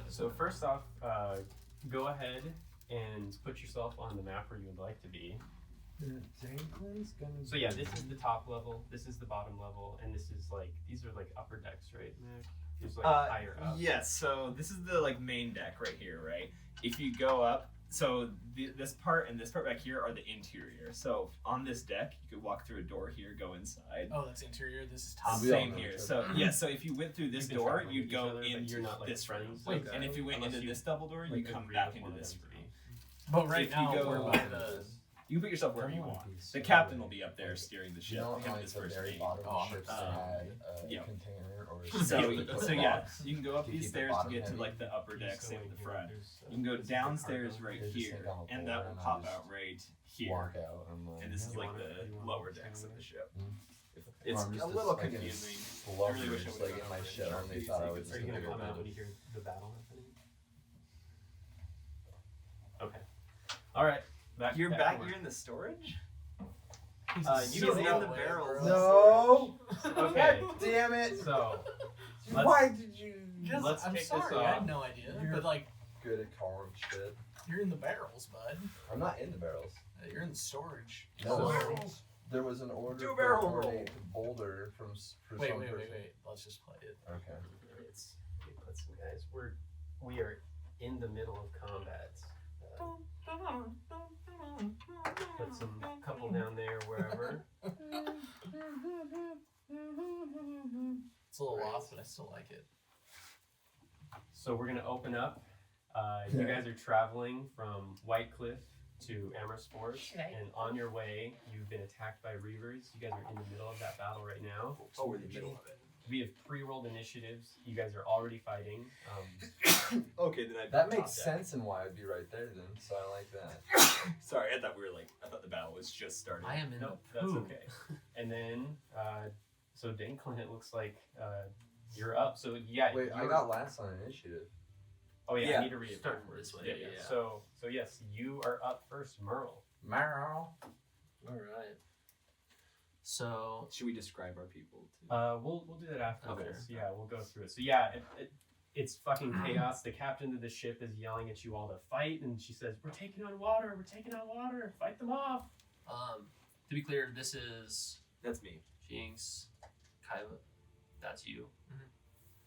So first off, go ahead and put yourself on the map where you would like to be. Danklin's gonna. So yeah, this is the top level, this is the bottom level, and this is like these are like upper decks, right, Nick? There's like higher up. Yes. So this is the like main deck right here, right? If you go up, so this part and this part back here are the interior. So on this deck, you could walk through a door here, go inside. Oh, that's interior. This is top. Same here. So yeah. So if you went through this door, you'd go into this room. Like and if you went into this double door, you come back into this room. But right now we're by the. You can put yourself wherever you want. The captain will be up there steering the ship. Him and his first mate. Yeah. So yeah, you can go up these stairs to get to like the upper deck, same at the front. You can go downstairs right here, and that will pop out right here. And this is like the lower decks of the ship. It's a little confusing. I really wish I would have my ship, and they thought I was. Are you gonna come out when you hear the battle happening? Okay. All right. You're back here in the storage? You don't in the barrels. No! Okay. Damn it! So, why did you? Let's I'm kick sorry, this off. I had no idea. But like, Good at calling shit. you're in the barrels, bud. I'm not in the barrels. You're in the storage. No, there was an order Do a for barrel a roll. tornate boulder from for Wait. some person. Let's just play it. Okay. Listen, guys, we are in the middle of combat. Put some couple down there wherever. It's a little off, but I still like it. So we're gonna open up. You guys are traveling from Whitecliff to Amersfort, and on your way, you've been attacked by Reavers. You guys are in the middle of that battle right now. Oh, we're in the middle of it. We have pre-rolled initiatives. You guys are already fighting. Okay, then That makes sense and why I'd be right there then, so I like that. Sorry, I thought the battle was just starting. I am in No, the that's poo. okay. And then, so Danklin, it looks like you're up. So yeah. Wait, I got last on initiative. Oh yeah, Yeah. I need to read it Start backwards. this way, Yeah. yeah. So yes, you are up first, Merl. Merl. All right. So Should we describe our people too? We'll do that after Okay. this. Yeah, we'll go through it. So yeah, it's fucking chaos. The captain of the ship is yelling at you all to fight, and she says, "We're taking on water. We're taking on water. Fight them off." to be clear, this is That's me. Jinx, Kyla. That's you.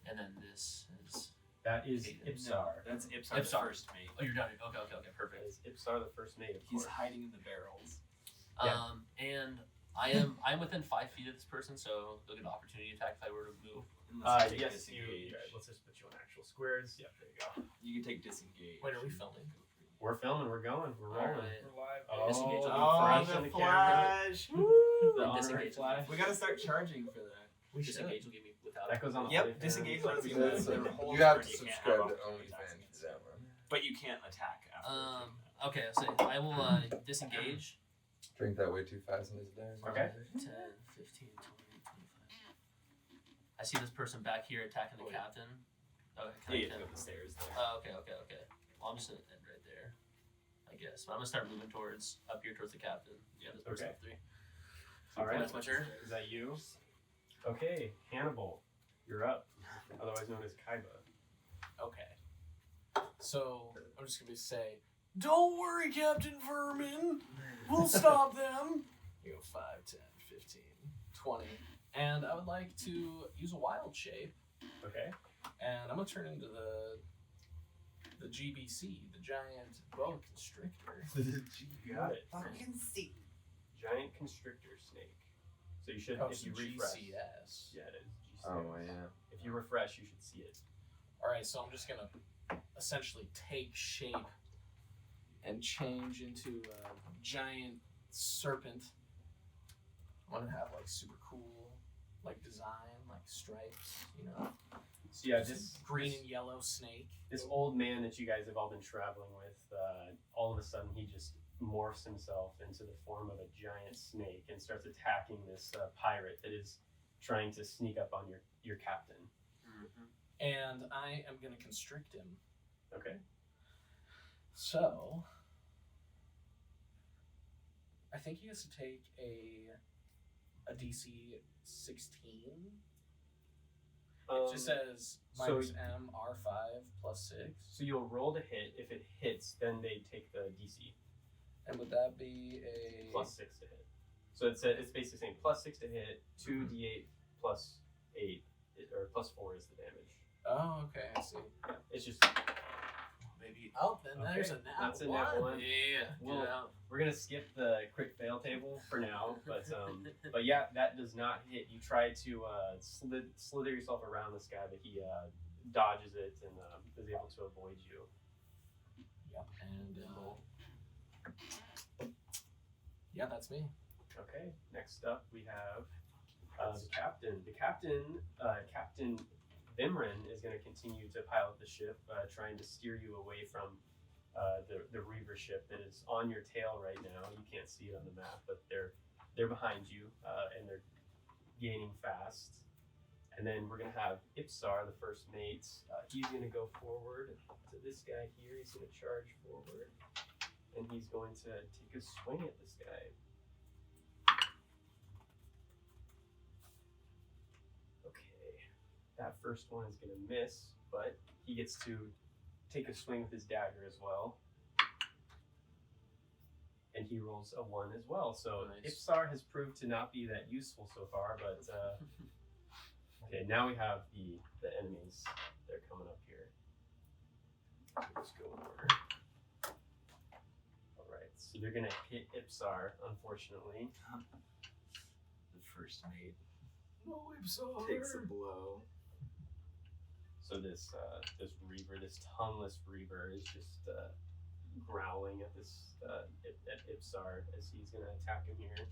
And then this is. That is Kaden. Ilvisar. That's Ilvisar, the first mate. Oh, you're done. Okay, That perfect. is Ilvisar, the first mate. Of He's course. hiding in the barrels. Yeah. And I'm within 5 feet of this person, so they'll get an opportunity attack if I were to move. Unless you take Yes, you. disengage. Let's just put you on actual squares. Yep, there you go. You can take disengage. Wait, are we filming? We're filming. We're going. We're rolling. Alright. We're live. Oh, Disengage will be Oh, flash the on the camera. flash! The And honor disengage will flash. We gotta start charging for that. be Disengage will give me without. That goes on the Yep, OnlyFans. disengage Like lets we you said. move. So Hold you have where to you can't subscribe have to opportunity OnlyFans attacks for that one. But you can't attack after. Okay, so I will disengage. Drink that way too fast in this day. Okay. 10, 15, 20, 25. I see this person back here attacking the captain. Okay, Yeah, you have to go up the stairs there. Okay. Well, I'm just gonna end right there, I guess. But I'm gonna start moving towards up here towards the captain. Yeah, this person Okay. have 3. All right. That's my turn. Is that you? Okay, Hannibal, you're up. Otherwise known as Kaiba. Okay. So I'm just gonna say, "Don't worry, Captain Vermin. We'll stop them." You go 5, 10, 15, 20, and I would like to use a wild shape, Okay. and I'm gonna turn into the GBC, the giant boa constrictor. You got it. Fucking see. Giant constrictor snake. So you should, Oh, if so you refresh. GCS. Yeah, it is. GCS. Oh yeah. If you refresh, you should see it. All right, so I'm just gonna essentially take shape and change into a giant serpent. I want to have like super cool, like design, like stripes, you know. So yeah, Just green and yellow snake. This old man that you guys have all been traveling with, all of a sudden he just morphs himself into the form of a giant snake and starts attacking this pirate that is trying to sneak up on your captain. And I am gonna constrict him. Okay. So I think he has to take a DC 16. It just says minus M R5 plus 6. So you'll roll to hit. If it hits, then they take the DC. And would that be a plus 6 to hit? So it's basically saying plus 6 to hit, 2d8 plus 8, or plus 4 is the damage. Oh, okay, I see. Yeah, it's just Maybe. Oh, then there's a nat That's a one. nat one. Yeah. Well, we're gonna skip the quick fail table for now, but yeah, that does not hit. You try to slither yourself around this guy, but he dodges it and is able to avoid you. Yep. And yeah, that's me. Okay. Next up, we have the captain. Captain Vimrin is going to continue to pilot the ship, trying to steer you away from the Reaver ship that is on your tail right now. You can't see it on the map, but they're behind you, and they're gaining fast. And then we're going to have Ilvisar, the first mate. He's going to go forward to this guy here. He's going to charge forward, and he's going to take a swing at this guy. That first one is going to miss, but he gets to take a swing with his dagger as well. And he rolls a 1 as well. So nice. Ilvisar has proved to not be that useful so far, but okay, now we have the enemies. They're coming up here. Let's go in order. Alright, so they're going to hit Ilvisar, unfortunately. The first mate No, Ilvisar takes a blow. So this Reaver, this tongueless Reaver, is just growling at this at Ilvisar as he's gonna attack him here.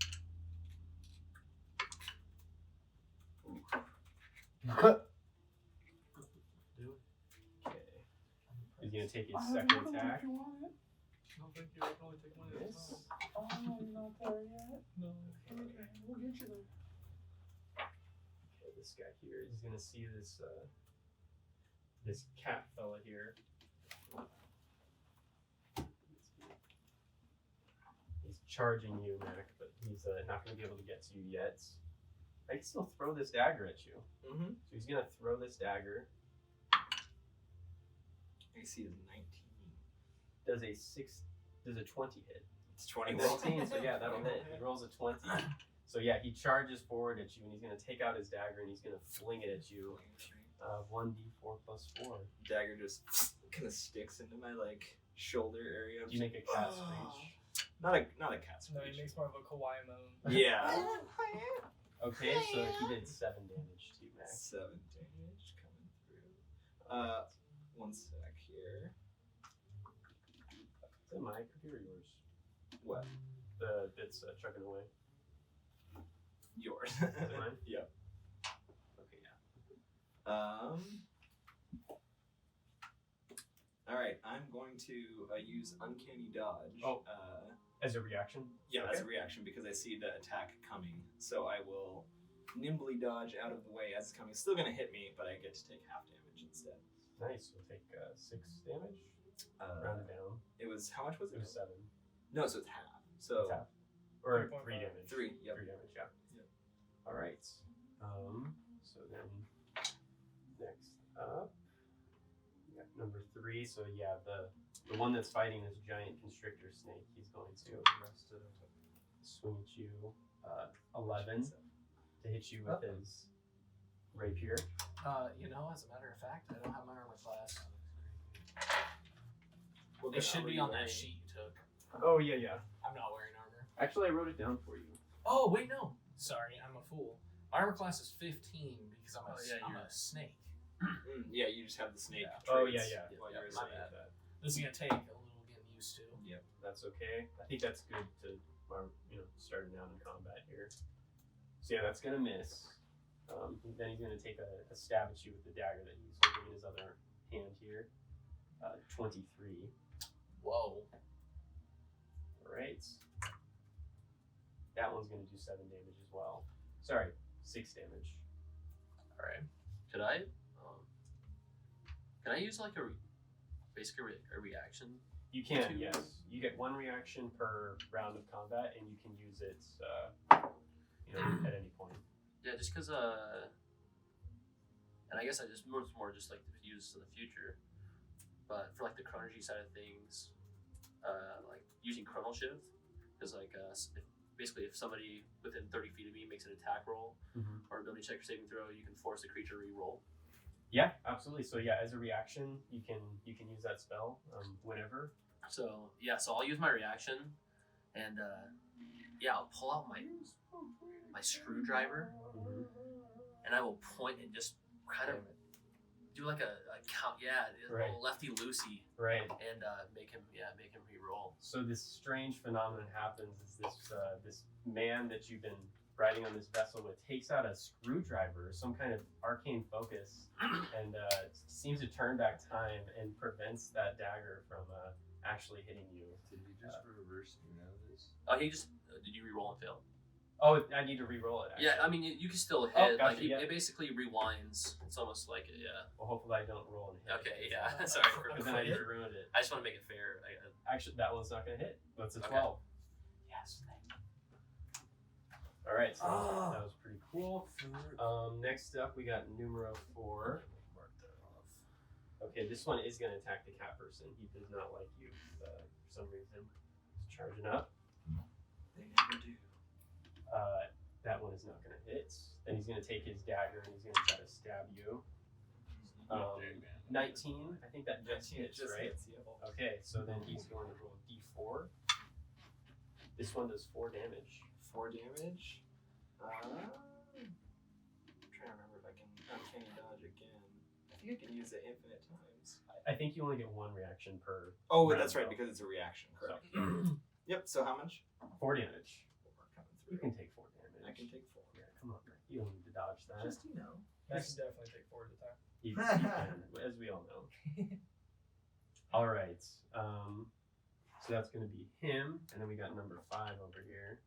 Okay, he's gonna take his second attack. No, thank you. I can only take one at a Miss. time. Oh, you're not there yet? No. Okay, we'll get you there. Okay, this guy here is gonna see this this cat fella here. He's charging you, Mac, but he's not going to be able to get to you yet. I can still throw this dagger at you. Mm-hmm. So he's going to throw this dagger. AC is 19. Does a 20 hit? It's 19, so yeah, that'll hit. He rolls a 20. So yeah, he charges forward at you, and he's going to take out his dagger, and he's going to fling it at you. 1d4 plus 4. Dagger just kind of sticks into my shoulder area. Do you make a cat screech? Not a cat No, screech. he makes more of a kawaii moan. Yeah. Okay, so he did 7 damage to you, Mac. 7 damage coming through. 1 sec here. Is that my computer or yours? What? The bits chugging away. Yours. Is it mine? Yep. Okay, yeah. Alright, I'm going to use Uncanny Dodge. Oh. As a reaction? Yeah, Okay. as a reaction because I see the attack coming. So I will nimbly dodge out of the way as it's coming. It's still going to hit me, but I get to take half damage instead. Nice. We'll take 6 damage. Round it down. It was, how much was It it? was 7. No, so it's half. So It's half. Or 3.5. 3 damage. 3, yep. 3 damage, yeah. Yep. Alright. So then next up, we got number 3. So yeah, the one that's fighting this giant constrictor snake, he's going to swing at you. 11 to hit you with his rapier. As a matter of fact, I don't have my armor class. What It kind should of be armor on you that wearing? sheet you took. Oh yeah. I'm not wearing armor. Actually, I wrote it down for you. Oh, wait, no. Sorry, I'm a fool. My armor class is 15 because I'm a snake. Yeah, you just have the snake. Yeah. Oh, traits yeah. while Yeah, you're my asleep. bad. This is going to take a little getting used to. Yep. That's okay. I think that's good to, starting out in combat here. So yeah, that's gonna miss. Then he's gonna take a stab at you with the dagger that he's holding in his other hand here. 23. Whoa. Alright. That one's gonna do 7 damage as well. Sorry, 6 damage. All right. Could I? Can I use basically a reaction? You can, Two. yes. You get 1 reaction per round of combat, and you can use it, at any point. Yeah, just because and I guess I just more just like to use in the future. But for like the chronology side of things, like using chronal shift, because like basically if somebody within 30 feet of me makes an attack roll or ability check or saving throw, you can force the creature to re-roll. Yeah, absolutely. So yeah, as a reaction, you can use that spell whenever. So I'll use my reaction, and I'll pull out my screwdriver, and I will point and just kind of do like a count, a little lefty loosey, right, and make him re-roll. So this strange phenomenon happens: is this man that you've been riding on this vessel with takes out a screwdriver, some kind of arcane focus, and seems to turn back time and prevents that dagger from actually hitting you. Did he just reverse this? Oh, he just did you re-roll and fail? Oh, I need to re-roll it. Actually. Yeah, I mean you can still hit. Gotcha, it basically rewinds. It's almost like it. Yeah. Well, hopefully I don't roll and hit. Okay. Yeah. Sorry. Because then I just ruined it. I just want to make it fair. Actually, that one's not gonna hit. That's a 12. Okay. Yes. All right. So that was pretty cool. Next up, we got numero 4. Okay, this one is gonna attack the cat person. He does not like you for some reason. He's charging up. They never do. That one is not going to hit. Then he's going to take his dagger and he's going to try to stab you. 19, I think that just hits, right? Okay, so then he's going to roll d4. This one does 4 damage. 4 damage? I'm trying to remember if I can uncanny dodge again. I think I can use it infinite times. I think you only get 1 reaction per. Oh, round, that's right, though. because it's a reaction, correct. So, Yep, so how much? 4 damage. 4 coming You through. can take 4 damage. I can take 4. Yeah, come on, Rick. You don't need to dodge that. Just, you know. I can definitely take 4 at a time. You can, as we all know. All right. So that's going to be him, and then we got number 5 over here.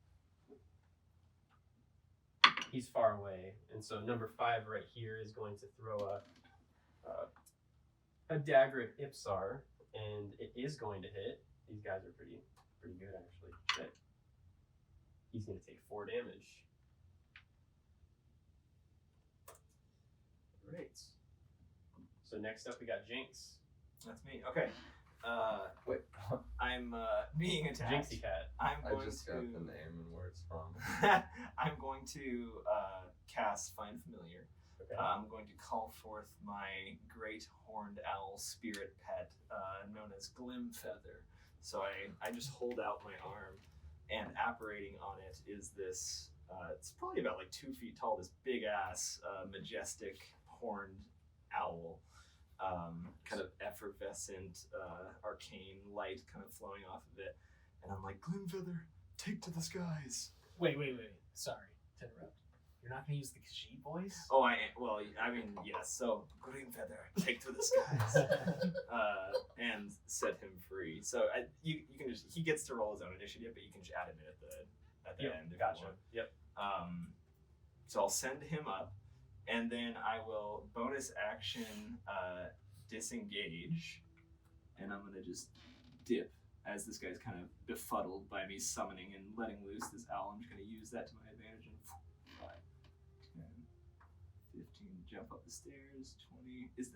He's far away, and so number 5 right here is going to throw a dagger at Ilvisar, and it is going to hit. These guys are pretty good, actually. Shit. He's going to take 4 damage. All right. So next up, we got Jinx. That's me. Okay. Wait, I'm being attacked. Jinxie Cat. I'm I going just to. got the name and where it's from. I'm going to cast Find Familiar. Okay. I'm going to call forth my great horned owl spirit pet, known as Glimfeather. So I just hold out my arm, and apparating on it is this. It's probably about like 2 feet tall. This big ass, majestic horned owl. Kind of effervescent, arcane light kind of flowing off of it. And I'm like, Glimfeather, take to the skies. Wait. Sorry to interrupt. You're not going to use the Khajiit voice? Oh, I mean, yes. So, Glimfeather, take to the skies. And set him free. So, you can just, he gets to roll his own initiative, but you can just add him in at the end if Gotcha. you want. Yep. So I'll send him up, and then I will bonus action disengage, and I'm gonna just dip as this guy's kind of befuddled by me summoning and letting loose this owl. I'm just gonna use that to my advantage and 5, 10, 15, jump up the stairs, 20. Who's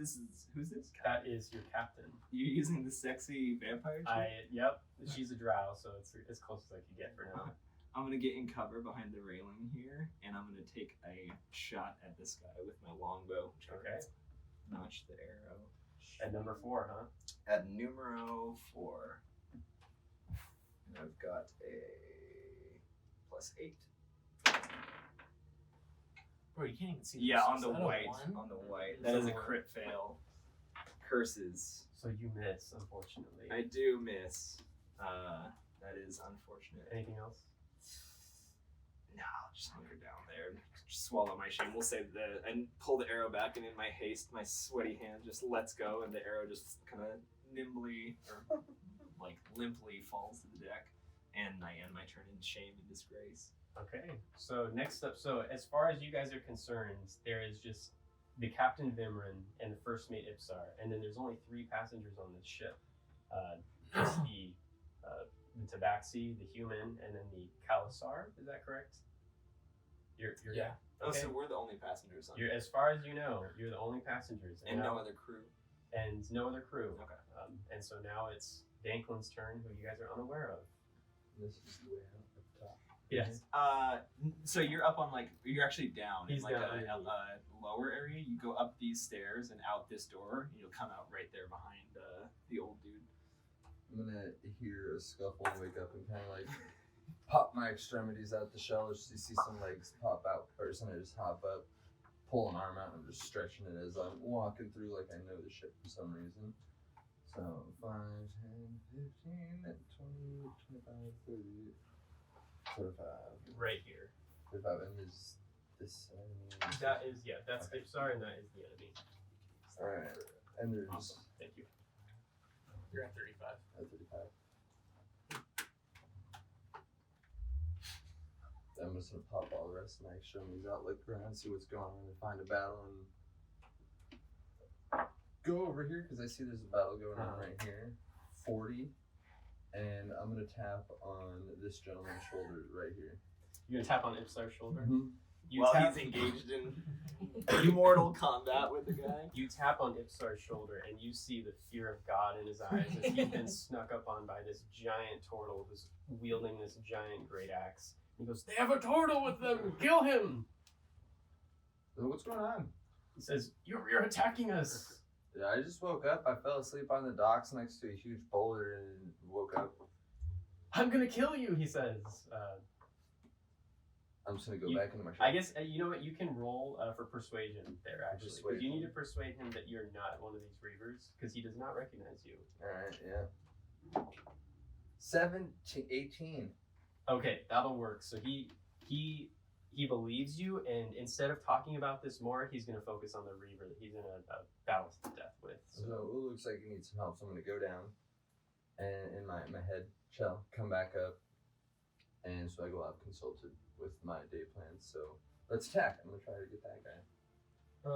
this? That is your captain. You're using the sexy vampire chick? Yep. She's a drow, so it's as close as I could get for now. I'm gonna get in cover behind the railing here, and I'm gonna take a shot at this guy with my longbow. Okay. Notch the arrow. At number 4, huh? At numero 4. And I've got a +8. Bro, you can't even see Yeah, this. on Is the that a white. one? On the white. Is That it is a one? crit fail. Curses. So you miss, unfortunately. I do miss. That is unfortunate. Anything else? No, I'll just hunker down there and just swallow my shame. We'll save and pull the arrow back, and in my haste, my sweaty hand just lets go, and the arrow just kind of nimbly or like limply falls to the deck, and I end my turn in shame and disgrace. Okay. So next up, so as far as you guys are concerned, there is just the Captain Vimran and the First Mate Ilvisar, and then there's only 3 passengers on this ship. There's the Tabaxi, the human, and then the Khalasar. Is that correct? You're Yeah. Oh, Okay. so we're the only passengers on You're, as far as you know, you're the only passengers, and now- no other crew. and no other crew. Okay. And so now it's Danklin's turn, who you guys are unaware of. This is the way out at the top. Yes. So you're up on you're actually down He's in like down a lower area. You go up these stairs and out this door. And you'll come out right there behind the old dude. I'm gonna hear a scuffle and wake up and kind of like pop my extremities out the shell. Just you see some legs pop out first, and I just hop up, pull an arm out, and I'm just stretching it as I'm walking through like I know the ship for some reason. So 5, 10, 15, 20, 25, 30, 45. Right here. 45, and is this enemy? That is, yeah, that's Ilvisar, and that is the enemy. Alright, and there's Awesome. Thank you. You're at 35. 35. I'm just gonna pop all the rest of my extremities out, look around, see what's going on, and find a battle, and go over here because I see there's a battle going on right here. 40, and I'm gonna tap on this gentleman's shoulder right here. You're gonna tap on Ilvisar's shoulder. You While tap, he's engaged in immortal combat with the guy. You tap on Ilvisar's shoulder, and you see the fear of God in his eyes as he's been snuck up on by this giant turtle who's wielding this giant great axe. He goes, "They have a turtle with them! Kill him!" So what's going on? He says, "You're attacking us." Yeah, I just woke up. I fell asleep on the docks next to a huge boulder and woke up. "I'm gonna kill you," he says. I'm just gonna go You- back into my ship. I guess, you know what, you can roll for persuasion there, actually. Persuasion. You need to persuade him that you're not one of these Reavers, because he does not recognize you. Alright, yeah. 17, 18. Okay, that'll work. So he believes you, and instead of talking about this more, he's going to focus on the Reaver that he's in a battle to the death with. So it looks like you need some help, so I'm gonna go down and in my head shell, come back up, and so I go out consulted with my day plans. So let's attack. I'm gonna try to get that guy.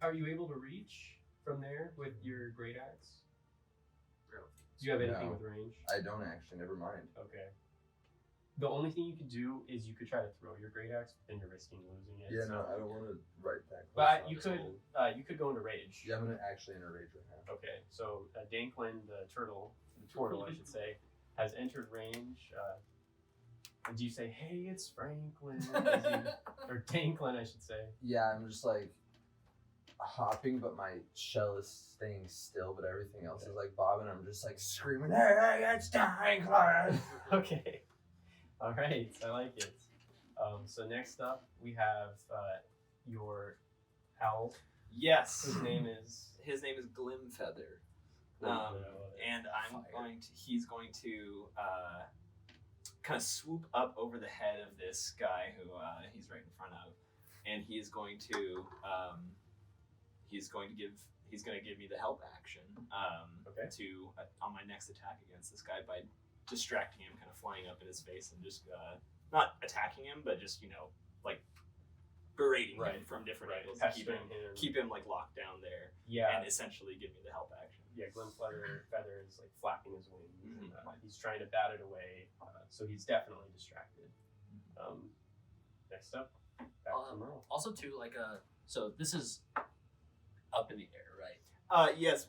Are you able to reach from there with your great axe? Really. Do you have anything No. with range? I don't actually, never mind. Okay. The only thing you could do is you could try to throw your great axe, but then you're risking losing it. Yeah, so- no, I don't wanna write that close But on you this could old- you could go into rage. Yeah, I'm gonna actually enter rage right now. Okay, so Danklin, the turtle, I should say, has entered range. Do you say, "Hey, it's Franklin," or Danklin, I should say? Yeah, I'm just like hopping, but my shell is staying still, but everything else is like bobbing. I'm just like screaming, "Hey, it's Danklin!" Okay, all right, I like it. So next up, we have your owl. Yes. His name is. His name is Glimfeather. And he's going to kind of swoop up over the head of this guy who he's right in front of, and he's going to give me the help action Okay. to on my next attack against this guy by distracting him, kind of flying up in his face and just not attacking him, but just like berating him from different angles to keep him like locked down there, Yeah, and essentially give me the help action. yeah. Glimfeather feather is like flapping his wings. And, he's trying to bat it away, so he's definitely distracted. Next up, back to Merl. Also, too, so this is up in the air, right? Yes,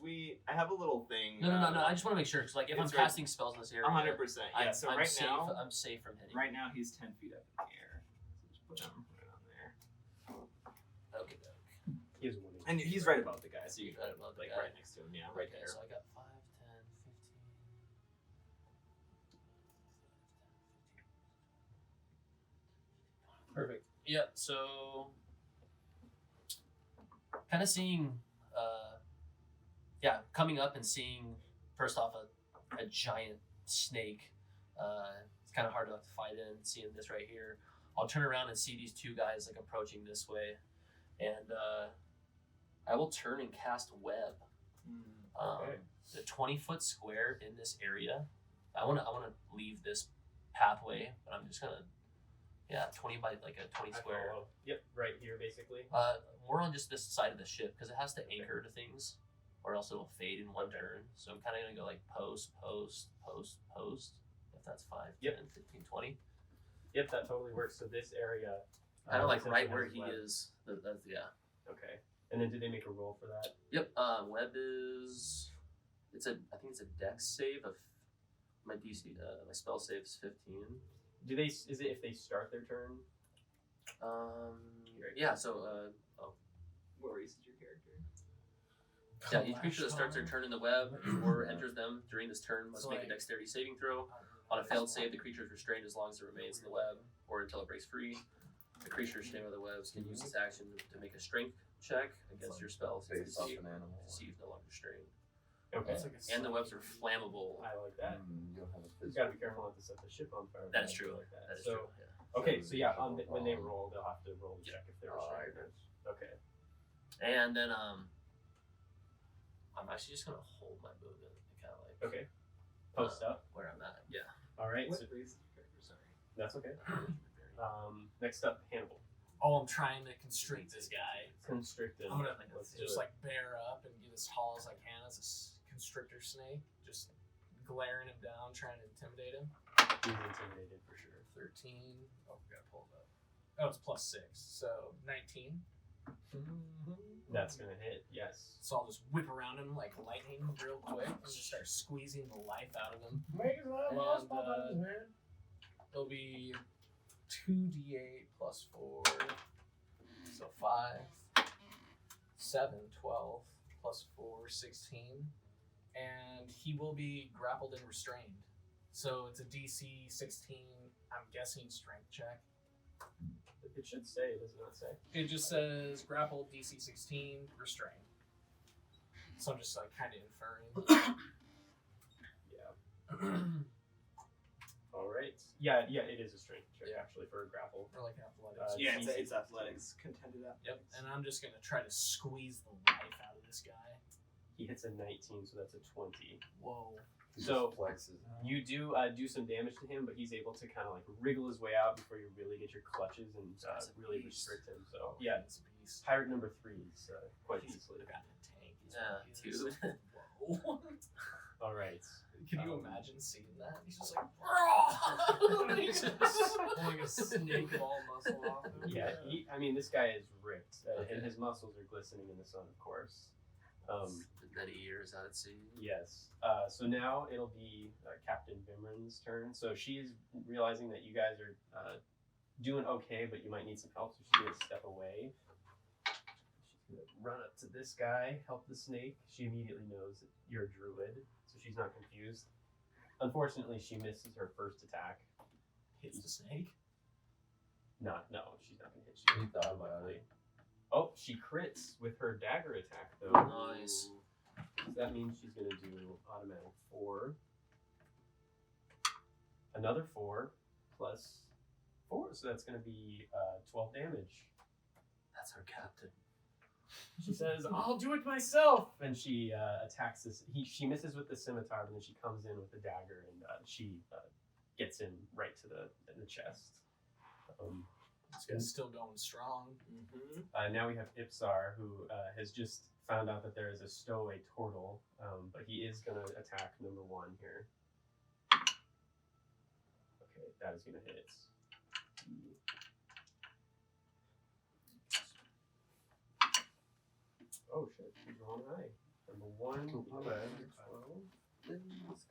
I have a little thing. No. I just want to make sure, because if I'm it's right- casting spells in this area, 100%. Yeah. So I'm right safe, now, I'm safe from hitting. right now he's 10 feet up in the air. So just put him right on there, Okay. He is winning. and he's right above the guy, so you Right above the like guy. right next to him. Yeah, right Okay, there. so I got 5, 10, 15. Perfect. Yeah, so kind of seeing, coming up and seeing first off a giant snake. It's kind of hard to fight in, seeing this right here. I'll turn around and see these two guys like approaching this way, and I will turn and cast web. Okay. The 20-foot square in this area. I wanna leave this pathway, but I'm just gonna 20 by like a 20 I square. follow. Yep, right here basically. More on just this side of the ship because it has to anchor to things, or else it'll fade in one turn. So I'm kind of gonna go like post, if that's 5, Yep. 10, 15, 20. Yep, that totally works. So this area Kind of like essentially right where has he web. is. That's yeah. Okay. And then did they make a roll for that? Yep. Web is. I think it's a dex save of my DC. My spell save is 15. Do they? Is it if they start their turn? Yeah. So. What race is your character? Yeah, each creature that starts their turn in the web or enters them during this turn must make a dexterity saving throw. On a failed save, the creature is restrained as long as it remains in the web or until it breaks free. The creature staying with the webs can use this action to make a strength check against your spell to Based off see an animal. if no longer strained. Okay. And the webs are flammable. I like that. You'll have a You gotta be careful not to set the ship on fire. That is true. Like that. That is so, true. Yeah. Okay, so yeah, when they roll, they'll have to roll the check if they're Alright. restrained. Okay. And then I'm actually just gonna hold my movement and kind of like Okay. Post up. where I'm at. Yeah. All right. What So race is your character? Sorry. that's okay. Next up, Hannibal. Oh, I'm trying to constrict this guy. Constricted. I'm gonna Let's do just it. like bear up and get as tall as I can as a constrictor snake, just glaring him down, trying to intimidate him. He's intimidated for sure. 13. Oh, we gotta pull it up. Oh, it's +6, so 19. That's gonna hit. Yes. So I'll just whip around him like lightning real quick and just start squeezing the life out of him. And, it'll be 2d8 plus 4. So 5, 7, 12, plus 4, 16. And he will be grappled and restrained. So it's a DC 16, I'm guessing strength check. It should say. Does it not say? It just says grappled DC 16, restrained. So I'm just like kind of inferring. Yeah. All right. Yeah. It is a strength check actually for a grapple. Or like athletics. Yeah, easy. it's athletics contended at. Yep. And I'm just gonna try to squeeze the life out of this guy. He hits a 19, so that's a 20. Whoa. He So, just flexes. You do some damage to him, but he's able to kind of like wriggle his way out before you really get your clutches and He's a really beast. restrict him. So yeah, It's a beast. pirate number 3 is quite He's easily. a goddamn tank. He's Yeah, one of these. Whoa. All right. Can you imagine seeing that? He's just like, he's just Pulling a snake ball muscle off him. Yeah. I mean, this guy is ripped, and his muscles are glistening in the sun, of course. Many years out at sea. Yes. So now it'll be Captain Vimran's turn. So she's realizing that you guys are doing okay, but you might need some help. So she's gonna step away. She's gonna run up to this guy, help the snake. She immediately knows that you're a druid, so she's not confused. Unfortunately, she misses her first attack. hits the snake. No, she's not gonna hit you. He thought about it. Oh, she crits with her dagger attack though. Nice. So that means she's gonna do automatic 4. Another 4 plus 4, so that's gonna be 12 damage. That's our captain. She says, "I'll do it myself," and she attacks this. She misses with the scimitar, and then she comes in with the dagger, and she gets him right to the chest. This guy's still going strong. Now we have Ipsar, who has just found out that there is a stowaway turtle, but he is going to attack number 1 here. Okay, that is going to hit. Oh shit, he's rolling high. Number 1, 11, 12.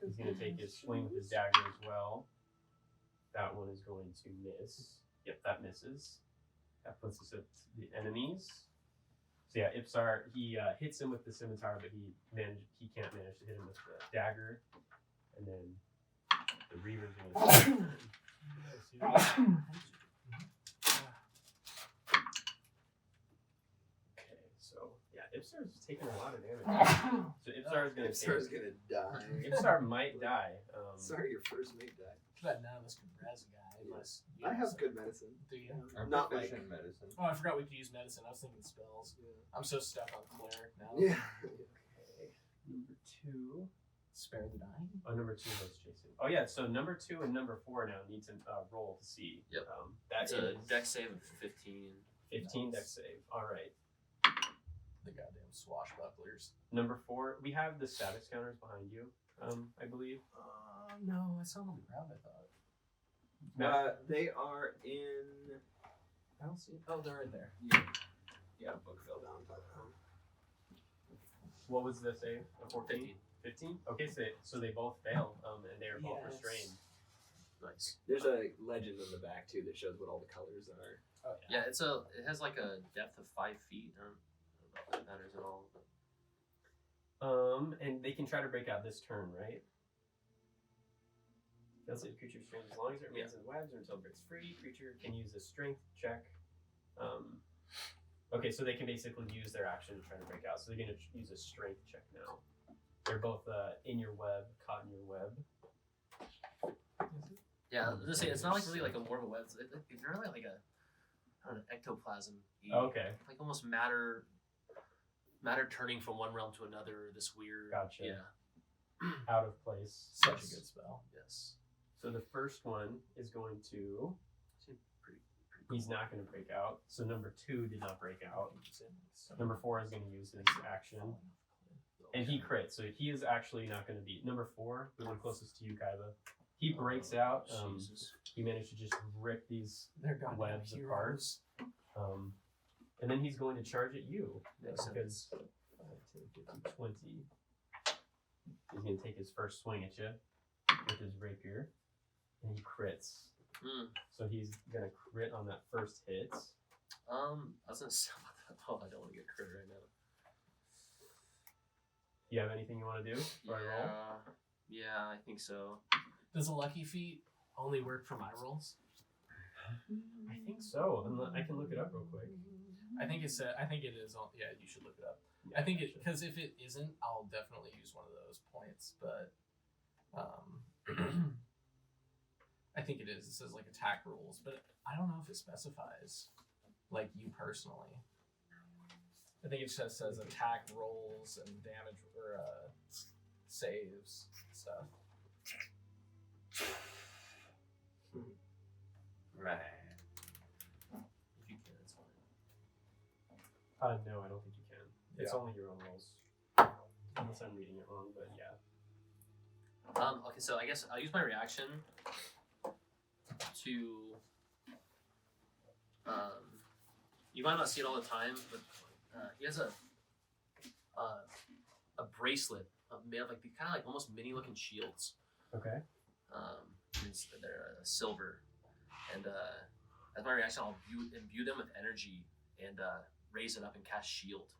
He's going to take his swing with his dagger as well. That one is going to miss. Yep, that misses. That puts us at the enemies. So yeah, Ipsar, he hits him with the scimitar, but he can't manage to hit him with the dagger. And then the Reaver's going to... Okay, so yeah, Ipsar's taking a lot of damage. So Ipsar is going to Ipsar's gonna die. Ipsar might die. Sorry, your first mate died. Too bad none of us can res a guy unless you I have some- good medicine. Do you? I'm Not proficient in medicine. Oh, I forgot we could use medicine. I was thinking spells. I'm so stuck on cleric now. Yeah. Okay, number 2. Spare the dying. Oh, number 2 was chasing. Oh yeah, so number 2 and number 4 now need to roll to see. Yep. That's That's a a dex save of 15. 15 Nice. dex save. All right. The goddamn swashbucklers. Number 4, we have the status counters behind you. I believe. No, I saw them on the ground, I thought. Matt, They are in I don't see it. Oh, they're right there. Yeah, book fell down. What was the save? A 14? 15? Okay, so they both fail, and they are both Yes. restrained. Nice. There's a legend on the back too that shows what all the colors are. Oh, Yeah, it has like a depth of 5 feet. I don't know if that matters at all. But... And they can try to break out this turn, right? Does it creature restrained as long as it remains in the webs or until it breaks free? Creature can use a strength check. Okay, so they can basically use their action to try to break out. So they're going to use a strength check now. They're both in your web, caught in your web. Yeah, I was gonna say it's not like really like a more of a web. It's really like a I don't know, ectoplasm. Okay. Like almost matter turning from one realm to another. This weird. Gotcha. Yeah. Out of place. Such a good spell. Yes. So the first one is going to. Pretty He's not going to break out. So number 2 did not break out. So Number 4 is going to use his action. And he crits, so he is actually not going to be. Number 4, the one closest to you, Kaiba. He breaks out. Jesus. He managed to just rip these they're goddamn webs apart. heroes. And then he's going to charge at you. Makes Because 5, 10, 15, 20. He's going to take his first swing at you with his rapier. And he crits. So he's going to crit on that first hit. I was gonna say about that. Oh, I don't want to get crit right now. You have anything you want to do? Before I roll? Yeah, I think so. Does a lucky feat only work for my rolls? I think so. I can look it up real quick. I think it is. Yeah, you should look it up. I think it because if it isn't, I'll definitely use one of those points. But I think it is. It says like attack rules, but I don't know if it specifies like you personally. I think it just says attack rolls and damage or saves and stuff. Right. If you can, it's fine. No, I don't think you can. It's Yeah. only your own rolls. Unless I'm reading it wrong, but yeah. Okay, so I guess I'll use my reaction to. You might not see it all the time, but he has a bracelet made of like the kind of like almost mini looking shields. Okay. They're silver, and as my reaction, I'll imbue them with energy and raise it up and cast shield.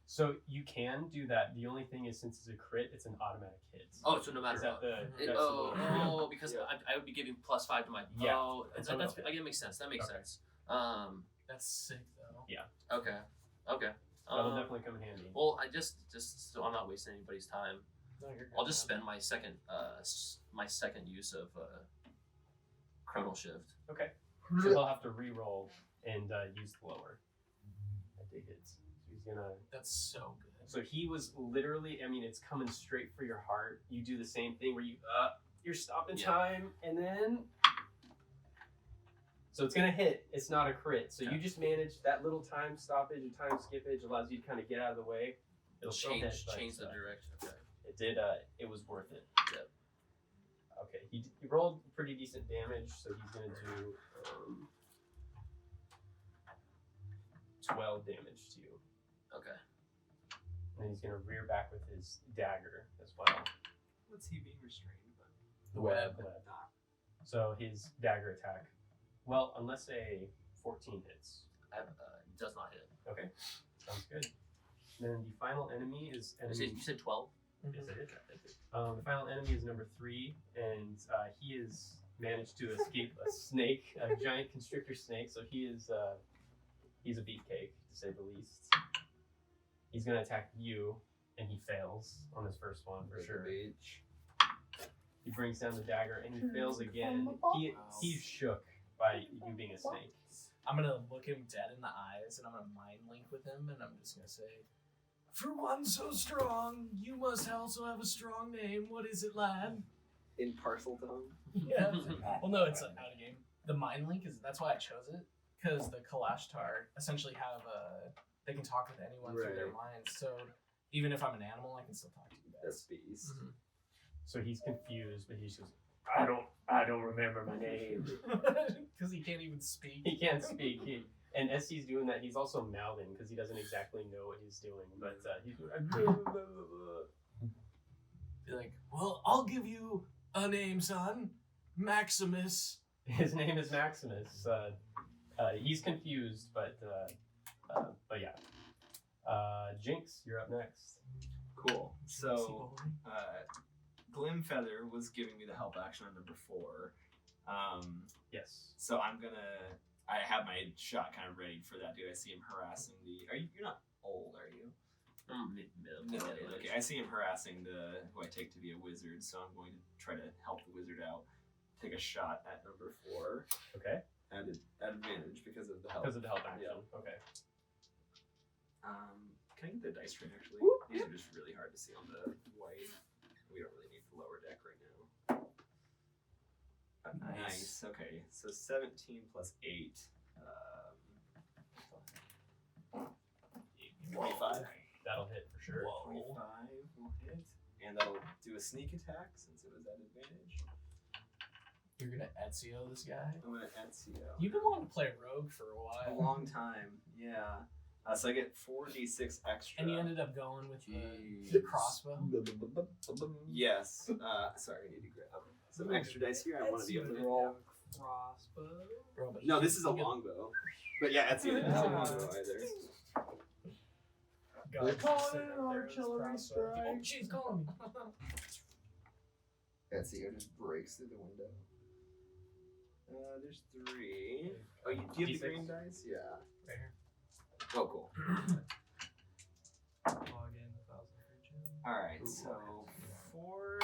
So you can do that. The only thing is, since it's a crit, it's an automatic hit. Oh, so no matter Is that what. the? That's the little- Because I would be giving +5 to my. Yeah, Oh, that's I a guess little it makes sense. That makes Okay. sense. That's sick though. Okay. That'll definitely come in handy. Well, I just so I'm not wasting anybody's time. No, you're good. I'll just spend my second use of Chronal Shift. Okay. So he'll have to re-roll and use the lower. That did hit. So he's gonna. That's so good. So he was literally. I mean, it's coming straight for your heart. You do the same thing where you're stopping Yeah. time, and then. So it's gonna hit. It's not a crit. So Okay. you just manage that little time stoppage and time skippage allows you to kind of get out of the way. It'll still hit, but, Change the direction. Okay. It did. It was worth it. Yep. Okay. He rolled pretty decent damage, so he's gonna do 12 damage to you, Okay. and then he's gonna rear back with his dagger as well. What's he being restrained by? The web. So his dagger attack. Well, unless a 14 hits. Does not hit. Okay. Sounds good. Then the final enemy is enemy. You said 12. Yes, I did. The final enemy is number 3, and he has managed to escape a snake, a giant constrictor snake. So he is he's a beefcake, to say the least. He's gonna attack you, and he fails on his first one for sure. Beach. He brings down the dagger, and he fails again. He's shook by you being a snake. I'm gonna look him dead in the eyes and I'm gonna mind link with him and I'm just gonna say, "For one so strong, you must also have a strong name. What is it, lad?" In parcel tongue. Yeah. Well, no, it's out of game. The mind link that's why I chose it, because the Kalashtar essentially have they can talk with anyone through their minds. So even if I'm an animal, I can still talk to you guys. That's beast. So he's confused, but he just goes, I I don't remember my name. Because he can't even speak. He can't speak. And as he's doing that, he's also mouthing because he doesn't exactly know what he's doing. But he's Be like, well, I'll give you a name, son. Maximus. His name is Maximus. He's confused, but yeah. Jinx, you're up next. Cool. So, Glimfeather was giving me the help action on number 4. Yes. So I have my shot kind of ready for that dude. I see him harassing you're not old, are you? No, okay. I see him harassing who I take to be a wizard, so I'm going to try to help the wizard out. Take a shot at number 4. Okay. At advantage because of the help. Because of the help action. Yeah. Okay. Can I get the dice tray actually? These are just really hard to see on the white. We don't really need the lower deck right now. Nice. Okay, so 17 plus 8. 25. That'll hit for sure. 25 will hit. And that'll do a sneak attack since it was at advantage. You're gonna Ezio this guy? I'm gonna Ezio. You've been wanting to play rogue for a A while. long time, yeah. So I get 4d6 extra. And you ended up going with the crossbow? Yes. Sorry, I need to grab some extra dice here. I want to be able to roll. Crossbow. Bro, but No, this is a longbow. But yeah, Ezio didn't have a longbow either. God, calling sit it up an there with his artillery crossbow. strike. Oh, she's calling me. Ezio just breaks through the window. There's 3. Oh, do you have the D6? green dice? Yeah. Right here. Oh, cool. Log in 1,000 region. Alright, so 4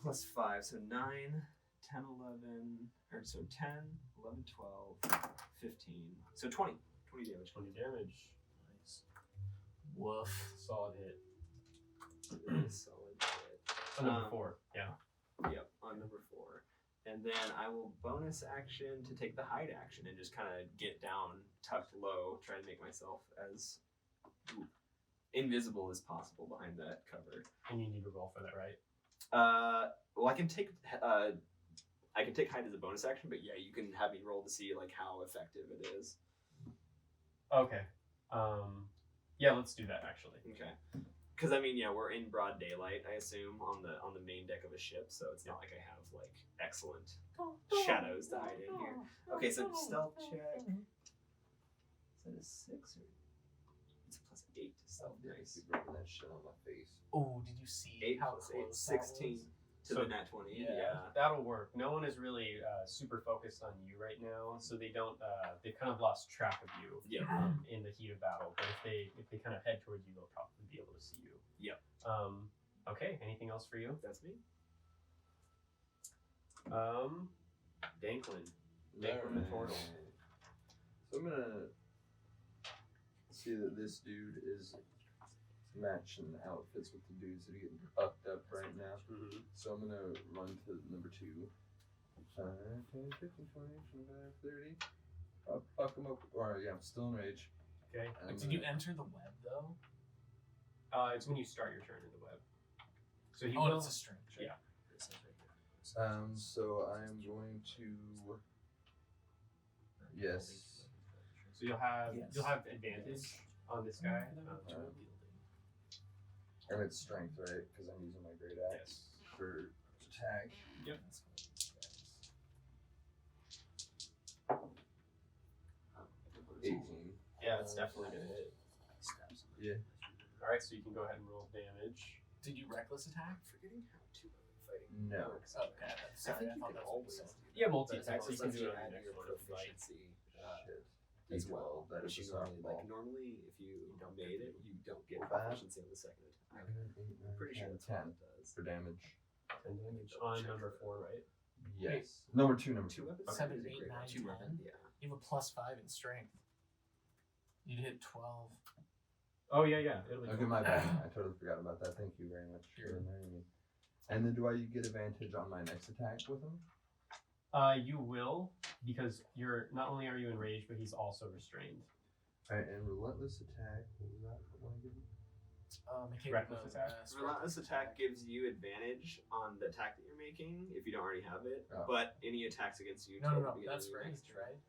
plus 5, so 9, 10, 11, or so 10, 11, 12, 15, so 20. 20 damage. 20 damage. Nice. Woof. Solid hit. Solid hit. Oh, number 4. Yeah. Yep, on number 4. And then I will bonus action to take the hide action and just kind of get down, tucked low, try to make myself as invisible as possible behind that cover. And you need to roll for that, right? Well, I can take hide as a bonus action, but yeah, you can have me roll to see like how effective it is. Okay. Yeah, let's do that actually. Okay. Because I mean, yeah, we're in broad daylight, I assume, on the main deck of a ship, so it's not like I have like excellent shadows to hide in here. Okay, so stealth check. Is that a 6 or it's a plus 8 to stealth? Nice. Keep rubbing that shit on my face. Oh, did you see 8 how plus 8, close 16 to So- the nat 20. Yeah. Yeah. That'll work. No one is really super focused on you right now, so they don't. They kind of lost track of you Yeah. in the heat of battle. But if they kind of head towards you, they'll probably be able to see you. Yep. Okay. Anything else for you? That's me. Danklin. Danklin the turtle. So I'm gonna see that this dude is matching outfits with the dudes that are getting fucked up right now. Mm-hmm. So I'm gonna run to number 2. 10, 15, 20, 25, 30. I'll fuck him up. Or yeah, I'm still in rage. Okay. And Did you enter the web though? It's when you start your turn in the web. So he Oh, will. it's a string. Right? Yeah. It says right here. So I'm going to yes. So you'll have Yes. advantage on this guy. And it's strength, right? Because I'm using my great axe for attack. Yep. 18. Yeah, it's definitely gonna hit. Yeah. All right, so you can go ahead and roll damage. Did you reckless attack? Forgetting how to fighting. No. works. Okay, sorry, I you thought can that always was Yeah, But multi-attack, so you can lets do it on add the next your one if you'd like. proficiency Shit. as D12, well. that which is you a normally softball. like. Normally, if you made it, you don't get Bad. proficiency on the second attack. I'm pretty sure that's 10 what it does. for damage. 10 damage on number 4, right? Yes. Number 2, number 2 2. weapons. 7, is a 8, great 9, one. 10. Yeah. You have a +5 in strength. You'd hit 12. Oh yeah. It'll be Okay, cool. my bad. I totally forgot about that. Thank you very much for reminding me. And then do I get advantage on my next attack with him? You will, because you're not only are you enraged, but he's also restrained. Alright, and relentless attack. What was that? What did I give him? McCade Reckless Bell, attack? Relentless attack gives you advantage on the attack that you're making if you don't already have it, Oh. but any attacks against you. No, till no, the no. beginning That's of your next ranged, turn. right?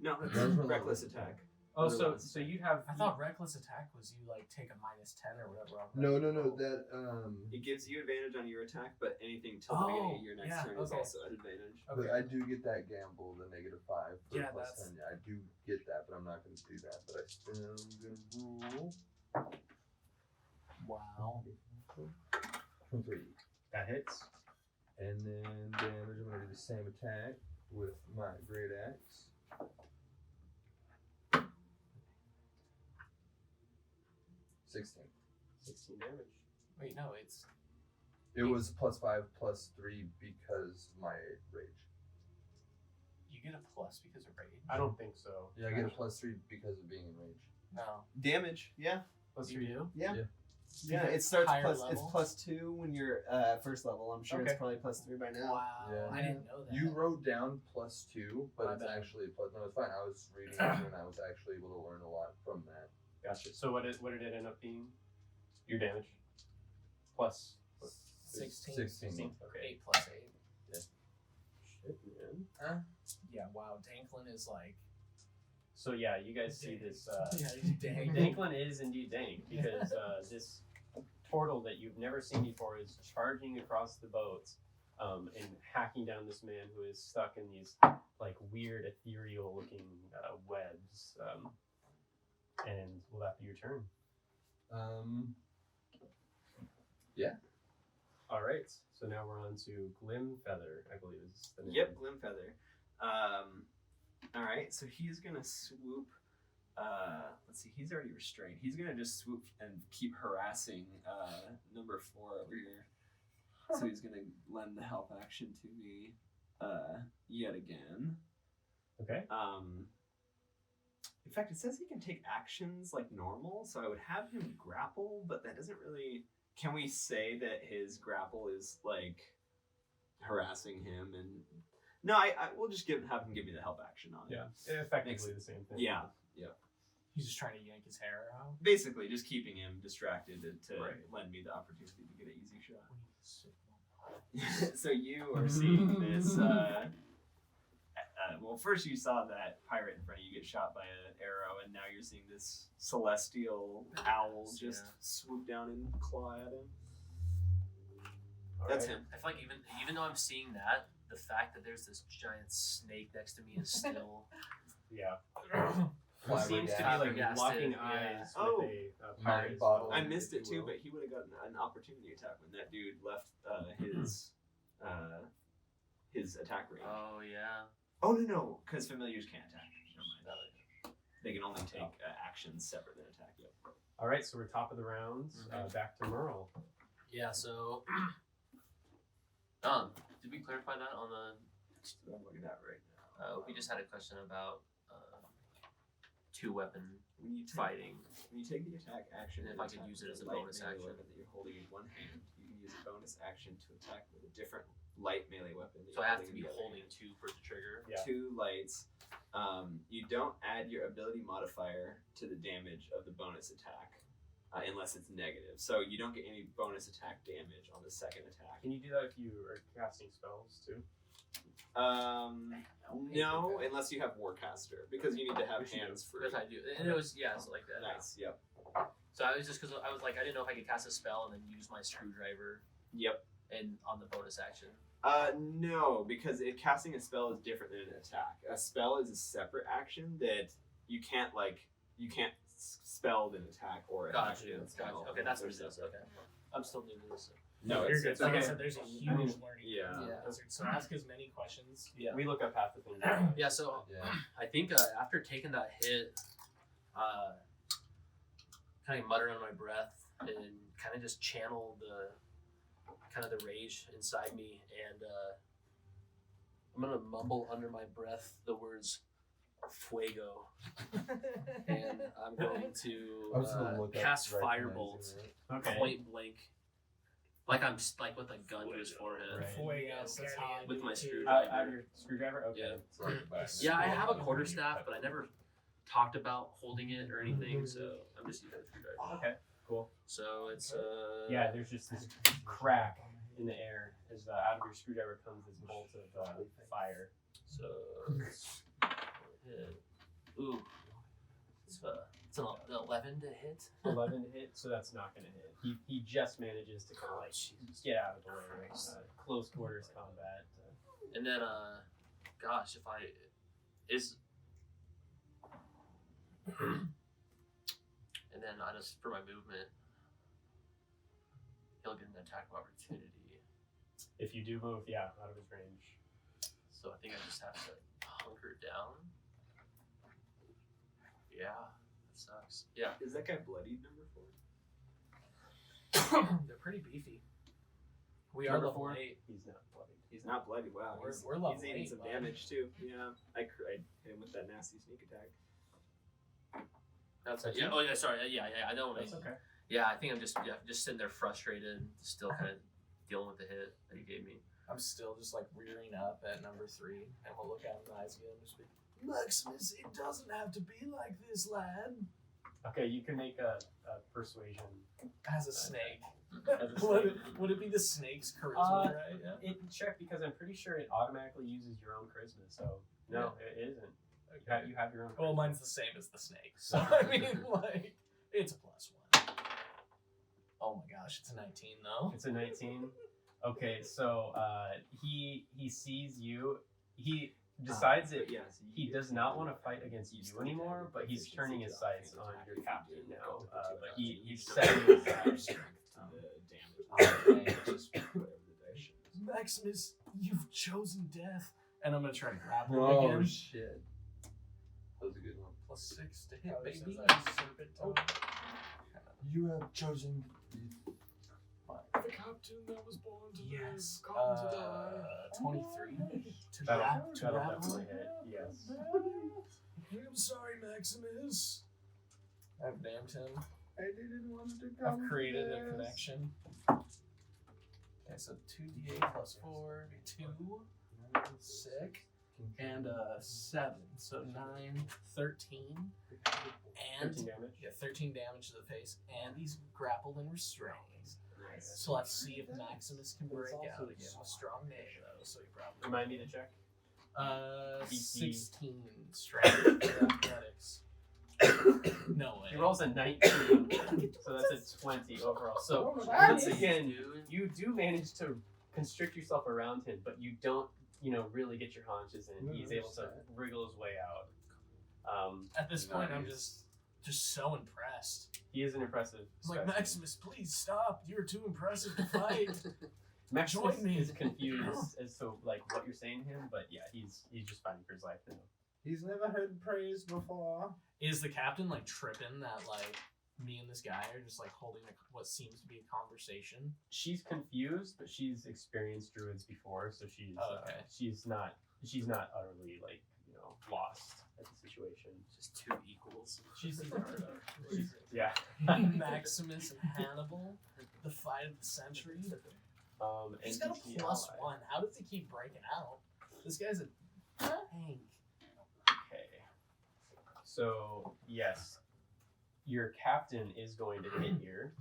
No, That's that's relentless reckless attack. attack. Oh, so you'd have. I thought reckless attack was you like take a -10 or whatever. On No. roll. That It gives you advantage on your attack, but anything till the beginning of your next turn is okay. also at advantage. But I do get that gamble, the -5 for Yeah, plus that's- 10. Yeah, I do get that, but I'm not going to do that. But I still am going to roll. Wow. 23. That hits. And then damage, I'm going to do the same attack with my great axe. $16. 16 damage. Wait, no, it's It was +5, +3 because my rage. you get a plus because of rage. I don't think so. Yeah, I get a +3 because of being in rage. No, Damage, yeah. Plus you 3. do. Yeah. Yeah. Yeah, it starts Higher plus. level? It's +2 when you're first level. I'm sure Okay. it's probably +3 by now. Wow, Yeah. I didn't know that. You wrote down +2, but My it's bad. actually plus. No, it's fine. I was reading it and I was actually able to learn a lot from that. Gotcha. So what did it end up being? Your damage? Plus 16. 16. Okay. 8 plus 8. Shit, man. Yeah, wow. Danklin is like. So yeah, you guys see this. Yeah, he's dang. Danklin is indeed dank because this turtle that you've never seen before is charging across the boats and hacking down this man who is stuck in these like weird ethereal looking webs. And will that be your turn? Yeah. All right. So now we're on to Glimfeather, I believe is the name. Yep, Glimfeather. All right, so he's gonna swoop. Let's see, he's already restrained. He's gonna just swoop and keep harassing number 4 over here. So he's gonna lend the help action to me yet again. Okay. In fact, it says he can take actions like normal, so I would have him grapple, but that doesn't really. Can we say that his grapple is like harassing him? And no, I will just have him give me the help action on it. Yeah. Effectively the same thing. Yeah. He's just trying to yank his hair out. Basically, just keeping him distracted to Right. lend me the opportunity to get an easy shot. So you are seeing this. Well, first you saw that pirate in front of you get shot by an arrow, and now you're seeing this celestial owl just swoop down and claw at him. All That's right. him. I feel like even though I'm seeing that, the fact that there's this giant snake next to me is still. Yeah. He Flabbergasted. seems to be like Flabbergasted, locking yeah. eyes Oh. with a My pirate bottle. I spell, missed if it you too, will. but he would have gotten an opportunity attack when that dude left his attack range. Oh yeah. Oh no, because familiars can't attack. Never mind. They can only take actions separate than attack. Yep. All right, so we're top of the round. Back to Merl. Yeah. So. Did we clarify that on the? I'm looking at right now. We just had a question about 2-weapon When you take, fighting. When you take the attack action, And if and I could attack use it with as a light bonus melee action. weapon that you're holding in one hand, you can use a bonus action to attack with a different light melee weapon. That So you're I have to in be the other holding hand. 2 for the trigger. Yeah. 2 lights. You don't add your ability modifier to the damage of the bonus attack unless it's negative. So you don't get any bonus attack damage on the second attack. Can you do that if you are casting spells too? No, unless you have Warcaster, because you need to have Which you do. hands free. Because I do, and it was so like that. Nice. Yep. So I was just because I was like I didn't know if I could cast a spell and then use my screwdriver Yep. and on the bonus action. No, because casting a spell is different than an attack. A spell is a separate action that you can't spell an attack or attack Gotcha. with a Gotcha. spell. Okay, that's what it They're is. separate. Okay, I'm still new to this. No, You're it's, good. it's Like I okay. said, there's a huge I mean, learning yeah. curve in the Blizzard, so ask as many questions. Yeah. We look up half the things. Yeah. So Yeah. I think after taking that hit, kind of mutter under my breath and kind of just channel the rage inside me, and I'm gonna mumble under my breath the words "fuego," and I'm going I was to gonna look up cast recognizing firebolt it. Okay. point blank, like I'm like with a gun to his forehead Right. Fuego, that's how I with do my it, too. screwdriver. Your screwdriver? Okay. Yeah. It's like back. Yeah, I have a quarterstaff, but I never talked about holding it or anything, so I'm just using a screwdriver. Okay. Cool. So it's Yeah, there's just this crack in the air as out of your screwdriver comes this bolt of fire. So it's ooh, it's an 11 to hit. 11 to hit, so that's not going to hit. He just manages to kind of like get out of the way. Close quarters combat. And then gosh, if I is. And then I just for my movement, he'll get an attack of opportunity. If you do move, yeah, out of his range. So I think I just have to hunker down. Yeah, that sucks. Yeah. Is that guy bloodied number 4? They're pretty beefy. We are level 8. He's not bloody. He's not bloody. Wow. We're level He's eating 8, some bud. damage too. Yeah. I hit him with that nasty sneak attack. That's it. Yeah. Oh yeah. Sorry. Yeah. I don't. That's okay. Yeah. I think I'm just sitting there frustrated, still kind of dealing with the hit that he gave me. I'm still just like rearing up at number 3, and we'll look at him in the eyes again and just be, Maximus, it doesn't have to be like this, lad. Okay, you can make a persuasion. As a snake. As a snake. Would it be the snake's charisma, right? Yeah. It check because I'm pretty sure it automatically uses your own charisma. So no, it isn't. You have your own. Well, charisma. mine's the same as the snake. So I mean, like, it's a +1. Oh my gosh, it's a 19 though. It's a 19. Okay, so he sees you. He decides that he does not want to fight against you anymore, but he's turning his sights on your captain now. But he's setting his eyes. Maximus, you've chosen death. And I'm gonna try to grapple Oh again. shit. That was a good one. +6 to hit, baby. You have chosen. The captain that was born to live, come to die. 23 to That'll grapple. definitely hit. Yes. I'm sorry, Maximus. I've named him. I didn't want to come. I've created a connection. Okay, so 2d8 + 4, 2, sick, and 7. So 9, 13, and 13 damage. yeah, 13 damage to the face, and he's grappled and restrained. So let's see if Maximus can break out again. A strong name though, so he probably. Remind me to check. DC. 16 strength for athletics. No way. He rolls a 19, so that's a 20 overall. So once again, you do manage to constrict yourself around him, but you don't, really get your haunches in. He's able to wriggle his way out. At this point, I'm just so impressed. He is an impressive. I'm like, specimen. Maximus, please stop. You're too impressive to fight. Maximus join me. is confused as to what you're saying to him, but yeah, he's just fighting for his life now. He's never heard praise before. Is the captain tripping that me and this guy are just holding what seems to be a conversation? She's confused, but she's experienced druids before, so she's okay. she's not utterly lost at the situation. Just 2 equals. She's Yeah. Maximus and Hannibal, the fight of the century. He's got a NPC +1. ally. How does he keep breaking out? This guy's a tank. Okay. So yes, your captain is going to hit here.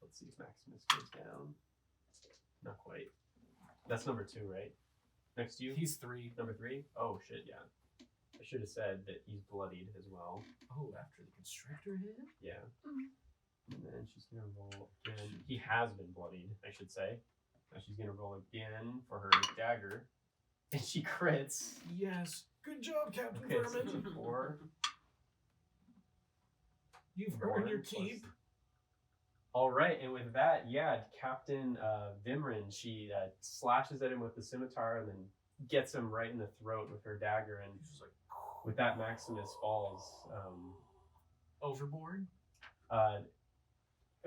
Let's see if Maximus goes down. Not quite. That's number 2, right? Next to you? He's 3. Number 3? Oh shit, yeah. I should have said that he's bloodied as well. Oh, after the constrictor hit? Yeah. And then she's gonna roll again. He has been bloodied, I should say. Now she's gonna roll again for her dagger. And she crits. Yes. Good job, Captain Okay, so Vermin. 4. You've More earned your plus- keep. All right, and with that, yeah, Captain Vimrin, she slashes at him with the scimitar and then gets him right in the throat with her dagger. And He's just with that, Maximus falls. Overboard?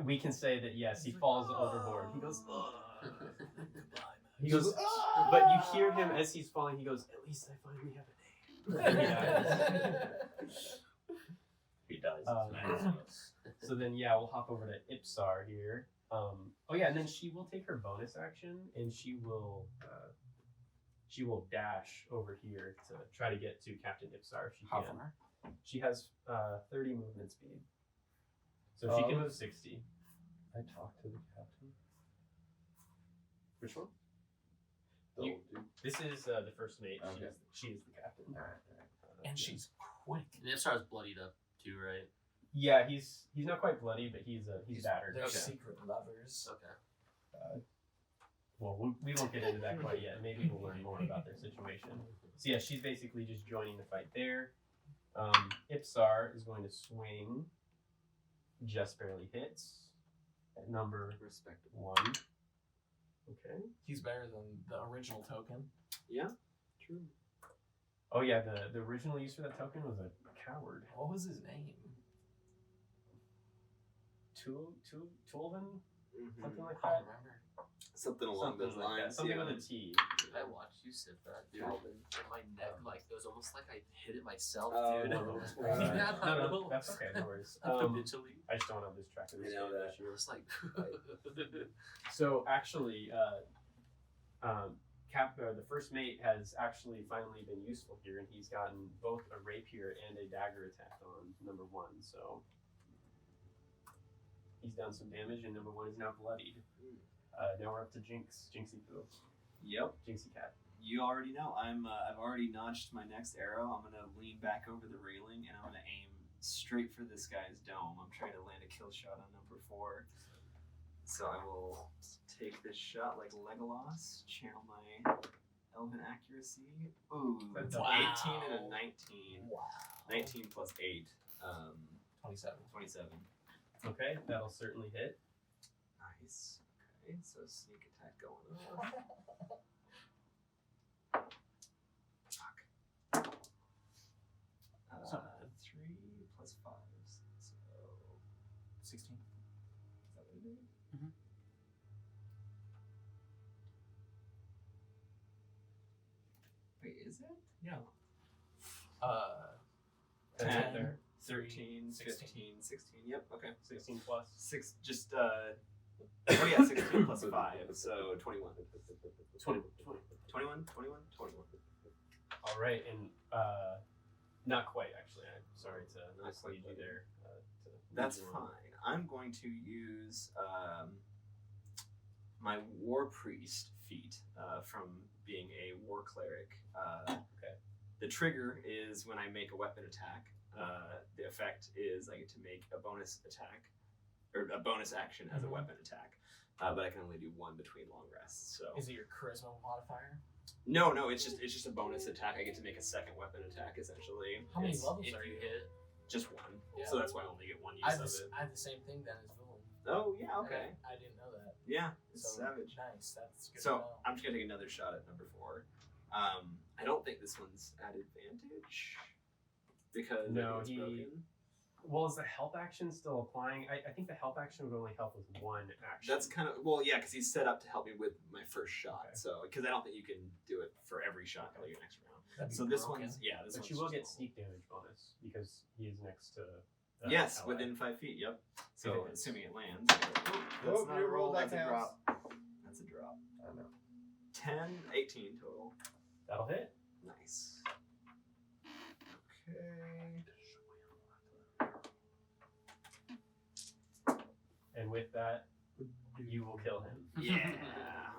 We can say that yes, he falls overboard. He goes. Goodbye, He goes, but you hear him as he's falling. He goes, "At least I finally have a name." He dies. So then, yeah, we'll hop over to Ipsar here. Oh yeah, and then she will take her bonus action, and she will dash over here to try to get to Captain Ipsar if she How can. far? She has 30 movement speed. So she can move 60. I talked to the captain. Which one? The You- old dude. This is the first mate. Okay. She is the captain. Alright. And she's quick. And Ilvisar's bloodied up too, right? Yeah, he's not quite bloody, but he's battered. They're Okay. secret lovers. Okay. Well, we won't get into that quite yet. Maybe we'll learn more about their situation. So yeah, she's basically just joining the fight there. Ipsar is going to swing. Just barely hits at number Respectable. 1. Okay. He's better than the original token. Yeah, true. Oh yeah, the original use for that token was a coward. What was his name? Tulvin? Something like I that. don't remember. Something along Something those like that. lines. Something yeah. with a T. I watched you sip that, dude. Calvin. And my neck, like, it was almost like I hit it myself, Oh, dude. no. No, that's okay. No worries. Eventually. I just don't have this track of this I know game that. this year. It's like, So actually, the first mate has actually finally been useful here, and he's gotten both a rapier and a dagger attack on number 1. So he's done some damage, and number 1 is now bloodied. Now we're up to Jinx, Jinxie Poo, Yep. Jinxie Cat. You already know. I've already notched my next arrow. I'm gonna lean back over the railing and I'm gonna aim straight for this guy's dome. I'm trying to land a kill shot on number 4. So I will take this shot like Legolas, channel my elven accuracy. Ooh, That's an wow. 18 and a 19. Wow. 19 plus 8. 27. 27. Okay, that'll certainly hit. Nice. Okay, so sneak attack going on. Fuck. 3 plus 5. So 16. is that what it is? Mhm. Wait, is it? Yeah. That's 10, it there. 13, 16. 15, 16. Yep, okay. 16 plus. 6, just, oh yeah, 16 plus 5, so 21. 20. 21? All right, and not quite actually. I'm sorry to Not mislead quite. you there. That's fine. I'm going to use my War Priest feat from being a War Cleric. Okay. The trigger is when I make a weapon attack. The effect is I get to make a bonus attack, or a bonus action as a weapon attack. But I can only do 1 between long rests. So Is it your charisma modifier? no, it's just a bonus attack. I get to make a second weapon attack essentially. How many It's levels if are you you? hit, Just 1. Yeah. So that's why I only get 1 use I have, of the, it. I have the same thing then as Villain. Oh yeah, okay. I didn't know that. Yeah, it's So savage. nice. That's good. So to know. I'm just gonna take another shot at number 4. I don't think this one's at advantage because No, it's he- broken. Well, is the help action still applying? I think the help action would only help with 1 action. That's kind of yeah, because he's set up to help me with my first shot. Okay. So because I don't think you can do it for every shot until your next round. That'd be So this broken. one's this But one's you will just get normal. sneak damage bonus because he is next to. Yes, ally. within 5 feet. Yep. If So it hits. assuming it lands. Oh, That's not you a roll. rolled that That's a counts. drop. That's a drop. I know. 10, 18 total. That'll hit. Nice. Okay. And with that, you will kill him. Yeah.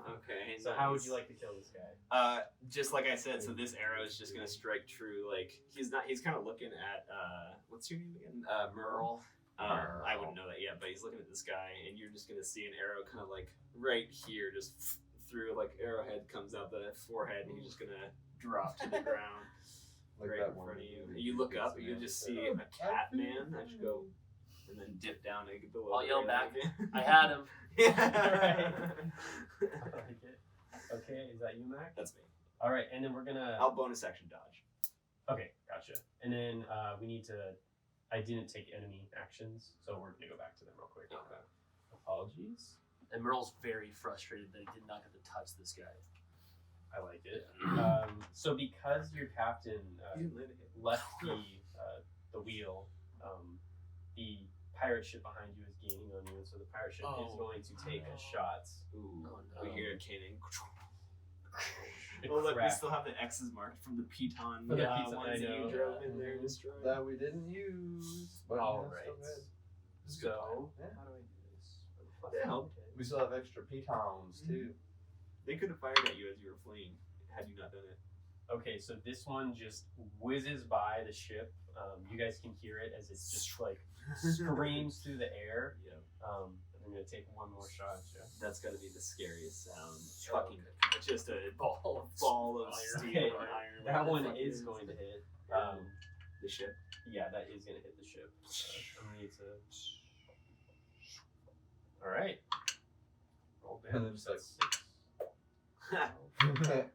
Okay. So how would nice. you like to kill this guy? Just like I said, so this arrow is just gonna strike true. Like he's kind of looking at what's your name again? Merl. I wouldn't know that yet, but he's looking at this guy, and you're just gonna see an arrow kind of like right here, just through, like arrowhead comes out the forehead, and he's just gonna drop to the ground Like right that in one front of you. movie You look gets up, the and you man just said, see "Oh, a cat man. I just go and then dip down and get below. I'll the yell railing back, again. I had him. Yeah. I like it. Okay, is that you, Mac? That's me. All right, and then we're gonna. I'll bonus action dodge. Okay, gotcha. And then we need to. I didn't take enemy actions, so we're gonna go back to them real quick. Okay. Apologies. And Merle's very frustrated that he did not get to touch this guy. I like it. So because your captain You didn't land a hit. left the wheel, the pirate ship behind you is gaining on you, and so the pirate ship is Oh. going to take a shot. Ooh. Oh, no. We hear a cannon. It Well, look, we cracked. still have the X's marked from the piton For the piton, ones I that you know. drove in there and destroyed. That we didn't use. But All yeah, right. still good. So, Yeah. how do I do this? Yeah. We still have extra pitons too. They could have fired at you as you were fleeing had you not done it. Okay, so this one just whizzes by the ship. You guys can hear it as it just like screams through the air. Yep. I'm gonna take one more shot, Jeff. That's got to be the scariest sound. Oh, Fucking, it's just a Ball ball of iron. steel Okay, and iron. That one Fucking is going to hit. the ship. Yeah, that is gonna hit the ship. I'm gonna need to. All right. Roll And then damage. just like- That's 6.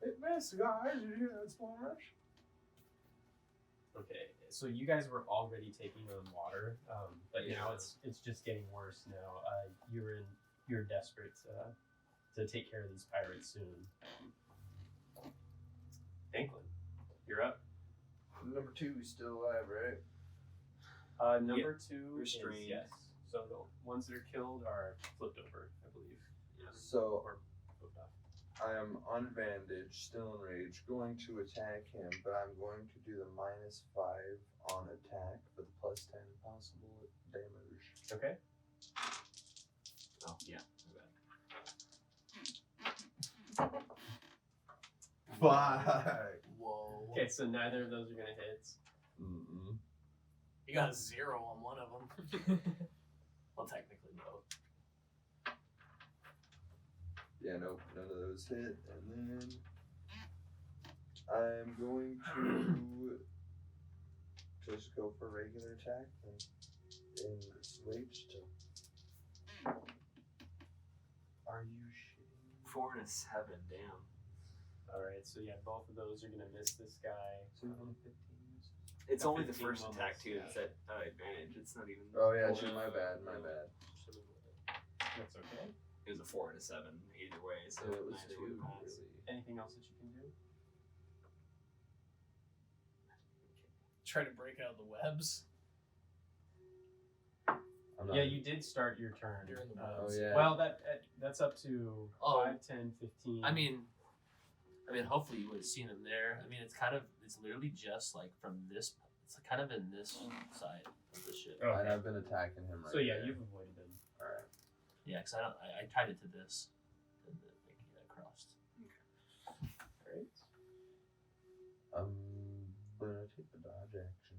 It missed, guys. Did you hear that splash? Okay, so you guys were already taking on water, but now Yeah. it's just getting worse now. You're desperate to take care of these pirates soon. Danklin, you're up. Number 2 is still alive, right? Number 2 restrained. is yes. So the ones that are killed are flipped over, I believe. So Or flipped off. I am unbandaged, still in rage, going to attack him, but I'm going to do the -5 on attack for the +10 possible damage. Okay. Oh yeah. Bye. Whoa. Okay, so neither of those are gonna hit. Mm-mm. You got a 0 on one of them. Well, technically both. Yeah, nope, none of those hit. And then I'm going to just go for regular attack and switch to. Are you shitting? 4 and a 7. Damn. All right, so yeah, both of those are gonna miss this guy. So you want 15? It's Got only the 15 first moments, attack too. yeah. It's at advantage. It's not even. Oh yeah, shit, my bad. That's okay. It was a 4 and a 7 either way. So So it was neither 2, would pass. really. Anything else that you can do? Try to break out of the webs. I'm not. Yeah, you did start your turn. You're in the Oh webs. yeah. Well, that's up to Oh. 5, 10, 15. I mean, hopefully you would have seen him there. I mean, it's literally just like from this. It's kind of in this side of the ship. Oh, And okay. I've been attacking him right So yeah, there. you've avoided them. Alright. Yeah, because I tied it to this, and then they can get crossed. All right. I'm gonna take the dodge action.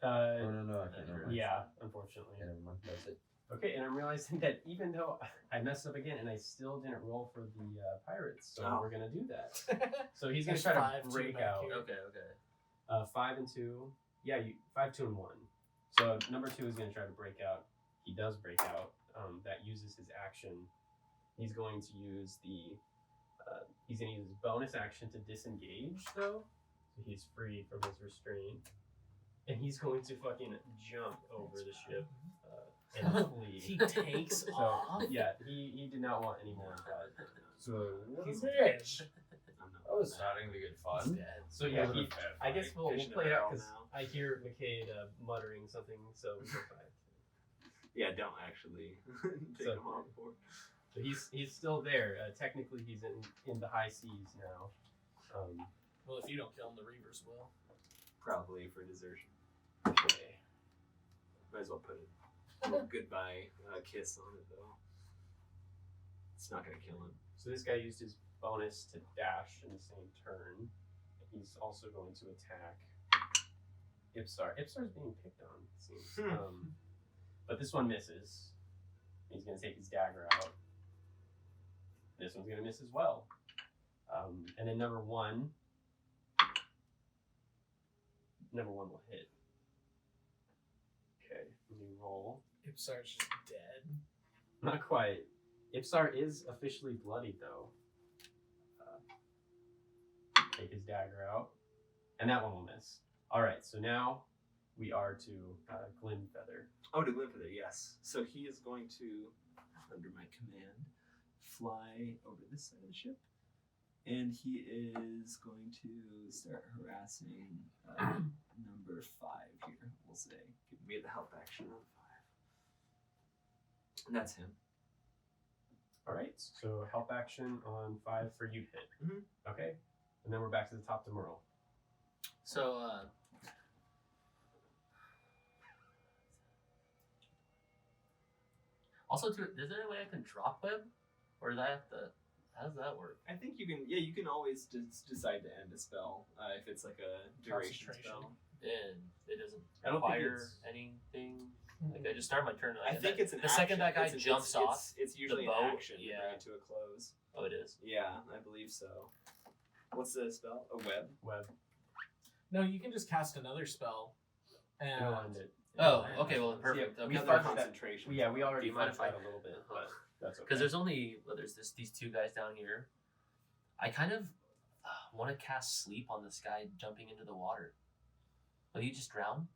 Oh no, I can't. Never mind. Yeah, unfortunately. Yeah, never mind. That's it. Okay, and I'm realizing that even though I messed up again and I still didn't roll for the pirates, so Oh. we're gonna do that. So he's gonna There's try 5, to 2 break back out. here. Okay. 5 and 2. Yeah, 5, 2, and 1. So number 2 is gonna try to break out. He does break out. That uses his action. He's going to use the. He's gonna use his bonus action to disengage, though. So he's free from his restraint, and he's going to fucking jump over the ship and flee. He takes So off. yeah, he did not want any more of that. So He's bitch. I'm not. that was starting to get fun. So yeah, Wasn't a he, fair I guess fight. we'll Fish in a play it out barrel because now. I hear McCade muttering something. So we'll go fine. Yeah, don't actually take So- him on board. So he's still there. Technically, he's in the high seas now. Well, if you don't kill him, the Reavers will. Probably for desertion. Okay. Might as well put a little goodbye kiss on it though. It's not gonna kill him. So this guy used his bonus to dash in the same turn. He's also going to attack Ilvisar. Ilvisar's being picked on, it seems. But this one misses. He's going to take his dagger out. This one's going to miss as well. And then number one will hit. Okay, let me roll. Ilvisar's just dead. Not quite. Ilvisar is officially bloodied, though. Take his dagger out. And that one will miss. Alright, so now we are to Glimfeather. Oh, to live with it, yes. So he is going to, under my command, fly over this side of the ship. And he is going to start harassing number 5 here, we'll say. Give me the help action on 5. And that's him. All right. So help action on 5 for you hit. Okay. And then we're back to the top to Merl. So, also, too, is there a way I can drop web? Or do I have to... How does that work? I think you can. Yeah, you can always just decide to end a spell if it's like a duration spell. And it doesn't I don't think require it's- anything? Like, I just start my turn. I think it's an the second that guy action. jumps off, It's usually boat, an action to yeah. bring it to a close. Oh, it is. Yeah, I believe so. What's the spell? A web? Web. No, you can just cast another spell. And It'll end it. Oh, okay, well, perfect. Yeah, Okay. we Another fudged that. concentration. Yeah, we already Do you mind fudged if I- that a little bit, but that's okay. Because there's only... Well, there's these two guys down here. I kind of want to cast sleep on this guy jumping into the water. Will he just drown?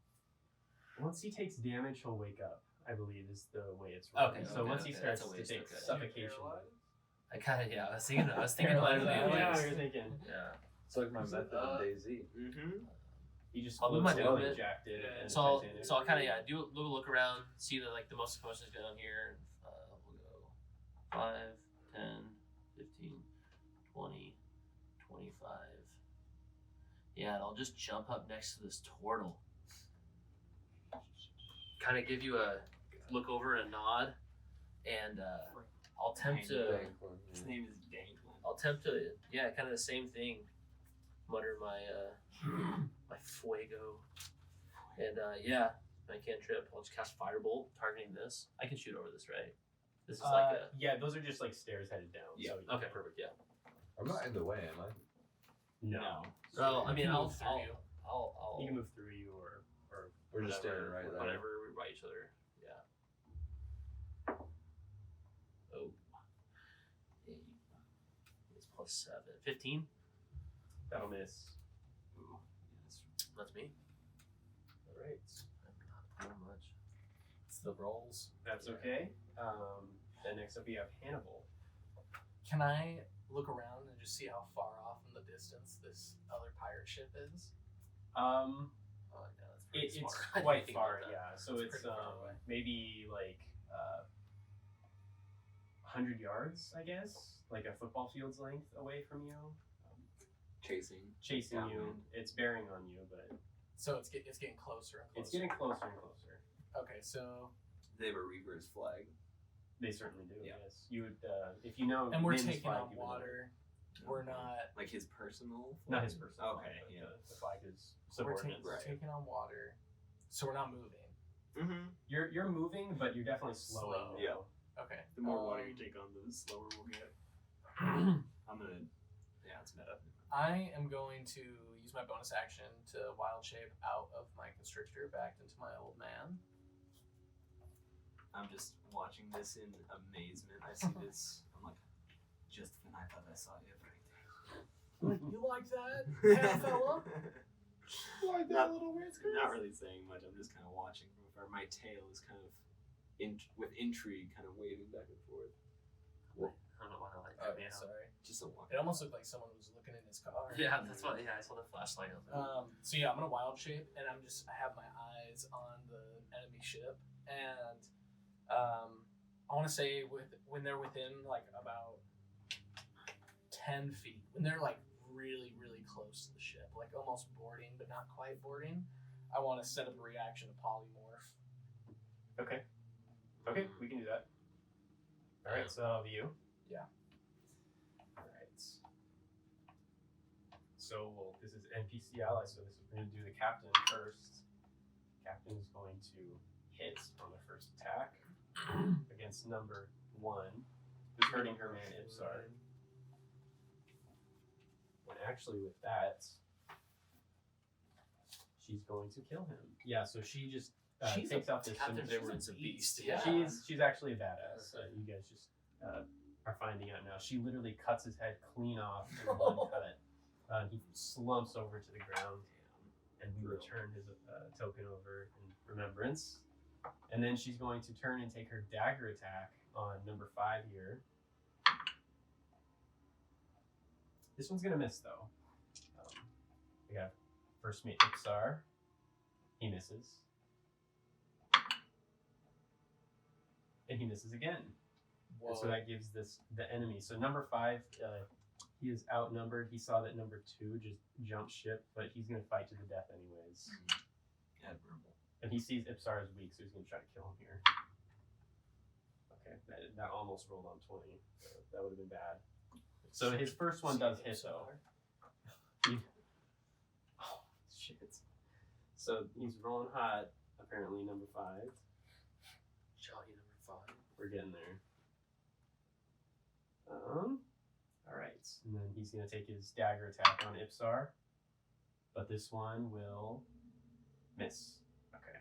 Once he takes damage, he'll wake up. I believe is the way it's written. Okay, So okay, once he okay, starts that's a to waste, take okay. suffocation. I kind of, I was thinking about it. Yeah, you're thinking. Yeah. It's like my method in DayZ. He just I'll move floats my down movement. ejected. Yeah. and So Titanic. I'll kind of do a little look around, see that like the most potions down here. We'll go 5, 10, 15, 20, 25. Yeah, and I'll just jump up next to this turtle. Kind of give you a look over and a nod, and I'll attempt to. His name is Danklin. I'll attempt to, yeah, kind of the same thing. Mutter my my fuego, and yeah, my cantrip. I'll just cast firebolt targeting this. I can shoot over this, right? This is like a. Yeah, those are just like stairs headed down. Yeah. So Okay, perfect. Yeah. I'm not in the way, am I? No. So I mean, can I'll move through you. I'll You can move through you or We're just whatever, standing right there. whatever we by each other. Yeah. Oh. 8. It's plus 7. 15. that'll miss. That's me. All right. I'm not doing much. it's the rolls. That's okay. Then next up we have Hannibal. Can I look around and just see how far off in the distance this other pirate ship is? Um, Oh, yeah, that's pretty it's smart. I didn't quite think far, about that. yeah. So It's it's pretty far away. maybe like 100 yards, I guess, like a football field's length away from you, Chasing chasing you. downwind. It's bearing on you, but So it's getting closer and closer. it's getting closer and closer. Okay, so They have a Reaver's flag. They certainly do. Yeah. Yes, you would if you know. and we're Min's taking flag, on you would know. water. We're not. Like his personal. Not his personal. Okay, flag, but yeah. The flag is We're subordinate. Right. taking on water, so we're not moving. Mm-hmm. You're moving, but you're definitely slowing. Slow. now. Yeah. Okay. The more water you take on, the slower we'll get. I'm gonna. Yeah, it's meta. I am going to use my bonus action to wild shape out of my constrictor back into my old man. I'm just watching this in amazement. I see this. I'm like, just when I thought I saw everything. You like that, yeah, fella? Like Not- little whiskers? Not really saying much. I'm just kind of watching from afar. My tail is kind of, with intrigue, kind of waving back and forth. I don't know why I like Oh, that. yeah, sorry. Just a walk. It almost looked like someone was looking in his car. Yeah, that's why. Yeah, I saw the flashlight. I was like, So yeah, I'm gonna wild shape, and I have my eyes on the enemy ship, and I want to say when they're within like about 10 feet, when they're like really really close to the ship, like almost boarding but not quite boarding, I want to set up a reaction to polymorph. Okay. Okay, we can do that. All right, so that'll be you. Yeah. All right. So this is NPC ally. So we're gonna do the captain first. Captain is going to hit on the first attack against number 1, who's hurting her man Ilvisar. And actually, with that, she's going to kill him. Yeah. So she just She's takes out this. Captain symbol- Viver's a beast. Yeah. She's actually a badass. You guys just are finding out now. She literally cuts his head clean off in one cut. He slumps over to the ground, and we return his token over in remembrance. And then she's going to turn and take her dagger attack on number 5 here. This one's gonna miss though. We got first mate Ilvisar. He misses. And he misses again. Whoa. And so that gives the enemy. So number 5, he is outnumbered. He saw that number 2 just jumped ship, but he's going to fight to the death anyways. Admirable. And he sees Ipsar is weak, so he's going to try to kill him here. Okay, that almost rolled on 20. So that would have been bad. So his first one does hit, though. Oh, shit. So he's rolling hot, apparently, number 5. Johnny number 5. We're getting there. Alright. And then he's going to take his dagger attack on Ipsar. But this one will miss. Okay.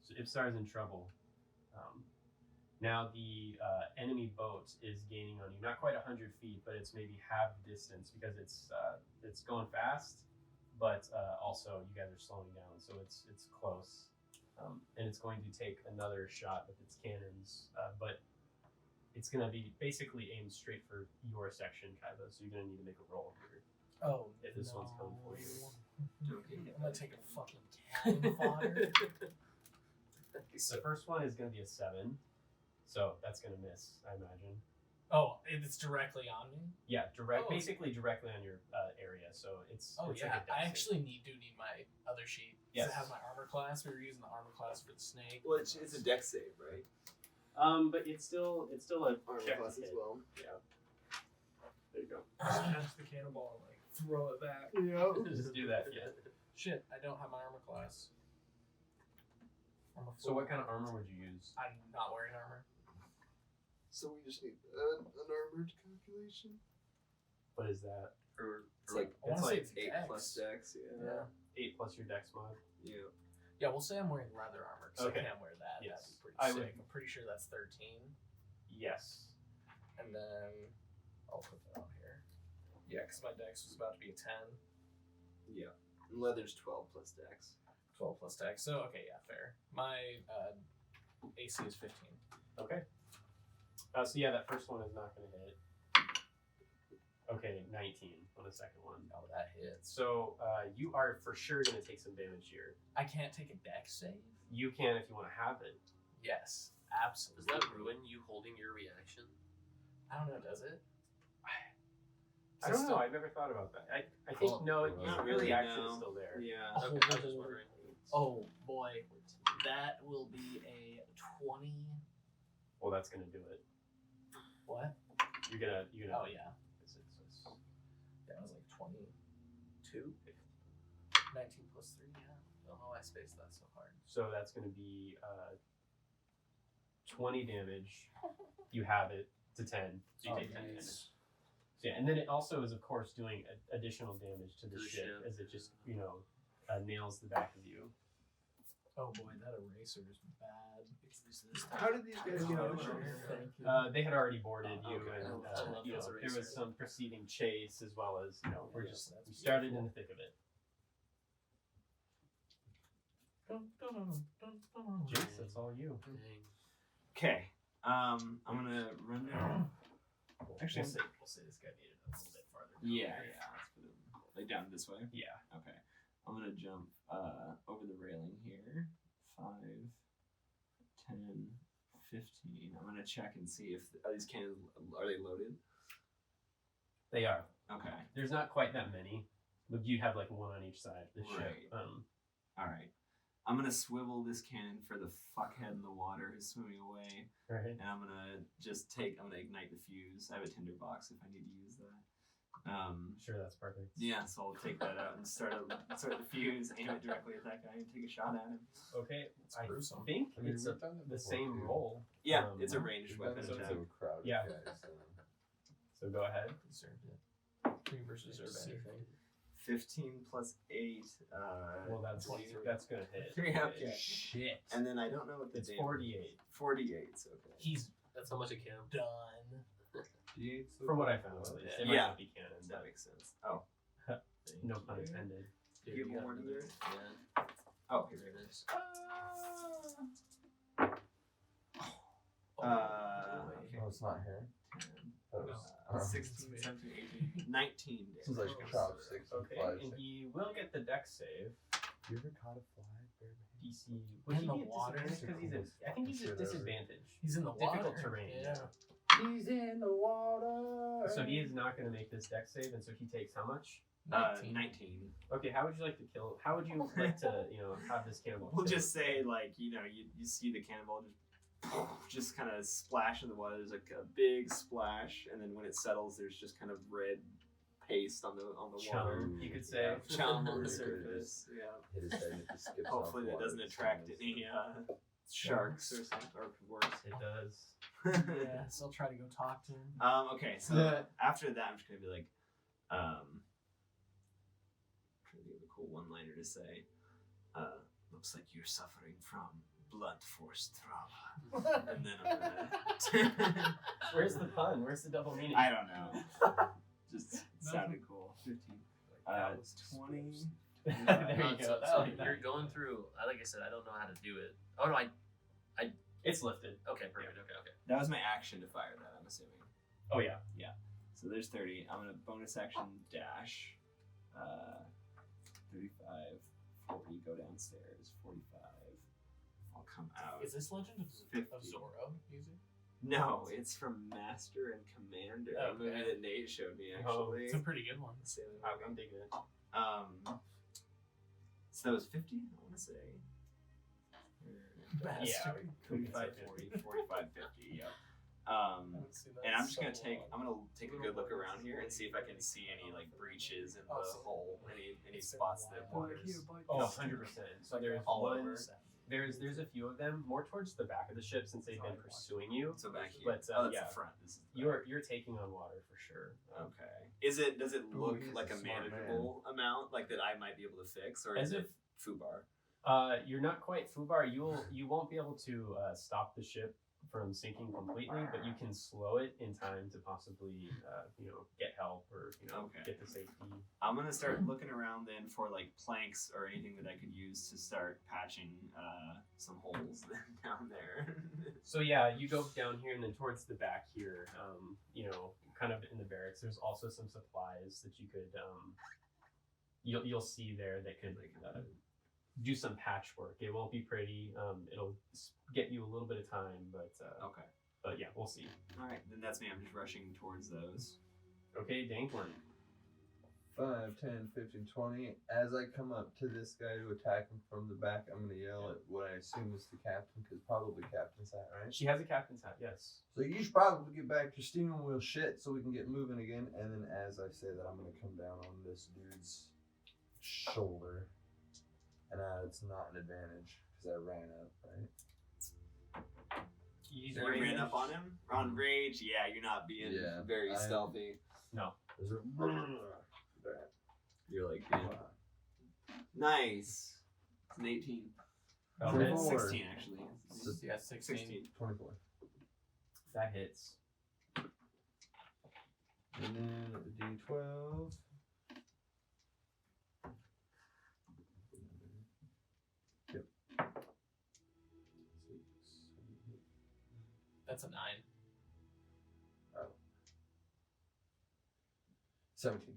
So Ipsar is in trouble. Now the enemy boat is gaining on you. Not quite 100 feet, but it's maybe half distance because it's going fast, but also you guys are slowing down, so it's close. And it's going to take another shot with its cannons, but it's going to be basically aimed straight for your section, Kaiba, so you're going to need to make a roll here. Oh, if this one's coming for you. I'm gonna take a fucking cannon fodder. The first one is going to be a 7, so that's going to miss, I imagine. Oh, it's directly on me? Yeah, basically directly on your area, so it's Oh, it's yeah. like a dex I save. actually do need my other sheet. Yes. It has my armor class. We were using the armor class for the snake. Well, it's a dex save, right? But it's still a Armor check class to as hit. well. Yeah. There you go. Catch the cannonball and like throw it back. Just do that, yeah. Shit, I don't have my armor class. So what kind of armor would you use? I'm not wearing armor. So we just need an armored calculation. What is that? It's like I wanna say it's 8 dex. plus dex. Yeah. 8 plus your dex mod. Yeah. Yeah, we'll say I'm wearing leather armor because Okay. I can't wear that. Yes. That'd be pretty I sick. would- I'm pretty sure that's 13. Yes. And then I'll put that on here. Yeah, because my dex was about to be a 10. Yeah. And leather's 12 plus dex. 12 plus dex. So, okay, yeah, fair. My AC is 15. Okay. So yeah, that first one is not going to hit. Okay, 19 on the second one. Oh, that hits. So you are for sure going to take some damage here. I can't take a dex save? You can if you want to have it. Yes, Does absolutely. that ruin you holding your reaction? I don't know, does it? I don't know. I've never thought about that. I think no. not Your really, reaction no. is still there. Yeah. Okay, I was just wondering. Oh, boy. That will be a 20. Well, that's going to do it. What? You're gonna. Oh, yeah. It's- That was like 22? 19 plus 3, yeah. I don't know why I spaced that so hard. So that's going to be 20 damage. You have it to 10. So you take 10 damage. So yeah, and then it also is, of course, doing additional damage to the ship as it just, nails the back of you. Oh boy, that eraser is bad. How did these guys get out of Thank here? you. They had already boarded you, Okay. and I love those there erasers. was some preceding chase as well as, we Yes, that's started beautiful. in the thick of it. Jinx, that's all you. Dang. Okay. I'm gonna run down. Actually, we'll say this guy needed a little bit farther. down yeah. there. Let's put him like down this way. Yeah. Okay. I'm gonna jump over the railing here. 5, 10, 15. I'm gonna check and see if are these cannons are they loaded? They are. Okay. There's not quite that many, but you have like one on each side of the ship. Right. All right. I'm gonna swivel this cannon for the fuckhead in the water who's swimming away, Right. and I'm gonna ignite the fuse. I have a tinderbox if I need to use that. Sure, that's perfect. Yeah, so I'll take that out and start the fuse, aim it directly at that guy, and take a shot at him. Okay, I gruesome. think I mean, it's we've done it the before, same too. roll. Yeah, it's a ranged We've done weapon it attack. to a crowd of Yeah. guys, So go ahead. Deserved it. Can you versus reserve anything? 15 plus 8. Well, that's 23. that's gonna hit. Yeah. Okay. Shit. And then I don't know what the It's damage. 48. 48. So okay. He's That's how much it can. done. From what I found, at least. It might Yeah. not be canon, That but makes sense. Oh, no pun intended. do you have got more it in there? there? Yeah. Oh, There here it it is. Okay. Oh, it's not here. That was, 16, 17, 18, 19 damage. This is like chopsticks and Okay, flies. and he will get the dex save. You ever caught a fly? DC. Would In he the be at water? disadvantage? 'Cause he's I think he's Sure at there is. disadvantage. He's in the Difficult water. terrain. Yeah. He's in the water. So he is not going to make this dex save, and so he takes how much? 19. Okay, how would you like to kill? How would you like to, have this cannonball? We'll kill? just say, like, you see the cannonball just kind of splash in the water. There's like a big splash, and then when it settles, there's just kind of red paste on the water. You could say. Chum on the surface. Yeah. Hit his head and it just skips Hopefully off that water. doesn't attract any sharks or something, or worse. It does. Yeah, so I'll try to go talk to him. Okay, so after that, I'm just gonna be like, trying to think of a cool one-liner to say. Looks like you're suffering from blunt force trauma. And then I'm gonna. Where's the pun? Where's the double meaning? I don't know. Just sounded cool. 15. 20. There you go. I like that. You're going through. Like I said, I don't know how to do it. Oh no, It's lifted. Okay, perfect. Okay. That was my action to fire that, I'm assuming. Oh yeah. So there's 30. I'm gonna bonus action dash. 35, 40, go downstairs. 45. I'll come out. Is this Legend of 50. Zorro music? No, it's from Master and Commander, a movie Okay. that Nate showed me Oh, actually. It's a pretty good one. I'm digging it. So that was 50, I want to say. Yeah, 45, 40, 45, 50, yep. And I'm just gonna take a good look around here and see if I can see any like breaches in the hole, any spots that water's. Oh, 100%. So there's all one. over. There's a few of them more towards the back of the ship since they've been pursuing you. So back here. But, that's yeah. the front. This is the back. You're taking on water for sure. Okay. Does it look he's like a a smart manageable amount, like that I might be able to fix, or As is if- it FUBAR? You're not quite Fubar. You won't be able to stop the ship from sinking completely, but you can slow it in time to possibly get help or Okay. get to safety. I'm gonna start looking around then for like planks or anything that I could use to start patching some holes down there. So yeah, you go down here and then towards the back here, kind of in the barracks. There's also some supplies that you could you'll see there that could do some patchwork. It won't be pretty. It'll get you a little bit of time, but Okay. But yeah, we'll see. All right, then that's me. I'm just rushing towards those. Okay, Danklin. 5, 10, 15, 20. As I come up to this guy to attack him from the back, I'm going to yell at what I assume is the captain, because probably captain's hat, right? She has a captain's hat. Yes. So you should probably get back to steering wheel shit so we can get moving again. And then as I say that, I'm going to come down on this dude's shoulder. And it's not an advantage, because I ran up, right? He's You ran up on him? On rage? Yeah, you're not being very stealthy. No. There's a... You're like, nice. It's an 18. Oh, Twenty-four. it's 16, actually. Yeah, 16. 24. That hits. And then a D12. Yep. That's a 9. 17.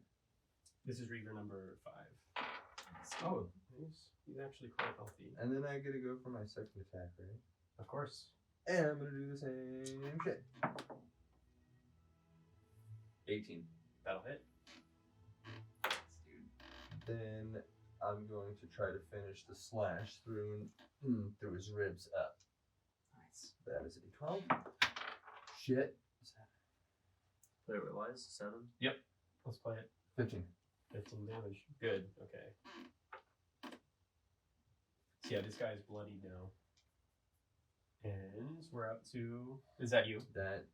This is Reaver number 5. Oh, he's actually quite healthy. And then I get to go for my second attack, right? Of course. And I'm going to do the same shit. 18. That'll hit. Then I'm going to try to finish the slash through his ribs up. Nice. That is a D12. Shit. Wait, why is 7? Let's play it. 15. 15 damage. Good. Okay. So yeah, this guy's bloodied now. And we're up to... Is that you? That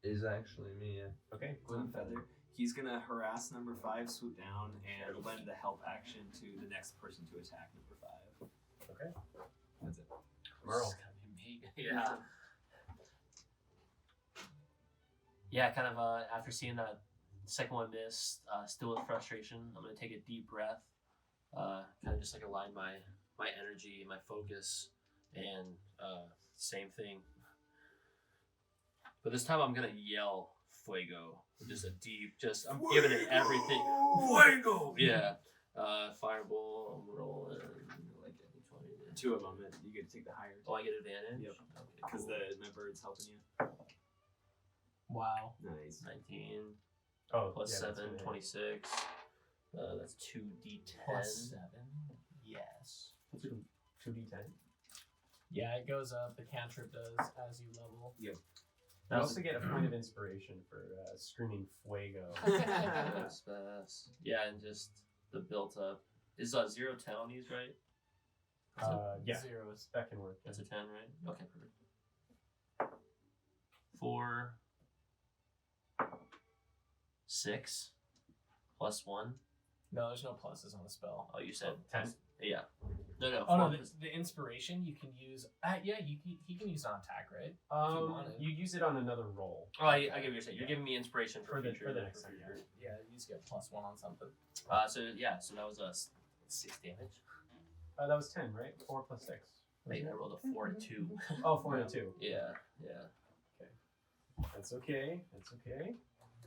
is actually me, yeah. Okay. Glim Feather. He's gonna harass number 5, swoop down, and lend the help action to the next person to attack number 5. Okay. That's it. Merl. It's gonna be me. Yeah. Yeah, kind of after seeing that second one miss, still with frustration, I'm gonna take a deep breath, kind of just like align my energy, my focus, and same thing. But this time I'm gonna yell Fuego. Just a deep, I'm giving it everything. Fuego! Yeah. Fireball, I'm rolling. Like a D20. 2 of them, you get to take the higher. Oh, I get advantage? Yep. Okay, Because cool. my bird's helping you. Wow. Nice. 19 Oh, plus yeah, 7, that's right. 26. That's 2d10. Plus 7. Yes. It's 2d10. Yeah, it goes up. The cantrip does as you level. You also get a point of inspiration for screaming fuego. Fast. Yeah, and just the built up. Is 0 10 on these, right? Yeah, Zeros. that can work. That's a 10, right? Okay, perfect. 4, 6, plus 1. No, there's no pluses on the spell. Oh, you said 10. Yeah. No. Oh no, 4 the inspiration you can use. Yeah, he can use it on attack, right? wanted. You use it on another roll. Oh, I get what you're saying. You're giving me inspiration for the future. next time. Yeah, you just get +1 on something. So that was 6 damage. That was 10, right? 4 plus 6. Wait, I rolled a 4 and 2. Oh, 4 and 2. Yeah. That's okay.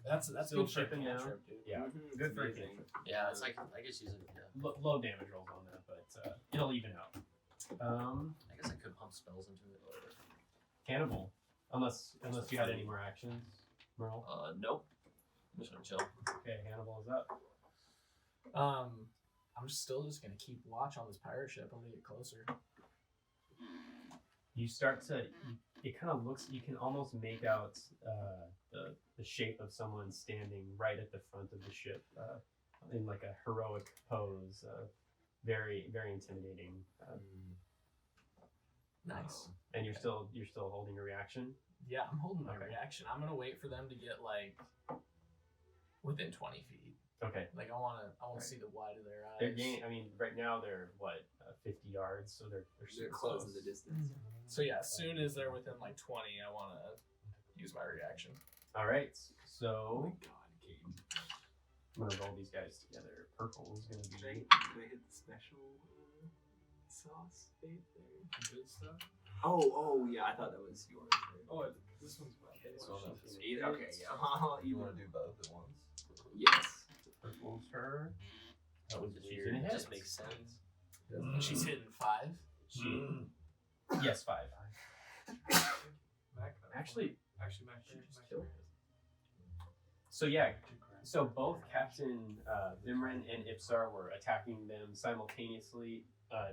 That's Still good for a chipping down. cantrip, dude. Yeah, Mhm, good it's for a amazing. cantrip. Yeah, it's like I guess using Low damage rolls on that, but it'll even out. I guess I could pump spells into it. Or, Hannibal. Unless you had any more actions, Merl. nope. I'm just gonna chill. Okay, Hannibal is up. I'm still just gonna keep watch on this pirate ship. I'm gonna get closer. You start to. It kind of looks. You can almost make out the shape of someone standing right at the front of the ship, in like a heroic pose. Very very intimidating. Nice. And you're still holding a reaction. Yeah, I'm holding my Okay. reaction. I'm gonna wait for them to get like within 20 feet. Okay. Like I want Right. to see the white of their eyes. They're gaining. I mean, right now they're 50 yards, so they're They're super close in the distance. So yeah, as soon as they're within like 20, I want to use my reaction. All right, Oh so my god, Kaden. I'm gonna roll these guys together. Purple is gonna Did I be. hit the special sauce bait there? Good stuff. Oh yeah, I thought that was yours. Right? Oh, this one's mine. Okay, yeah. You want to do both at once? Yes. Purple's her. That was She's weird. gonna It hit. just makes sense. She's hitting 5. Yes, 5. Actually, Max. so yeah, so both Captain Vimran and Ipsar were attacking them simultaneously.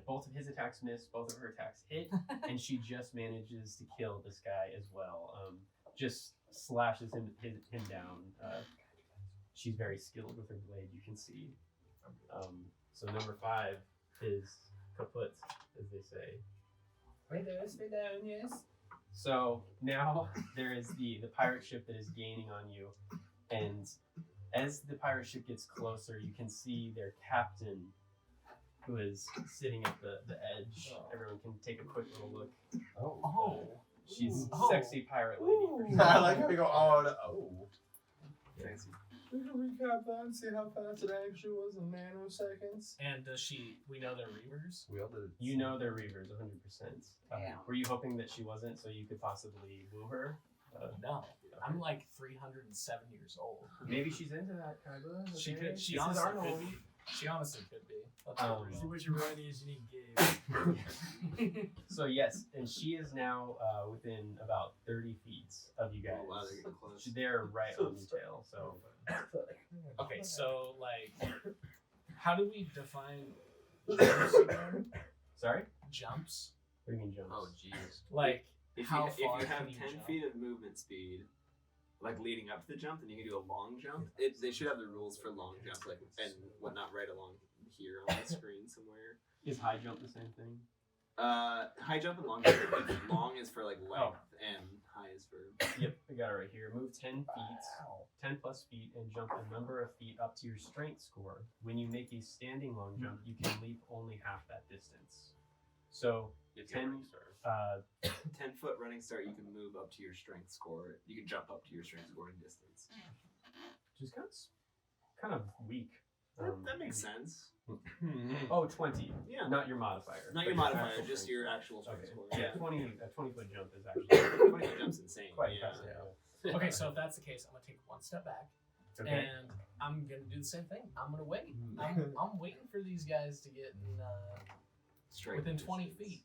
Both of his attacks miss, both of her attacks hit, and she just manages to kill this guy as well. Just slashes him down. She's very skilled with her blade, you can see. So number 5 is kaput, as they say. Yes. So now there is the pirate ship that is gaining on you, and as the pirate ship gets closer, you can see their captain, who is sitting at the edge. Everyone can take a quick little look. Oh. She's Oh. sexy pirate lady. For sure. I like how we go, oh, no. Oh. Fancy. We can recap that and see how fast it actually was in nanoseconds. And does we know they're Reavers? We all did it. You know they're Reavers 100%. Damn. Were you hoping that she wasn't so you could possibly woo her? No. I'm like 307 years old. Maybe she's into that, Kaiba. She okay? could. She This is honestly could Arnholm. be. She honestly could be. Let's Um, be See real. what your writing is, you need Gabe. So yes, and she is now within about 30 feet of you guys. Oh, wow, they're getting close. They're right on your tail. So Okay, so like, how do we define jumps again? sorry. Jumps? What do you mean jumps? Oh, jeez. Like, If how you far have can 10 you jump? feet of movement speed, like leading up to the jump, then you can do a long jump. They should have the rules for long jump, like and whatnot, right along here on the screen somewhere. Is high jump the same thing? High jump and long jump. Long is for like length, and high is for. Yep, I got it right here. Move 10 feet, 10 plus feet, and jump a number of feet up to your strength score. When you make a standing long jump, you can leap only half that distance. So If 10, 10-foot running start, you can move up to your strength score. You can jump up to your strength score in distance. which is kind of weak. That makes sense. Oh, 20. Yeah. Not your modifier. Not but your modifier, actual just strength your score. actual strength Okay. score. Yeah, a 20-foot jump is actually 20-foot jump's insane. quite yeah. impressive. Okay, so if that's the case, I'm gonna take one step back, Okay. and I'm gonna do the same thing. I'm gonna wait. I'm waiting for these guys to get in, Straight within 20 distance. feet.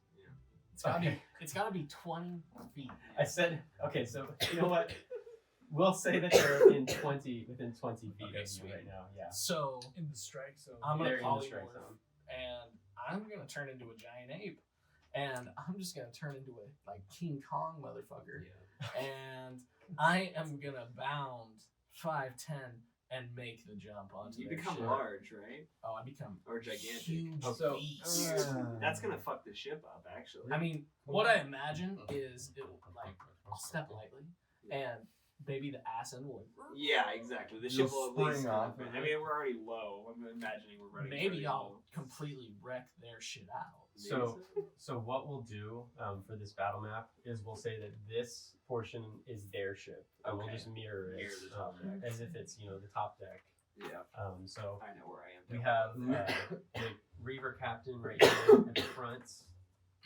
Yeah. It's gotta be 20 feet. I said, okay, so you know what? We'll say that they're within 20 feet Okay, of you sweet. right now. Yeah. So In the strike zone. I'm They're gonna in the strike polymorph, zone. and I'm gonna turn into a giant ape, and I'm just gonna turn into a like King Kong motherfucker, and I am gonna bound 5'10" and make the jump onto You their become ship. large, right? Oh, I become Or gigantic. huge So- beast. That's gonna fuck the ship up, actually. I mean, what I imagine is it will like I'll step lightly, and maybe the acid will. Yeah, exactly. The You'll ship will at least. spring off of I mean, we're already low. I'm imagining we're running. Maybe pretty I'll low. completely wreck their shit out. So what we'll do for this battle map is we'll say that this portion is their ship, and we'll Okay. just mirror it Mirror the top deck. as if it's the top deck. Yeah, So I know where I am. we down have below. the Reaver Captain right here at the front,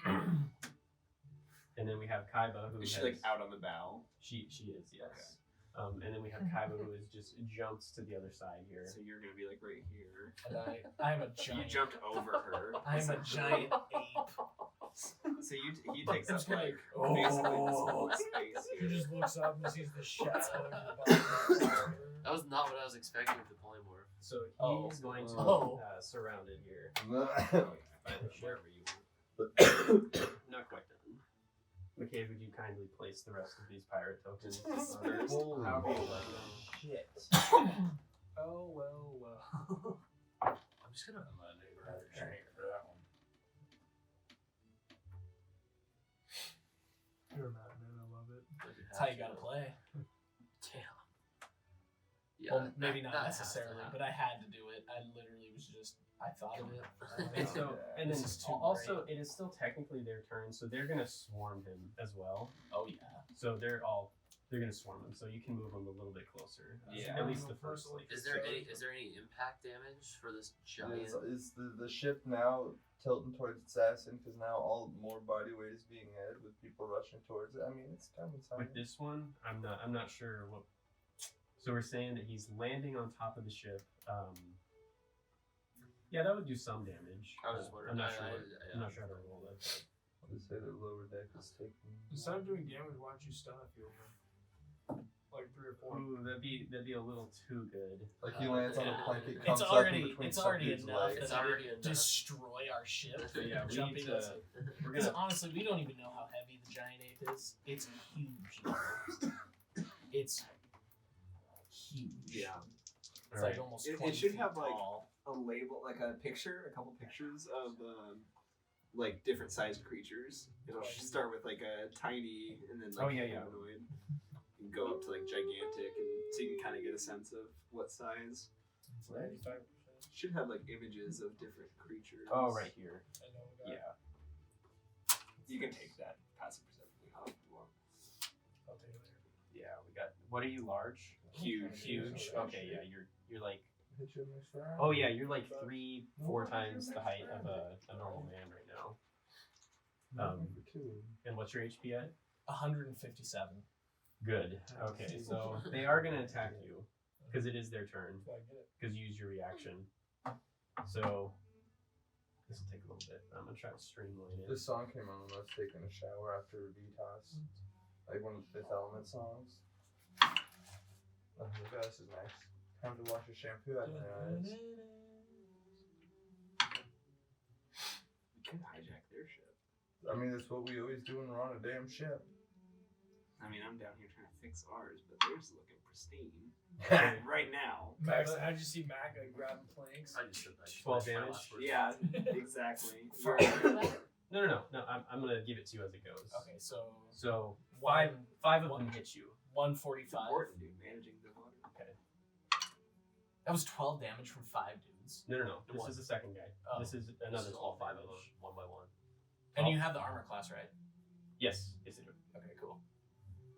and then we have Kaiba who Is she has, like out on the bow? She is, yes. And then we have Kaiba who is just jumps to the other side here. So you're gonna be like right here. And I'm a You giant. jumped over her. I'm a giant ape. So he takes It's up like, basically this whole space He here. just looks up and sees the shadow of your body. That was not what I was expecting with the polymorph. So Oh. he's going to Oh. surround it here. Wherever you Not quite done. McCade, would you kindly place the rest of these pirate tokens first? Holy However you like. shit. Oh, well. I'm just gonna. You're mad, man. I love it. That's how you gotta play. Damn. Yeah, Well, maybe not that has to necessarily, happen. but I had to do it. I literally was just, I thought of it. And so, and then This is too also, it is still technically their turn, so they're gonna swarm him as well. Oh yeah. So they're gonna swarm him. So you can move him a little bit closer. Yeah. At least the first. Like, Is there any impact damage for this giant? Is the ship now tilting towards assassin because now all more body weight is being added with people rushing towards it? I mean, it's coming. with this one, I'm not sure what. So we're saying that he's landing on top of the ship. Yeah, that would do some damage. I was just wondering. I'm not sure. yeah. I'm not sure how to roll that. I'll just say the lower deck is taking. Instead of doing damage, why don't you stun a few of them? Like 3 or 4. Ooh, that'd be a little too good. Like he lands on a Yeah. plank, it comes It's up in already between it's some already dude's enough legs. It's that already I enough. destroy our ship. So yeah, we need jumping to. us. We're Because gonna. honestly, we don't even know how heavy the giant ape is. It's huge. It's huge. Yeah. It's Alright. like almost. It 20 should feet have, like, tall. A label, like a couple pictures of like different sized creatures. It'll start with like a tiny, and then like Oh, yeah, yeah. humanoid, and go up to like gigantic, and so you can kind of get a sense of what size. It's 95%. Should have like images of different creatures. Oh, right here. I know we got Yeah. You can take that passive perception however you want. I'll take it later. Yeah, we got. What are you, large? Huge. Okay, yeah, you're like. Hit you in the side. Oh yeah, you're like 3-4 times the height of a normal man right now. Number two. And what's your HP at? 157. Good. Okay, so they are gonna attack you because it is their turn. So I get it. Because you use your reaction. So this will take a little bit. I'm gonna try to streamline it. This song came on when I was taking a shower after a detox. Like one of the Fifth Element songs. Oh, this is nice. Time to wash your shampoo out of my eyes. We can hijack their ship. I mean, that's what we always do when we're on a damn ship. I mean, I'm down here trying to fix ours, but theirs looking pristine right now. Max, how'd you see Mac like grabbing planks? I just said that. 12 That's my damage? last word. Yeah, exactly. No. I'm gonna give it to you as it goes. Okay, so So One- five of them hit you. 145. Important, dude. Managing the water. That was 12 damage from 5 dudes. No. This One. is the second guy. Oh. This is another This is all 12 5 of them, damage. one by one. And you have the armor class, right? Yes, I do. Okay, cool.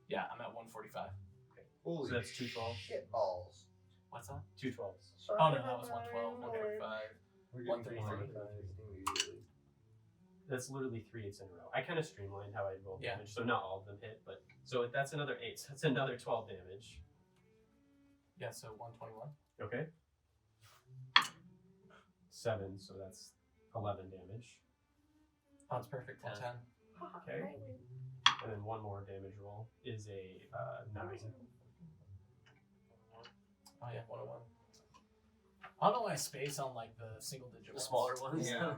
Yeah, I'm at 145. Holy So that's 2 12s. shit balls. What's that? 2 12s. Oh no, that was 112, 145. We're 133. immediately. That's literally 3 hits in a row. I kind of streamlined how I roll Yeah. damage, so not all of them hit, but so that's another 8. So that's another 12 damage. Yeah, so 121. Okay. 7, so that's 11 damage. Oh, it's perfect. 110. Okay. And then one more damage roll is a 9. Oh yeah, 101. I don't know why I space on like the single digit The ones. smaller ones. Yeah.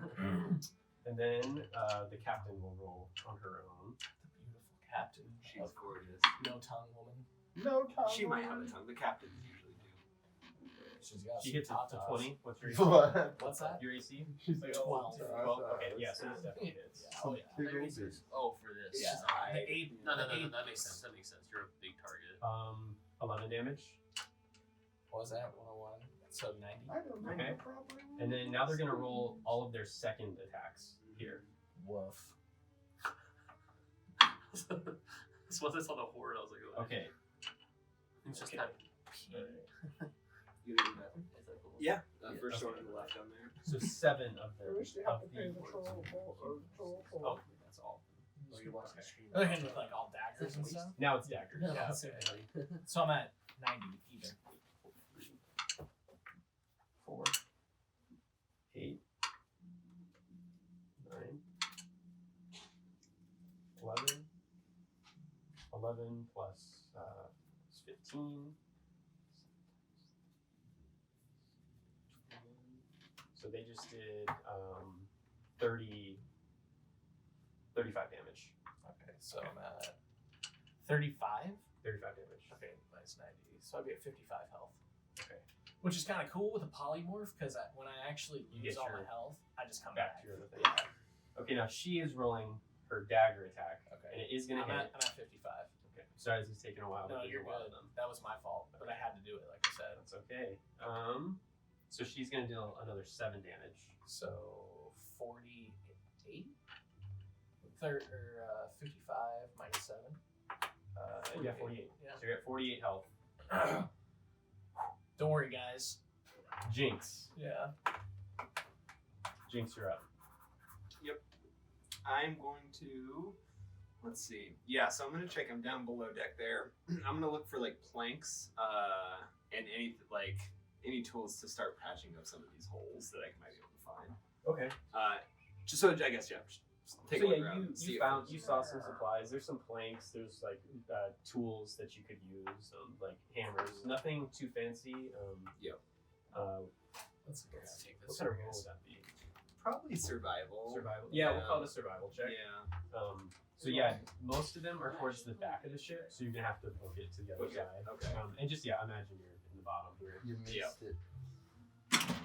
And then the captain will roll on her own. The beautiful captain. She's of gorgeous. no tongue woman. No time. She might have a tongue. The captains usually do. She's got She some hits a tatas. 20. What's your AC? What's that? Your AC? She's like, 12. 12. Okay, yeah, so this definitely hits. Yeah, oh yeah. Big old bitch. Oh, for this. Yeah. The eight. No, the eight- that makes sense. That makes sense. You're a big target. 11 damage. What was that? 101. So 90. I don't know. Okay. Probably. And then now they're gonna roll all of their second attacks here. Woof. So once I saw the horde, I was like, oh, Okay. it's just Okay. that. You didn't do nothing? Is that cool? Yeah. Yeah, First okay. one on the left on there. So 7 of I them. wish they have to Of pay the the troll. oh, that's all. Oh, you watched the stream. They're hitting with like all daggers and stuff. Now it's daggers. Yeah, Yeah, okay. okay. So I'm at 90 even. 4, 8, 9, 11, 11 plus 15. So they just did 35 damage. Okay, so I'm at 35. 35 damage. Okay, minus 90. So I'd be at 55 health. Okay. Which is kind of cool with a polymorph because when I actually You lose get all your- my health, I just come Back back. to your other thing. Yeah. Okay, now she is rolling her dagger attack, and Okay. it is gonna I'm hit. at 55. Okay. Sorry, this is taking a while. No, to you're do a lot good. of them. That was my fault, but I had to do it, like I said. That's okay. So she's gonna deal another 7 damage. So 48, 55 minus 7. Yeah, 48. Yeah. So you're at 48 health. Don't worry, guys. Jinx. Yeah. Jinx, you're up. I'm going to, let's see. Yeah, so I'm going to check. I'm down below deck there. I'm going to look for like planks and any tools to start patching up some of these holes that I might be able to find. Okay. Just so I guess just take a So look yeah, around. and see you if found there's- you saw some supplies. There's some planks. There's like tools that you could use, like hammers. Nothing too fancy. Yep. Let's take What this. kind of roll would that be? Probably survival. Survival. Yeah, we'll Yeah. call it a survival check. Yeah. So yeah, most of them are towards the back of the ship, so you're gonna have to book it to the other Okay, side. okay. And just imagine you're in the bottom here. You missed Yeah. it.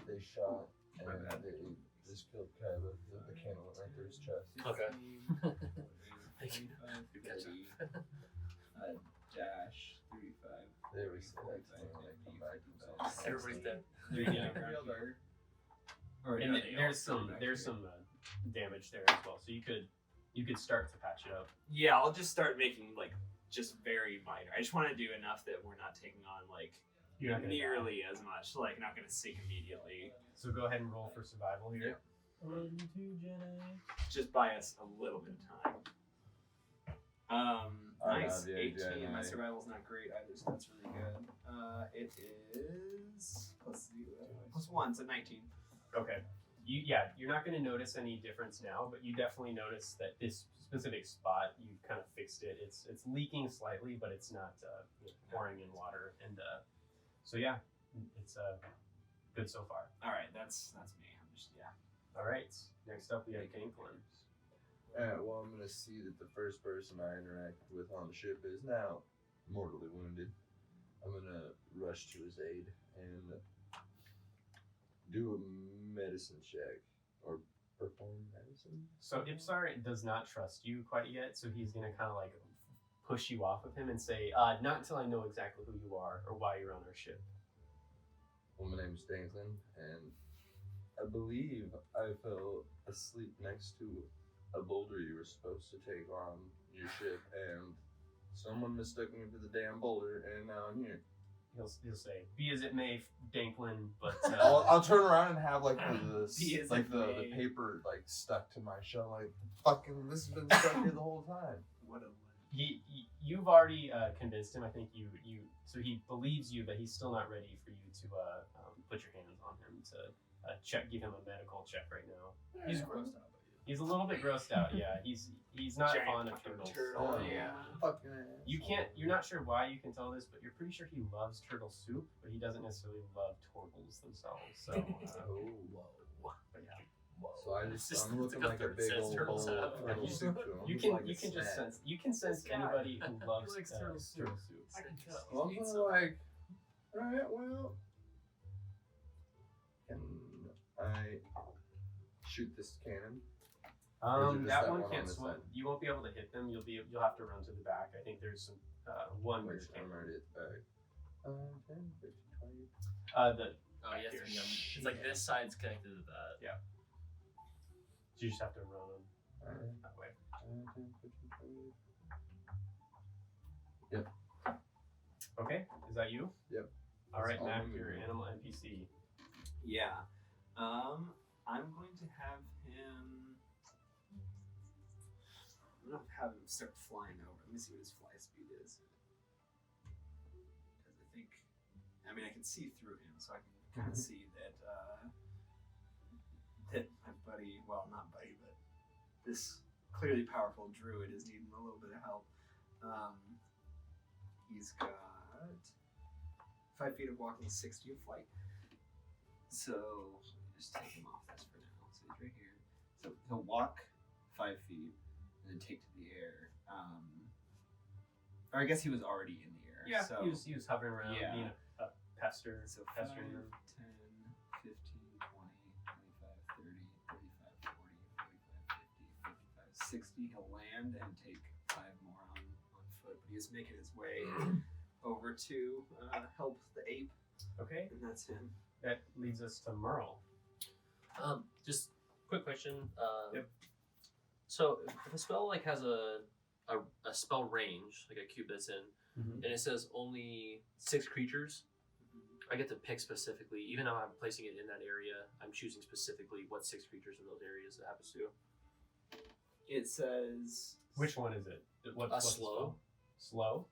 They shot My and bad. they just killed Kyba. The cannon went right through his chest. Okay. Dash 35. They always say that to me when they come back from something. Everybody's dead. Yeah. Or And yeah, there's some damage there as well, so you could start to patch it up. Yeah, I'll just start making like just very minor. I just want to do enough that we're not taking on like You're not gonna nearly as much. Like not going to sink immediately. So go ahead and roll for survival here. Just buy us a little bit of time. Nice. yeah, 18. yeah, My yeah. survival's not great either, so that's really good. It is plus 1, so 19. Okay. You're not going to notice any difference now, but you definitely notice that this specific spot, you've kind of fixed it. It's leaking slightly, but it's not pouring in water. And so yeah, it's good so far. All right, that's me. I'm just All right. Next up, we have Danklin. Well, I'm gonna see that the first person I interacted with on the ship is now mortally wounded. I'm gonna rush to his aid and do a medicine check or perform medicine. So Ilvisar does not trust you quite yet, so he's going to kind of like push you off of him and say, not until I know exactly who you are or why you're on our ship. Well, my name's Danklin, and I believe I fell asleep next to a boulder you were supposed to take on your ship, and someone mistook me for the damn boulder, and now I'm here. He'll say, "Be as it may, Danklin," but I'll turn around and have like Be as the it may. paper like stuck to my shell, like fucking this has been stuck here the whole time. what a you've already convinced him. I think so he believes you, but he's still not ready for you to put your hands on him to give him a medical check right now. He's grossed out by you. He's a little bit grossed out. Yeah, he's not Giant fond of fucking turtles. turtle. yeah. Fucking You can't. You're not sure why you can tell this, but you're pretty sure he loves turtle soup, but he doesn't necessarily love turtles themselves. So, Oh. but yeah. So I'm looking because like a it big says old turtles bowl have of turtle turtles. soup to him. You He's can like you a can just snack. sense guy, anybody who loves likes turtle soup. turtle soup. I can tell. Well, I'm kinda like, alright, well, can I shoot this cannon? Or is it just That that one one can't on the swim. side? You won't be able to hit them. You'll have to run to the back. I think there's some one where Which you I'm can. already at the back. 10, 15, 20. The Oh, yes. It's like this side's connected to that. you just have to run them Alright. that way. 10, 15, 20. Okay, is that you? Yep. All right, That's all Mac, I'm your moving. animal NPC. Yeah. I'm going to have him. I'm gonna have him start flying over. Let me see what his fly speed is. Because I mean, I can see through him, so I can kind of see that that my buddy, well, not buddy, but this clearly powerful druid is needing a little bit of help. He's got 5 feet of walking, 60 of flight. So just take him off this for now. So he's right here. So he'll walk 5 feet and then take to the air. Or I guess he was already in the air. Yeah, So, he was hovering around, yeah. being a pester, so 5, pestering 10, them. 15, 20, 25, 30, 35, 40, 45, 50, 55, 60. He'll land and take 5 more on foot. But he's making his way over to help the ape. Okay, And that's him. that leads us to Merl. Just quick question. Yep. So if a spell like has a spell range, like a cube that's in, and it says only 6 creatures, I get to pick specifically. Even though I'm placing it in that area, I'm choosing specifically what 6 creatures in those areas it happens to. It says Which one is it? What's slow. Slow?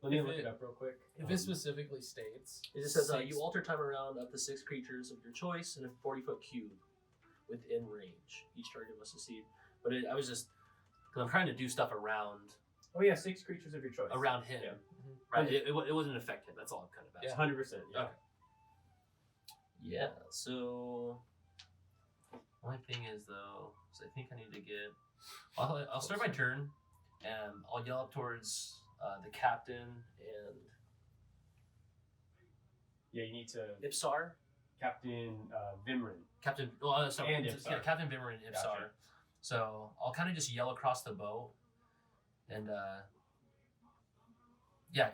Let me If look it- it up real quick. If it specifically states, It just says six- you alter time around up to 6 creatures of your choice in a 40-foot cube within range. Each target must succeed. But I was just because I'm trying to do stuff around Oh yeah, 6 creatures of your choice. him. Yeah. Right. It wouldn't affect him. That's all I'm kind of asking. 100%. Yeah. Okay. Yeah. So only thing is though, is I think I need to get. I'll start my turn, and I'll yell up towards the captain and Yeah, you need to Ipsar. Captain Vimrin. Captain. Sorry. And Yeah, Ipsar. Captain Bimmer and Ipsar. Gotcha. So I'll kind of just yell across the boat, and kind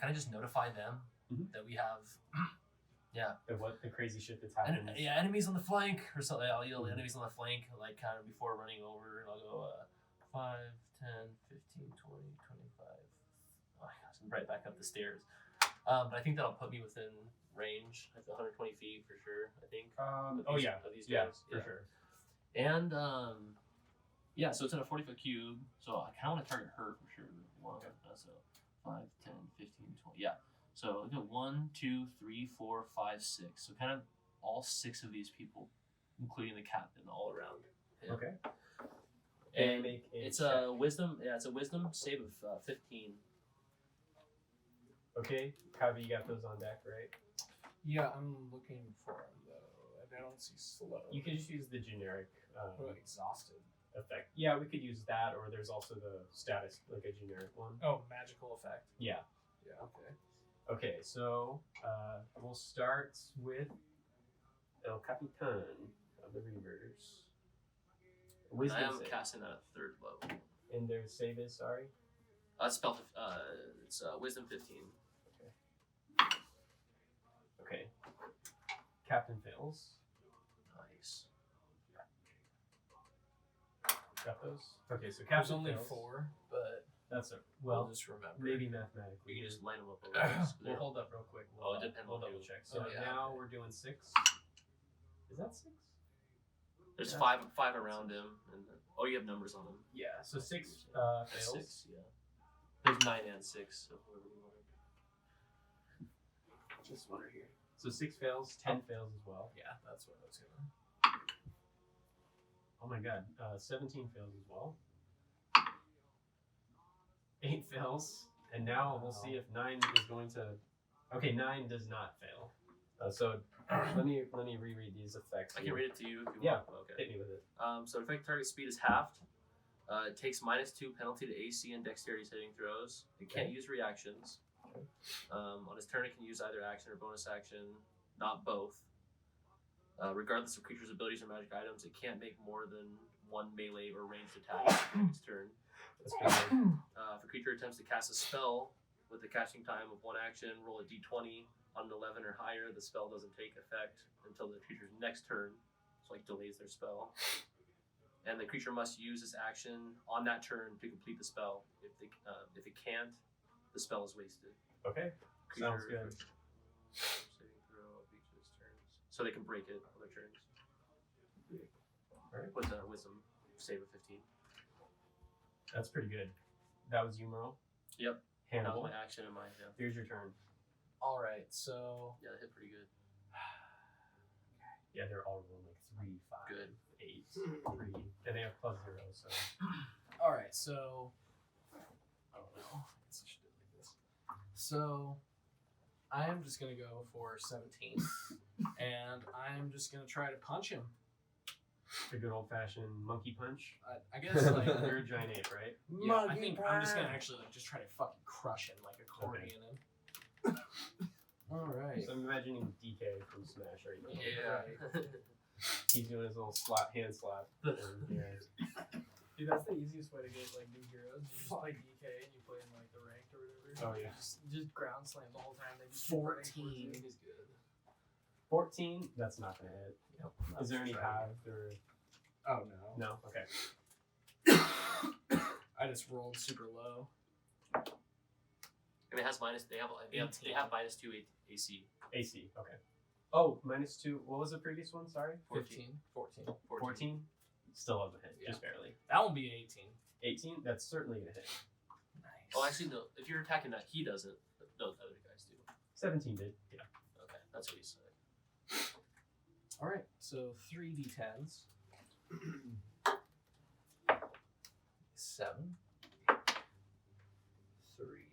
of just notify them Mhm. that we have. The crazy shit that's And, happening. enemies on the flank or something. I'll yell enemies on the flank, like kind of before running over, and I'll go 5, 10, 15, 20, 25. Oh my gosh, I'm right back up the stairs. But I think that'll put me within range, like 120 feet for sure. I think. Of Oh these- yeah, of these yeah, guys. for sure. And so it's in a 40-foot cube. So I kind of want to target her for sure. So 5, 10, 15, 20. Yeah. So look at 1, 2, 3, 4, 5, 6. So kind of all 6 of these people, including the captain, all around. him. Okay. And make a it's check. a wisdom. Yeah, it's a wisdom save of 15. Okay, Kavi, you got those on deck, right? yeah, I'm looking for them though, and I don't see slow. You can just use the generic What about exhausted? effect. Yeah, we could use that, or there's also the status, like a generic one. Oh, magical effect. Yeah. Yeah. Okay. Okay, so we'll start with El Capitan of the Reavers. And Wisdom I am save. casting at a 3rd level. And their save is, sorry? Spell. It's wisdom 15. Okay. Captain fails. Nice. Got those? Okay, so There's Captain only fails. 4, but That's a, we'll well, just remember. maybe mathematically. You can just line them up over this. We'll hold up real quick. Oh, it depends We'll on double who. check. So Oh, yeah, now okay. we're doing 6. Is that 6? There's Yeah. five around him, and you have numbers on him. Yeah. So 6 That's fails. 6, yeah. There's 9 and 6. So whoever you want. Just one right here. So 6 fails, 10 fails as well. Yeah, that's what I was gonna. Oh my god. 17 fails as well. 8 fails. And now we'll see if 9 is going to... Okay, 9 does not fail. So let me reread these effects. I can read it to you if you Yeah, want. Okay. hit me with it. So effective target speed is halved. It takes -2 penalty to AC and dexterity saving throws. It can't use reactions. On his turn, it can use either action or bonus action, not both. Regardless of creature's abilities or magic items, it can't make more than 1 melee or ranged attack during its turn. That's pretty good. If a creature attempts to cast a spell with the casting time of 1 action, roll a d20. On an 11 or higher, the spell doesn't take effect until the creature's next turn, so like delays their spell. And the creature must use its action on that turn to complete the spell. If it can't, the spell is wasted. Okay, sounds good. Saving throw of each of its turns, so they can break it on their turns. Alright. With a wisdom save of 15. That's pretty good. That was you, Merl? Yep. Hannibal. That was my action and my Here's your turn. All right, so Yeah, that hit pretty good. Yeah, they're all rolling like 3, 5, Good. 8, 3, and they have +0. So all right, so I don't know. It's just like this. So I am just gonna go for 17, and I'm just gonna try to punch him. the good old-fashioned monkey punch. I guess like You're a giant ape, right? yeah, I think I'm just gonna actually like just try to fucking crush him like accordion him. All right. So I'm imagining DK from Smash right now. Yeah. He's doing his little hand slap. And, yeah. Dude, that's the easiest way to get like new heroes. You just play DK and you play in like the ranked or whatever. Oh yeah. Just ground slam the whole time. They just keep running towards 14 you. is good. 14. That's not gonna hit. Yep. Is there any halved or Oh no. no? Okay. I just rolled super low. And it has minus. They have -2 AC. AC. Okay. Oh, -2. What was the previous one? Sorry. 15. 14. 14. Still doesn't hit. Yeah. Just barely. That will be 18. 18. That's certainly gonna hit. Nice. Oh, actually, no. If you're attacking that, he doesn't. Those other guys do. 17 did. Yeah. Okay, that's what he said. All right, so 3d10s. 7. 3.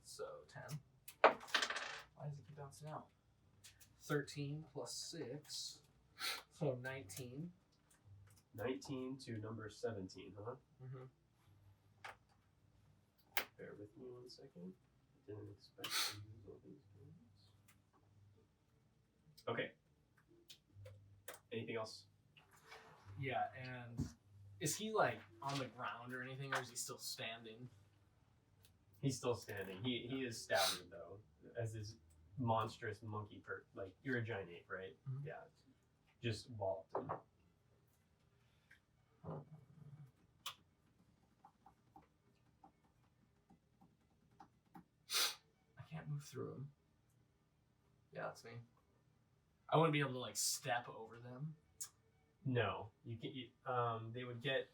So 10. Why does it keep bouncing out? 13 plus 6. So 19. 19 to number 17, huh? Mm-hmm. Bear with me 1 second. Didn't expect to use all these things. Okay. Anything else? Yeah, and is he like on the ground or anything, or is he still standing? He's still standing. He is stabbing though, as this monstrous monkey like you're a giant ape, right? Mhm. Yeah. Just walloped him. I can't move through him. Yeah, that's me. I wouldn't be able to like step over them. No, you can. They would get.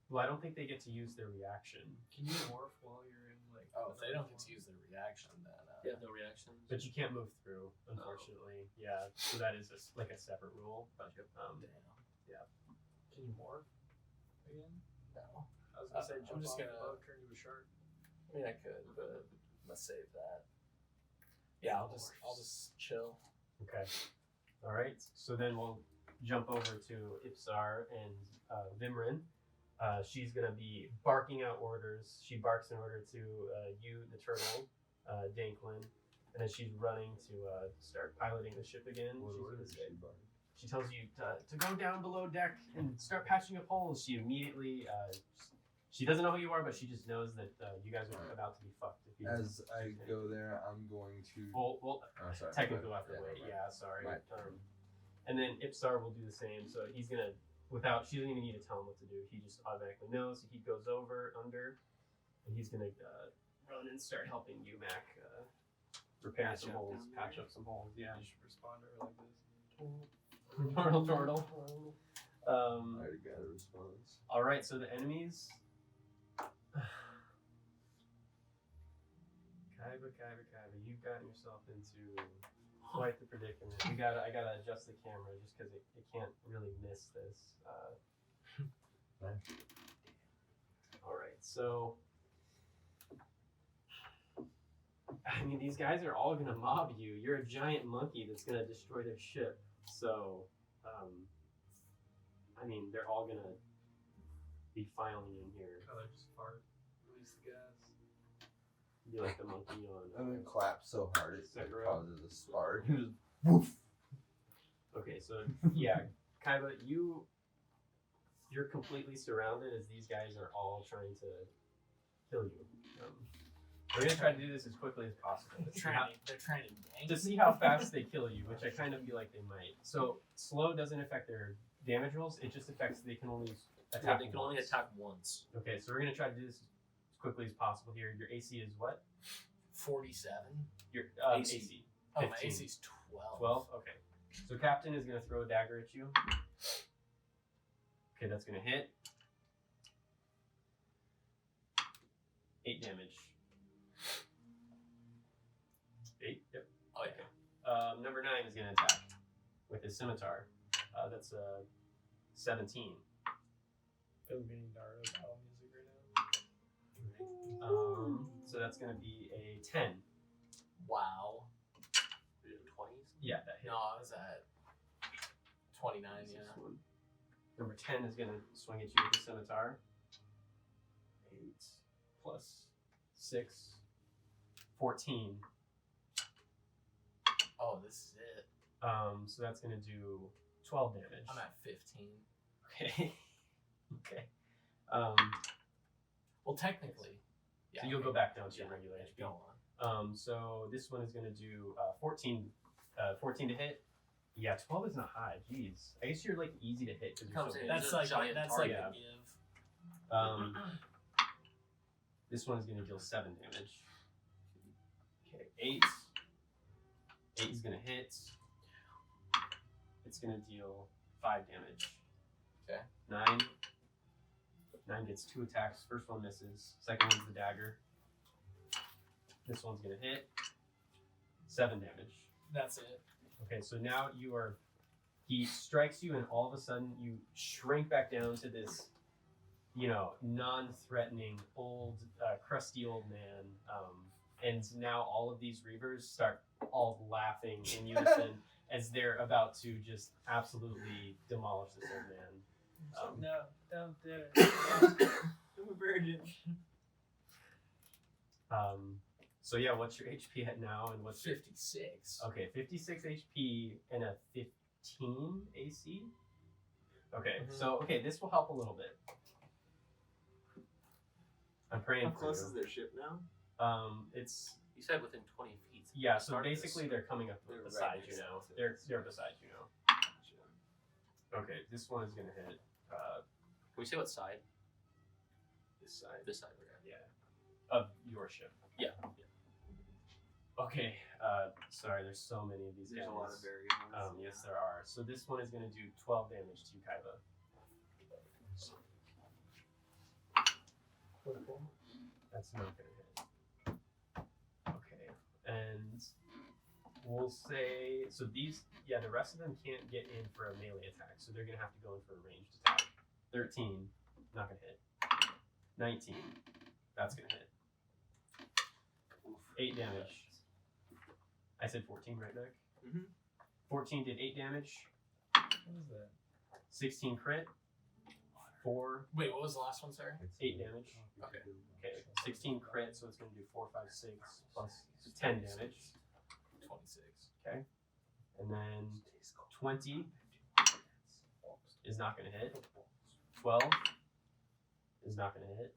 Well, I don't think they get to use their reaction, Can you morph while you're in like? Oh, if they don't get to use their reaction, then They have no reactions. but you can't move through, unfortunately. Yeah, so that is like a separate rule. But damn. Can you morph again? No. I was gonna say I'm jump just off gonna- the boat, turn into a shark. I mean, I could, but I'm gonna save that. Yeah, I'll just chill. okay, all right. So then we'll jump over to Ilvisar and Vimrin. She's gonna be barking out orders. She barks in order to you, the turtle, Danklin, and then she's running to start piloting the ship again. What She's order gonna is say, she barking? she tells you to go down below deck and start patching up holes. She immediately, she doesn't know who you are, but she just knows that you guys are about to be fucked. If you As I go there, I'm going to. well, Oh, sorry. technically we'll have to Yeah, wait. right. Yeah, sorry. Right. And then Ilvisar will do the same. So he's gonna, she doesn't even need to tell him what to do. He just automatically knows. He goes under, and he's gonna run and start helping you, Mac, repair Patch some up holes, down patch there. up some holes. Yeah. You should respond to her like this. Turtle. I already got a response. All right. So the enemies. Kaiba, you've gotten yourself into quite the predicament. I gotta adjust the camera just because it can't really miss this. All right, so I mean, these guys are all gonna mob you. You're a giant monkey that's gonna destroy their ship. So, I mean, they're all gonna be filing in here. Tyler just fart. Release the gas. Be like the monkey on. And then clap so hard it Sekiro. causes a spark. Just woof. Okay, so yeah, Kaiba, you're completely surrounded as these guys are all trying to kill you. We're gonna try to do this as quickly as possible. They're trying to gank To see how fast they kill you, which I kind of feel like they might. So slow doesn't affect their damage rolls. It just affects they can only attack. Yeah, they can only once. attack once. Okay, so we're gonna try to do this as quickly as possible here. Your AC is what? 47. Your AC. AC. Oh, my 15. AC's 12. 12? Okay. So Captain is going to throw a dagger at you. Okay, that's going to hit. 8 damage. 8? Yep. Oh, yeah. Number 9 is going to attack with his scimitar. That's 17. Feels being Naruto battle music right now. So that's going to be a 10. Wow. 20s? Yeah, that hit. No, I was at 29, This yeah. one. Number 10 is going to swing at you with the scimitar. 8 plus 6, 14. Oh, this is it. So that's going to do 12 damage. I'm at 15. Okay. Okay. Well, technically. Yeah, So you'll go back down to your regular HP. Go on. So this one is going to do 14 to hit. Yeah, 12 is not high. Jeez. I guess you're like easy to hit because you're Comes so in. big. That's a like giant that's target. like a give. This one is going to deal 7 damage. Okay, 8. 8 is going to hit. It's going to deal 5 damage. Okay. 9. 9 gets 2 attacks. First one misses. Second one's the dagger. This one's going to hit. 7 damage. That's it. Okay, so now he strikes you and all of a sudden you shrink back down to this, non-threatening, old, crusty old man. And now all of these Reavers start all laughing in unison as they're about to just absolutely demolish this old man. No, don't do it. I'm a virgin. So yeah, what's your HP at now and what's your 56. Okay, 56 HP and a 15 AC. Okay, so this will help a little bit. I'm praying How for close you. is their ship now? It's You said within 20 feet. yeah. So Start this. basically, they're coming up They're right beside next you to now. us. They're beside you now. Okay, this one is gonna hit Can we say what side? this side. This side. Okay. Yeah, of your ship. Yeah. Okay. Sorry, there's so many of these There's guys. a lot of variables. Yes, there are. So this one is gonna do 12 damage to you, Kaiba. That's not gonna hit. Okay, and we'll say so these. Yeah, the rest of them can't get in for a melee attack, so they're gonna have to go in for a ranged attack. 13, not gonna hit. 19, that's gonna hit. 8 damage. I said 14, right, Nick? Mhm. 14 did 8 damage. What is that? 16 crit. 4, Wait, what was the last one, sorry? 8 damage. Okay. Okay, 16 crit, so it's going to do 4, 5, 6 plus 10 damage. 26. Okay, and then 20 is not going to hit. 12 is not going to hit.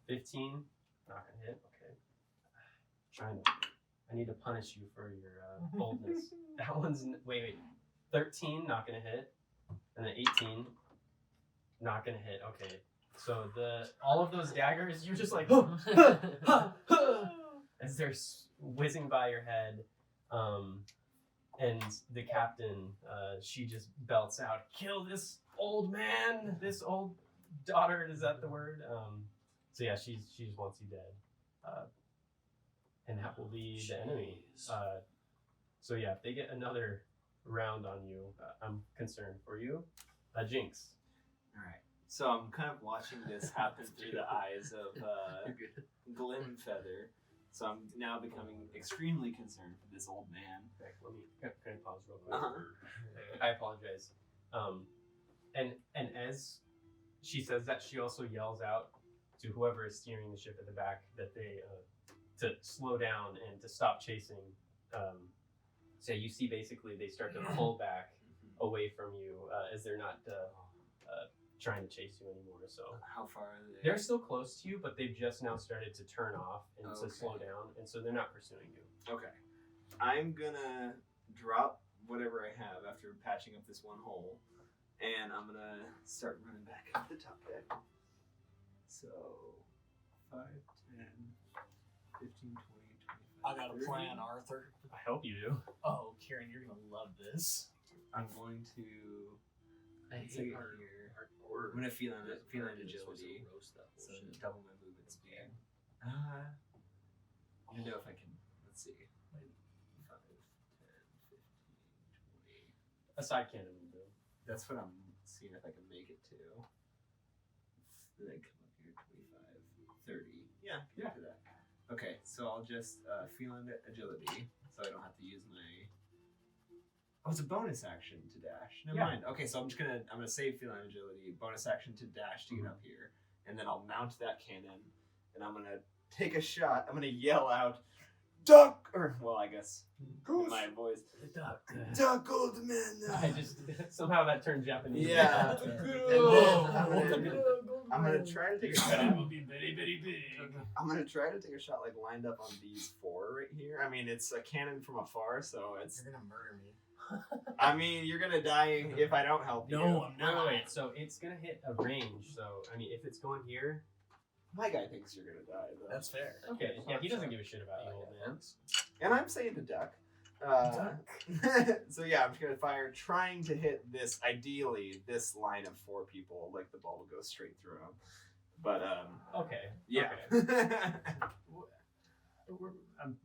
15 not going to hit. Okay, I need to punish you for your boldness. That one's wait. 13 not going to hit, and then 18 not going to hit. Okay. So all of those daggers, you're just like as they're whizzing by your head, and the captain, she just belts out, "Kill this old man, this old daughter." Is that the word? So yeah, she just wants you dead, and that will be the enemy. So yeah, if they get another round on you, I'm concerned for you. Jinx. All right. So I'm kind of watching this happen through the eyes of Glimfeather. So I'm now becoming extremely concerned for this old man. Okay, can I pause real quick? I apologize. And as she says that, she also yells out to whoever is steering the ship at the back that they to slow down and to stop chasing. So you see, basically, they start to pull back away from you as they're not trying to chase you anymore. So how far are they? They're still close to you, but they've just now started to turn off and to slow down, and so they're not pursuing you. Okay. I'm gonna drop whatever I have after patching up this one hole, and I'm gonna start running back up the top deck. So 5, 10, 15, 20, 25. I got a plan, Arthur. I hope you do. Oh, Kieran, you're gonna love this. I'm going to. I Let's hate see our here. order. I'm gonna feel This agility. was a roast that So bullshit. double my movement speed. I don't know if I can. Let's see. 5, 10, 15, 20. A side cannon will do. That's what I'm seeing if I can make it to. Then I come up here 25, 30. Yeah, I can do that. Okay, so I'll just feel into agility, so I don't have to use my. Oh, it's a bonus action to dash. Never mind. Okay, so I'm gonna save feeling agility, bonus action to dash to get up here, and then I'll mount that cannon, and I'm gonna take a shot. I'm gonna yell out, "Duck!" Or well, I guess in my voice, "Duck, old man!" I just somehow that turned Japanese. Yeah. And then I'm gonna try to take a shot. will be very, very big. I'm gonna try to take a shot like lined up on these 4 right here. I mean, it's a cannon from afar, so it's. You're gonna murder me. I mean, you're gonna die if I don't help you. No, I'm not. Wait. So it's gonna hit a range. So I mean, if it's going here, My guy thinks you're gonna die, though. That's fair. okay. Yeah, he doesn't give a shit about you, old man. And I'm saying to duck. So yeah, I'm just gonna fire, trying to hit this. Ideally, this line of 4 people, like the ball will go straight through them. But Okay. yeah. Okay.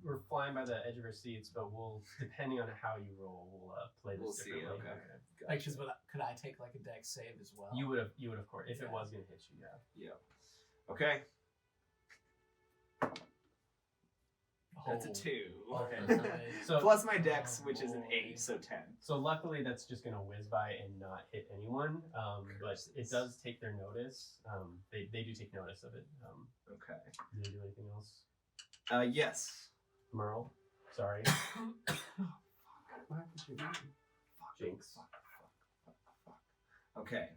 We're flying by the edge of our seats, but we'll, depending on how you roll, we'll play this We'll see, differently. okay. Like, could I take like a dex save as well? You would have, of course, if it was gonna hit you, yeah. Okay. That's a Oh. 2. Okay. So Plus my dex, which is an 8, so 10. So luckily, that's just gonna whiz by and not hit anyone. But it does take their notice. They do take notice of it. Okay. Did they do anything else? Yes. Merl, sorry. Jinx. Okay.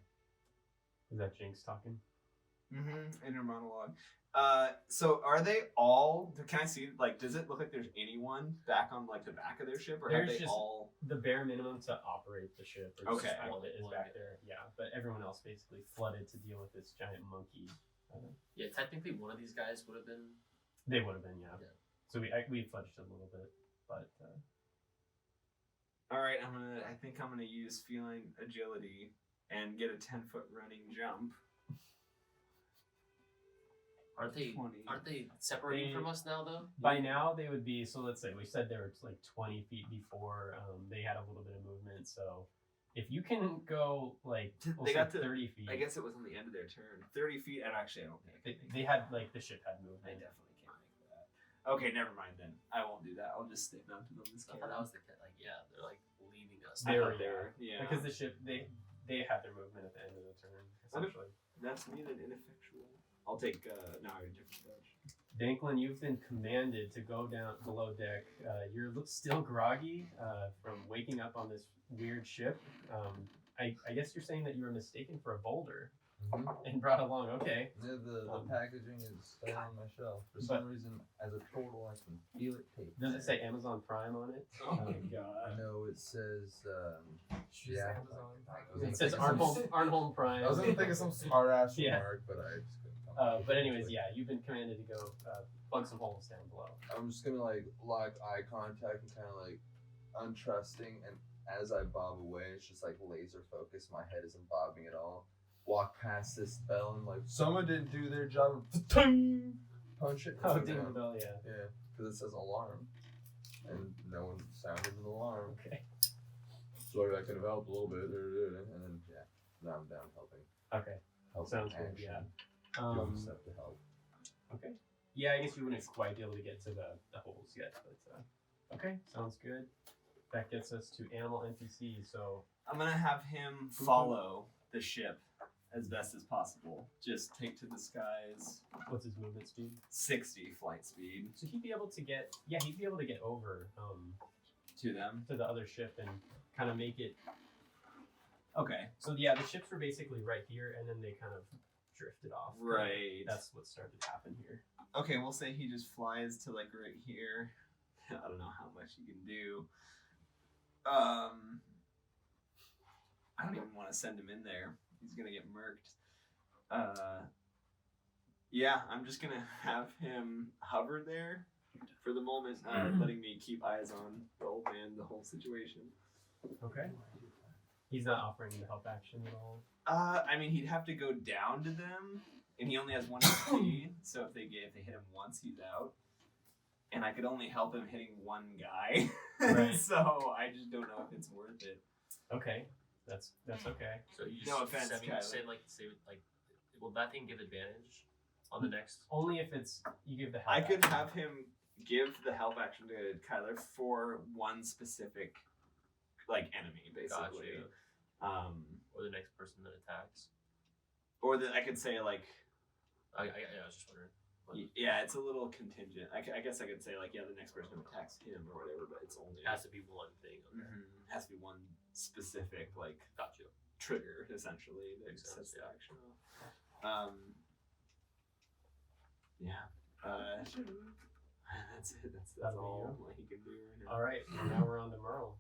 Is that Jinx talking? Inner monologue. So are they all? Can I see? Like, does it look like there's anyone back on like the back of their ship, or There's have they just- all? The bare minimum to operate the ship, or Okay. just all of it is back there. Yeah, but everyone else basically flooded to deal with this giant monkey. Yeah, technically one of these guys would have been. They would have been, yeah. Yeah. So we fudged a little bit, but All right, I think I'm gonna use feline agility and get a 10-foot running jump. Aren't they 20. separating from us now though? by now they would be. So let's say we said they were like 20 feet before. They had a little bit of movement, so if you can go like we'll They say got to 30 feet. I guess it was on the end of their turn. 30 feet, and actually I don't think I can They make had like the ship had that. I movement. definitely can't make that. Okay, never mind then. I won't do that. I'll just stay mounted on this I camera. thought that was the like they're like leaving us. They were there. Yeah. because the ship they had their movement at the end of the turn essentially. That's me then, ineffectual. I'll take no, a different dodge. Danklin, you've been commanded to go down below deck. You're still groggy from waking up on this weird ship. I guess you're saying that you were mistaken for a boulder and brought along. Okay. Yeah, the packaging is still on my shelf. For some reason, as a total, I can feel it taped. Does it say Amazon Prime on it? Oh my god. No, it says. She's Yeah. Amazon. It says Arnholm Prime. I was gonna think of some smart ass Yeah. remark, but I just couldn't come up But anyways, yeah, you've been commanded to go plug some holes down below. I'm just gonna like lock eye contact and kind of like untrusting, and as I bob away, it's just like laser focused. My head isn't bobbing at all. Walk past this bell and like someone didn't do their job. Punch it. Oh, ding the bell, yeah. Yeah, because it says alarm. and no one sounded an alarm. Okay. So that could have helped a little bit, and then now I'm down helping. Okay. Helping Sounds good. action. Yeah. Doing stuff to help. Okay. Yeah, I guess you wouldn't quite be able to get to the holes yet, but okay, sounds good. That gets us to animal NPC. So I'm gonna have him follow the ship as best as possible. Just take to the skies. what's his movement speed? 60 flight speed So he'd be able to get over to them. to the other ship and kind of make it. Okay. So yeah, the ships were basically right here, and then they kind of drifted off. Right. That's what started to happen here. Okay, we'll say he just flies to like right here. I don't know how much he can do. I don't even want to send him in there. He's gonna get murked. Yeah, I'm just gonna have him hover there for the moment, letting me keep eyes on the old man, the whole situation. Okay. He's not offering the help action at all. I mean, he'd have to go down to them, and he only has 1 HP. So if they hit him once, he's out. And I could only help him hitting one guy, Right. so I just don't know if it's worth it. Okay, that's okay. So you just No offense, Kyler. say will that thing give advantage on the next? Only if it's you give the help. I could action. have him give the help action to Kyler for one specific, like, enemy, basically. Gotcha. Or the next person that attacks. Or I could say, like, I was just wondering. yeah, it's a little contingent. I guess I could say, like, yeah, the next person who attacks him or whatever, but it's only It has to be one thing. Okay. has to be one specific, like, Gotcha. trigger, essentially, that Makes sets sense, the yeah. action off. Yeah. That's it. That's That'll be all you. he can do right now. All right, now we're on to Merl.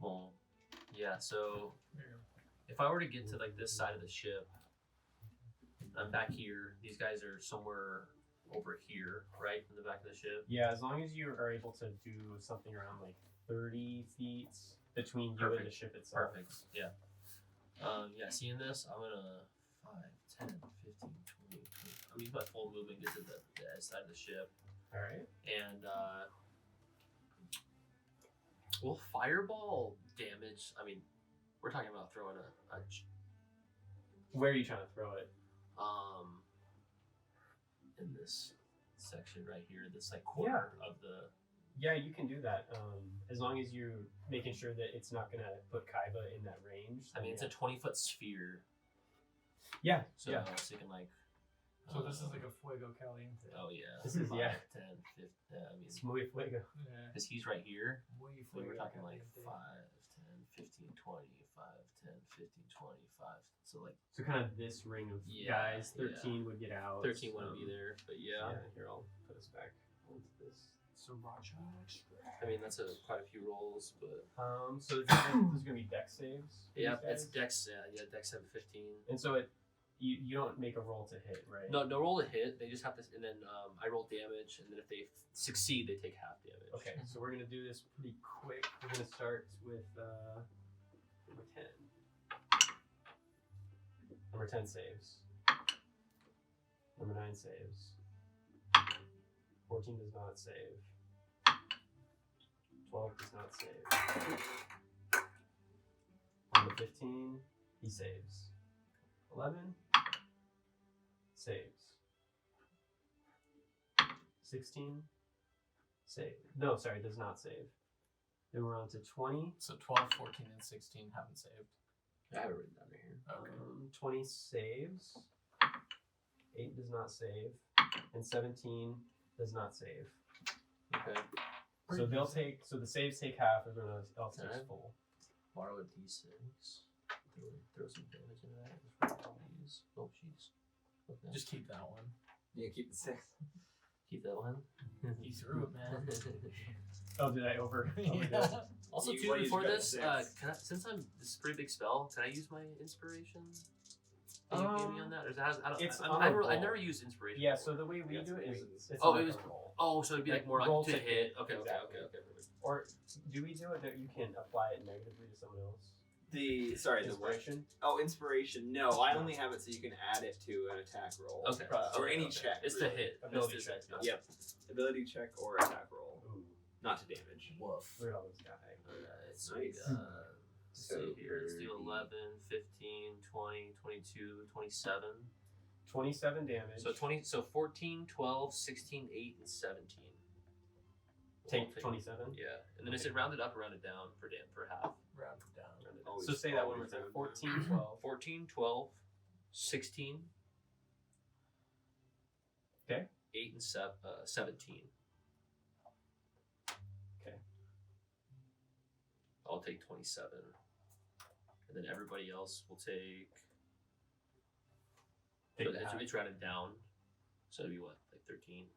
Well, yeah. So if I were to get to like this side of the ship, I'm back here. These guys are somewhere over here, right in the back of the ship. Yeah, as long as you are able to do something around like 30 feet between you and the Perfect. ship itself. Perfect. Yeah. Yeah. Seeing this, I'm gonna 5, 10, 15, 20. I'm gonna use my full movement, get to the edge side of the ship, All right. and will fireball damage? I mean, we're talking about throwing Where are you trying to throw it? in this section right here, this like corner of the. Yeah, you can do that. As long as you're making sure that it's not gonna put Kaiba in that range. I mean, it's a 20-foot sphere, Yeah. so yeah. so you can like. So this is like a fuego caliente. Oh yeah. This is 5, yeah. 10, 15. I mean, It's muy fuego. Yeah. because he's right here. Muy So we're fuego talking like caliente. 5, 10, 15, 20, 5, 10, 15, 20, 5. So like So kind of this ring of Yeah, guys. 13 would get out. 13 wouldn't be there, but yeah. Here I'll put us back onto this. Sriracha I mean that's quite a few rolls, but So those are gonna be dex saves. for yeah, these it's guys? Dex. Yeah, Dex 15. And so you don't make a roll to hit, right? No roll to hit. They just have to, and then I roll damage, and then if they succeed, they take half damage. Okay, so we're gonna do this pretty quick. We're gonna start with number 10. Number 10 saves. Number 9 saves. 14 does not save. 12 does not save. Number 15, he saves. 11 saves. 16 save. No, sorry, does not save. Then we're on to 20. So 12, 14, and 16 haven't saved. I have it written down right here. Okay. 20 saves. 8 does not save. And 17 does not save. Okay. So they'll take. So the saves take half. Everyone else takes Okay. full. Borrow a d6. Throw some damage into that. Oh jeez. Okay. Just keep that one. Yeah, keep the 6. keep that one. You threw it, man. Oh, did I over? Yeah. Also, You too, wanna before use this, better six. since this is a pretty big spell, can I use my inspiration? Can you give me on that? Or It's I on a I roll. never use inspiration. Yeah. before. So the way we Yeah, do it is it's it's Oh, like it was- a roll. Oh, so it'd be like more roll like to hit. Okay, Exactly. okay, perfect. Or do we do it that you can apply it negatively to someone else? The what? Inspiration. Oh, inspiration. No, I only have it so you can add it to an attack roll. Okay. Or any Okay. check. It's the hit. Ability It's the- check. Yep. Ability check or attack roll. Ooh, Not to damage. Woof. look at all this guy. Alright, so Nice. let's see here. Let's do 11, 15, 20, 22, 27. 27 damage. So 14, 12, 16, 8, and 17. Take 27. Yeah. And then is it rounded up or rounded down for half? Round it down. Rounded down. Always- So say that one more always time. round 14, 12. 14, 12, 16. Okay. 8 and 17. Okay. I'll take 27. And then everybody else will take. So it's rounded down. So it'd be what? Like 13?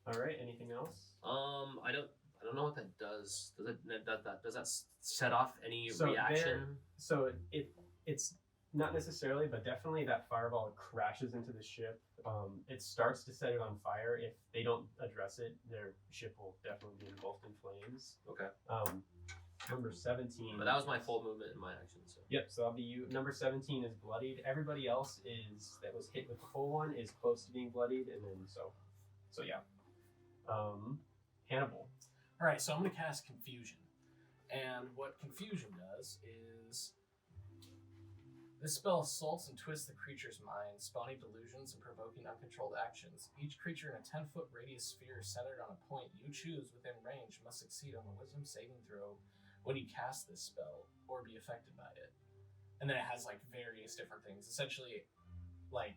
All right. Anything else? I don't know what that does. Does that set off any So reaction? So it's not necessarily, but definitely that fireball crashes into the ship. It starts to set it on fire. If they don't address it, their ship will definitely be engulfed in flames. Okay. Number 17. But that was my full movement and my action. So. Yep, so that'll be you. Number 17 is bloodied. Everybody else that was hit with the full one is close to being bloodied, and then so yeah. Hannibal. All right, so I'm going to cast Confusion. And what Confusion does is this spell assaults and twists the creature's mind, spawning delusions and provoking uncontrolled actions. Each creature in a 10-foot radius sphere centered on a point you choose within range must succeed on a wisdom saving throw when you cast this spell or be affected by it. And then it has like various different things. Essentially, like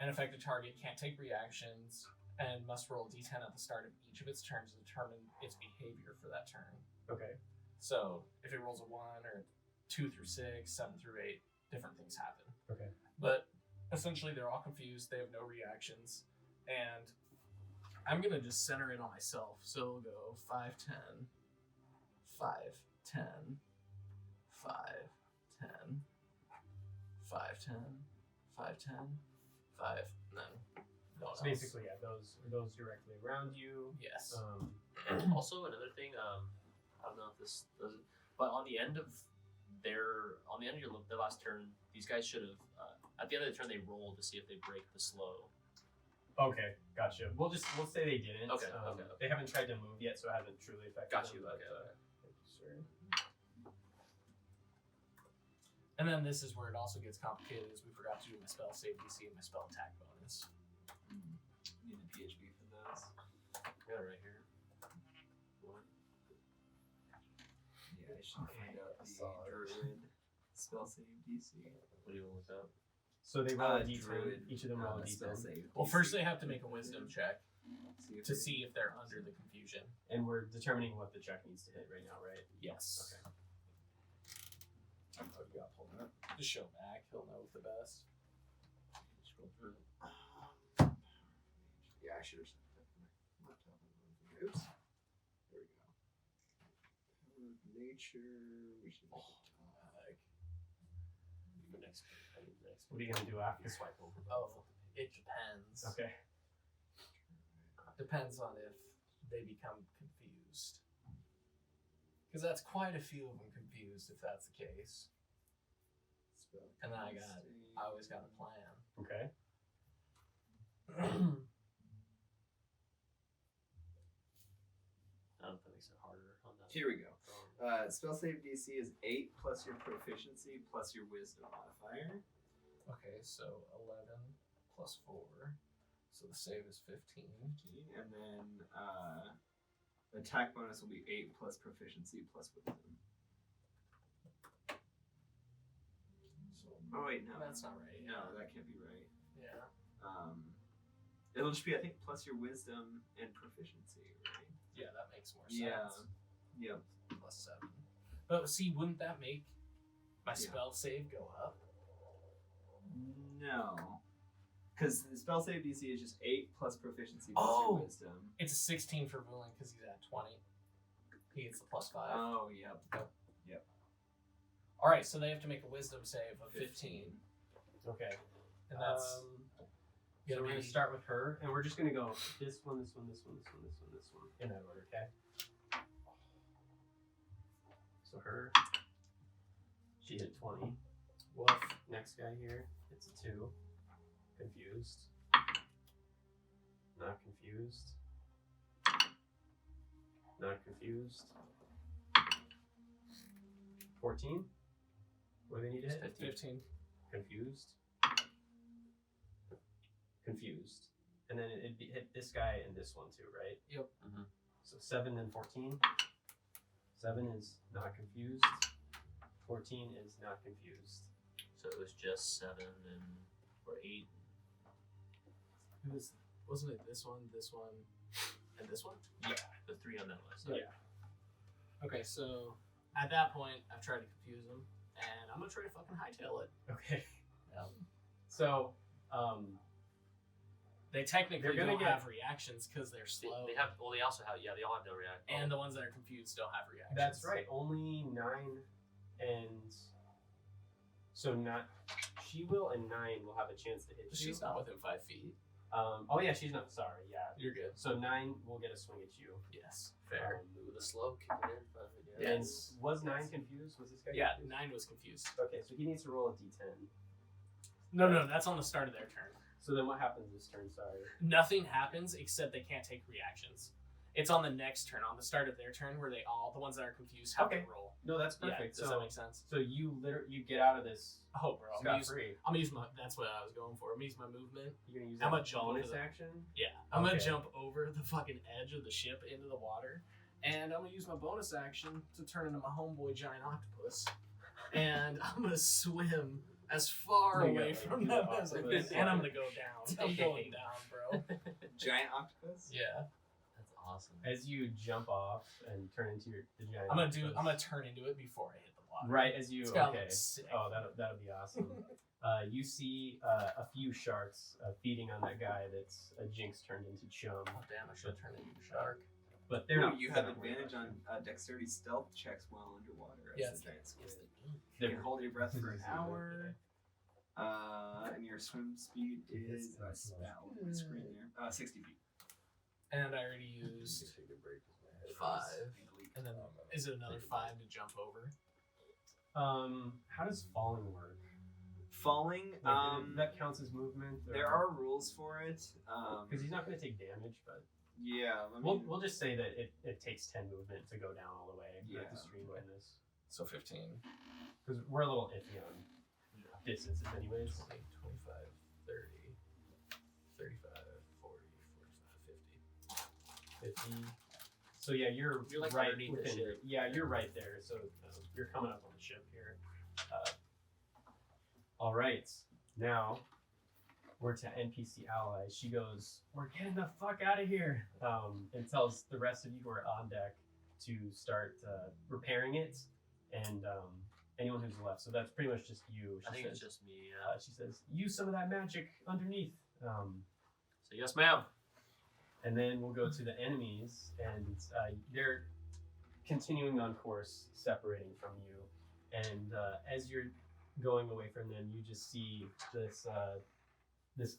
an affected target can't take reactions and must roll a d10 at the start of each of its turns to determine its behavior for that turn. Okay. So if it rolls a 1 or 2 through 6, 7 through 8, different things happen. Okay. But essentially they're all confused, they have no reactions, and I'm gonna just center it on myself. So it'll go 5, 10, 5, 10, 5, 10, 5, 10, 5, 10, 5, and then no one So else. basically, yeah, those directly around you. Yes. Also, another thing, I don't know if this does it, but on the end of their last turn, these guys should have at the end of the turn they roll to see if they break the slow. Okay, gotcha. We'll say they didn't. Okay, okay. They haven't tried to move yet, so it hasn't truly affected Got them. you. But, Okay. thank you, sir. And then this is where it also gets complicated, is we forgot to do my spell save DC and my spell attack bonus. Need a PHB for those. Got it right here. What? Yeah, I should find out the saw it. druid spell save DC. What do you want with that? So they roll a Druid, d10. Each of them roll a spell d10, save Well, DC. first they have to make a wisdom check if to they- see if they're under the confusion. and we're determining what the check needs to hit right now, right? Yes. Okay. Oh, you got pulled up. Just show Mac, he'll know the best. Scroll through it. Yeah, I should have set that for my laptop. Oops. There we go. Power of nature. We should make For next. What are you gonna do after? Swipe over. Oh, it depends. Okay. Depends on if they become confused. Because that's quite a few of them confused if that's the case. spell And then I casting. always got a plan. Okay. I don't know if that makes it harder on that. Here we go. Spell save DC is 8 plus your proficiency plus your wisdom modifier. Okay, so 11 plus 4. So the save is 15. And then attack bonus will be 8 plus proficiency plus wisdom. So Oh wait, no. that's not right. No, that can't be right. Yeah. It'll just be, I think, plus your wisdom and proficiency, right? Yeah, that makes more Yeah. sense. Yep. Plus 7. But see, wouldn't that make my Yeah. spell save go up? No. Because the spell save DC is just 8 plus proficiency plus Oh! your wisdom. It's a 16 for Vulin because he's at 20. He gets the plus 5. Oh, yep. Alright, so they have to make a wisdom save of 15. Okay. And that's. So gonna we're gonna be- start with her, and we're just gonna go this one, this one, this one, this one, this one, this one, in that order, okay? So her, she hit 20. Woof. Next guy here, it's a 2. Confused. Not confused. Not confused. 14. What do they need to hit? 15. Confused. Confused. And then it'd hit this guy and this one too, right? Yep. Mm-hmm. So 7 and 14. 7 is not confused. 14 is not confused. So it was just 7 or 8. Wasn't it this one, and this one? Yeah, the 3 on that list. Yeah. Okay, so at that point, I've tried to confuse them, and I'm gonna try to fucking hightail it. Okay. Yeah. So, They technically They're gonna don't get- have reactions because they're slow, They have. Well, they also have. Yeah, they all have no react. and the ones that are confused don't have reactions. that's right. Only 9 and so not she will and 9 will have a chance to hit you. She's not within 5 feet. Oh yeah, she's not. Sorry. Yeah. You're good. So 9 will get a swing at you. Yes. Fair. With a slow kick it in. Yeah. And was 9 confused? Was this guy? Yeah, confused? 9 was confused. Okay, so he needs to roll a d10. No, that's on the start of their turn. So then what happens this turn? Sorry. Nothing happens except they can't take reactions. It's on the next turn, on the start of their turn, where the ones that are confused, have Okay. to roll. No, that's Yeah, perfect. does so that make sense? so you get out of this Oh, bro, I'm scot gonna free. use my. That's what I was going for. I'm gonna use my movement. You're gonna use I'm that gonna jump bonus over the- action. Yeah, I'm gonna Okay. jump over the fucking edge of the ship into the water, and I'm gonna use my bonus action to turn into my homeboy giant octopus, and I'm gonna swim as far You away got, like, from the them as I octopus. can, and I'm gonna go down. I'm going down, bro. Giant octopus? Yeah, That's awesome. As you jump off and turn into the giant. I'm gonna octopus. turn into it before I hit the water. Right as you It's gotta okay. look sick. Oh, that'll be awesome. You see a few sharks feeding on that guy that's a Jinx turned into chum, Oh damn! I should have turned into a shark. but they're Ooh, not. you they're have not worried advantage about on dexterity stealth checks while underwater. as Yeah, the it's giant squid. the it. You They're can hold your breath for an This is hour. And your swim speed is about my screen there. 60 feet. And I already used 5, and then is it another 5 to jump over? How does falling work? Falling, Like, that counts as movement. there are rules for it. Because he's not going to take damage, but Yeah, I we'll mean, we'll just say that it takes 10 movement to go down all the way. Yeah. To streamline this, So 15, because we're a little iffy on distances, anyways. 20, 25, 30, 35, 40, 45, 50. 50. So yeah, you're You're, like, right underneath the within. ship. Yeah, you're right there. So you're coming up on the ship here. All right, now we're to NPC ally. She goes, "We're getting the fuck out of here," and tells the rest of you who are on deck to start repairing it, and anyone who's left. So that's pretty much just you. I She think says, it's just me. she says, "Use some of that magic underneath." So yes, ma'am. And then we'll go to the enemies, and they're continuing on course, separating from you. And as you're going away from them, you just see this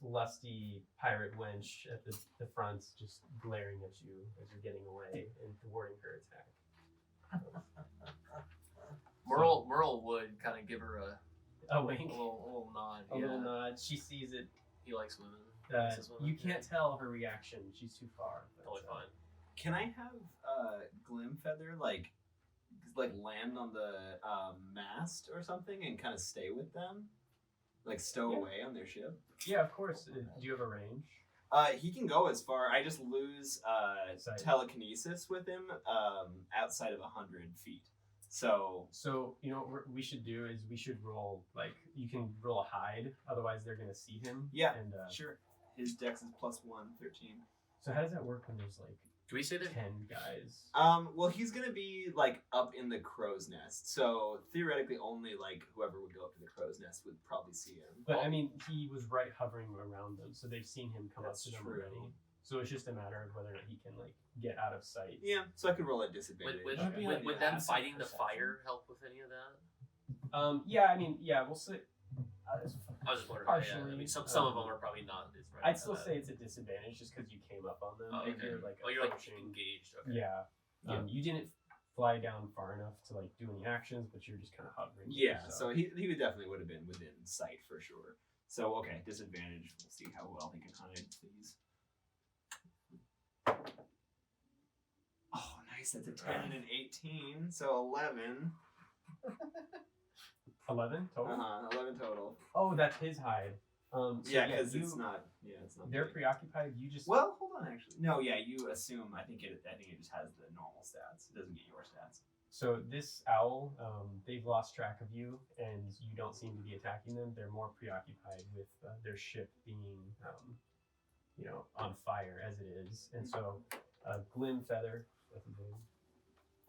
lusty pirate wench at the front, just glaring at you as you're getting away and thwarting her attack. Merl would kind of give her A a wink, little nod. a little nod. She sees it. He likes women. Likes his women. You can't tell her reaction. She's too far. but, Totally fine. can I have Glim Feather like land on the mast or something and kind of stay with them, like stow Yeah. away on their ship? Yeah, of course. Do you have a range? He can go as far. I just lose Sight. telekinesis with him outside of 100 feet. So So, you know what we should do is we should roll, like, you can roll a hide, otherwise they're going to see him. yeah, And sure. His dex is +1, 13. so how does that work when there's, like, Do we say that? 10 guys? Well, he's gonna be like up in the crow's nest, so theoretically, only like whoever would go up to the crow's nest would probably see him. But, I mean, he was right hovering around them, so they've seen him come That's up to them true. already. So it's just a matter of whether or not he can, like, get out of sight. Yeah, so I could roll at disadvantage. Would be like them asset fighting the perception. fire help with any of that? Yeah, I mean, yeah, we'll say... I was just wondering. Partially, Yeah. I mean, some of them are probably not. As ready I'd for still that. say it's a disadvantage just because you came up on them. Oh, and okay. you're, like, Oh, you're like approaching. engaged. Okay. Yeah. You didn't fly down far enough to like do any actions, but you're just kind of hovering. Yeah, so he definitely would have been within sight for sure. So okay, disadvantage. We'll see how well he can hide, please. Oh, nice. That's a 10 and an 18, so 11. 11 total. 11 total. Oh, that's his hide. So yeah, because it's not. Yeah, it's not. They're big. preoccupied. You just. Well, hold on. Actually, no. Yeah, you assume. I think it just has the normal stats. It doesn't get your stats. So this owl, they've lost track of you, and you don't seem to be attacking them. They're more preoccupied with their ship being, on fire as it is. And so, Glim Feather. That's his name.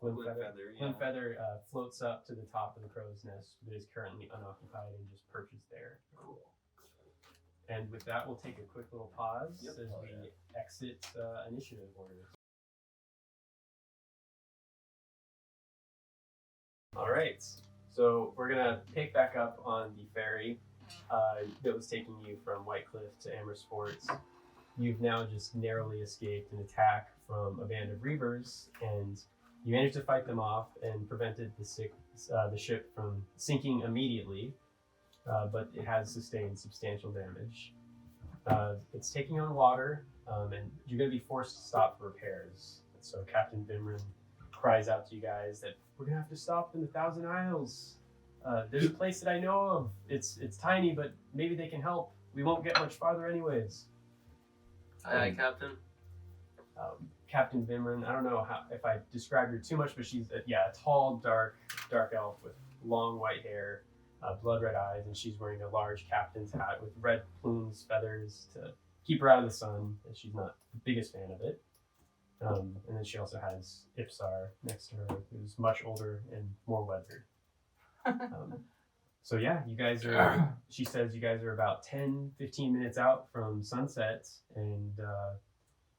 Glim Feather floats up to the top of the crow's nest, but is currently unoccupied and just perches there. Cool. And with that, we'll take a quick little pause Yep. as we exit initiative order. All right, so we're gonna pick back up on the ferry that was taking you from Whitecliff to Amersfort. You've now just narrowly escaped an attack from a band of Reavers, and you managed to fight them off and prevented the ship from sinking immediately, but it has sustained substantial damage. It's taking on water, and you're going to be forced to stop for repairs. So Captain Bimrin cries out to you guys that we're going to have to stop in the Thousand Isles. There's a place that I know of. It's tiny, but maybe they can help. We won't get much farther anyways. Aye, Captain. Captain Bimrin, I don't know if I described her too much, but she's a tall, dark elf with long white hair, blood red eyes, and she's wearing a large captain's hat with red plumes, feathers to keep her out of the sun, as she's not the biggest fan of it. And then she also has Ipsar next to her, who's much older and more weathered. So yeah, you guys are, she says you guys are about 10, 15 minutes out from sunset, and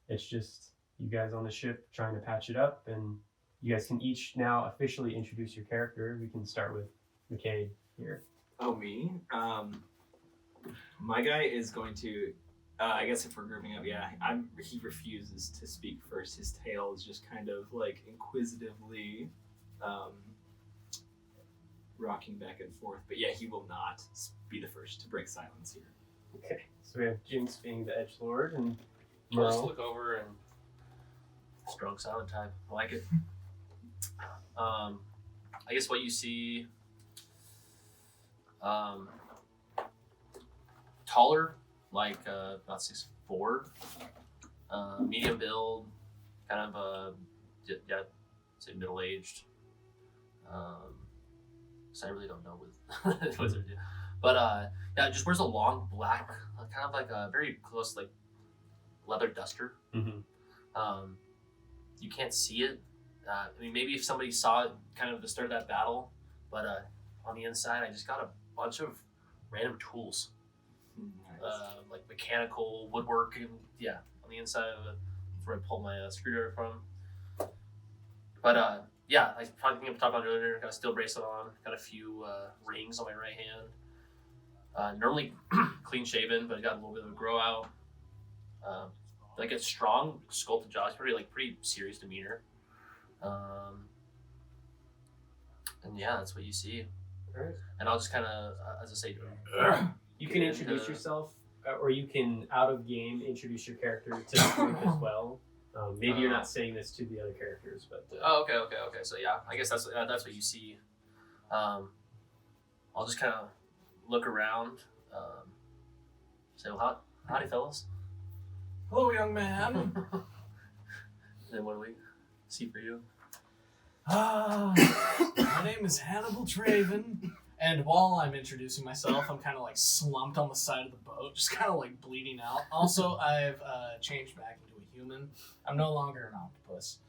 it's just you guys on the ship trying to patch it up, and you guys can each now officially introduce your character. We can start with McCade here. Oh, me? My guy is going to, I guess if we're grouping up, he refuses to speak first. His tail is just kind of like inquisitively rocking back and forth. But yeah, he will not be the first to break silence here. Okay, so we have Jinx being the edgelord, and I'll just Merl. look over and strong silent type. I like it. I guess what you see, taller, like about 6'4", medium build, kind of say middle aged. So I really don't know with wizard, but just wears a long black, kind of like a very close like leather duster. Mm-hmm. You can't see it. I mean, maybe if somebody saw it kind of at the start of that battle, but on the inside, I just got a bunch of random tools, like mechanical woodwork, and on the inside of it, that's where I pulled my screwdriver from. But I probably think I talked about it earlier. Got a steel bracelet on, got a few rings on my right hand. Normally clean shaven, but I got a little bit of a grow out. Like a strong sculpted jaw, pretty serious demeanor. And that's what you see. Right. And I'll just kind of, as I say, You can introduce yourself, or you can out of game introduce your character to the group as well. Maybe you're not saying this to the other characters, but okay. So I guess that's what you see. I'll just kind of look around. Say, well, howdy, fellas. Hello, young man. And then what do we see for you? My name is Hannibal Draven, and while I'm introducing myself, I'm kind of like slumped on the side of the boat, just kind of like bleeding out. Also, I've changed back into a human. I'm no longer an octopus.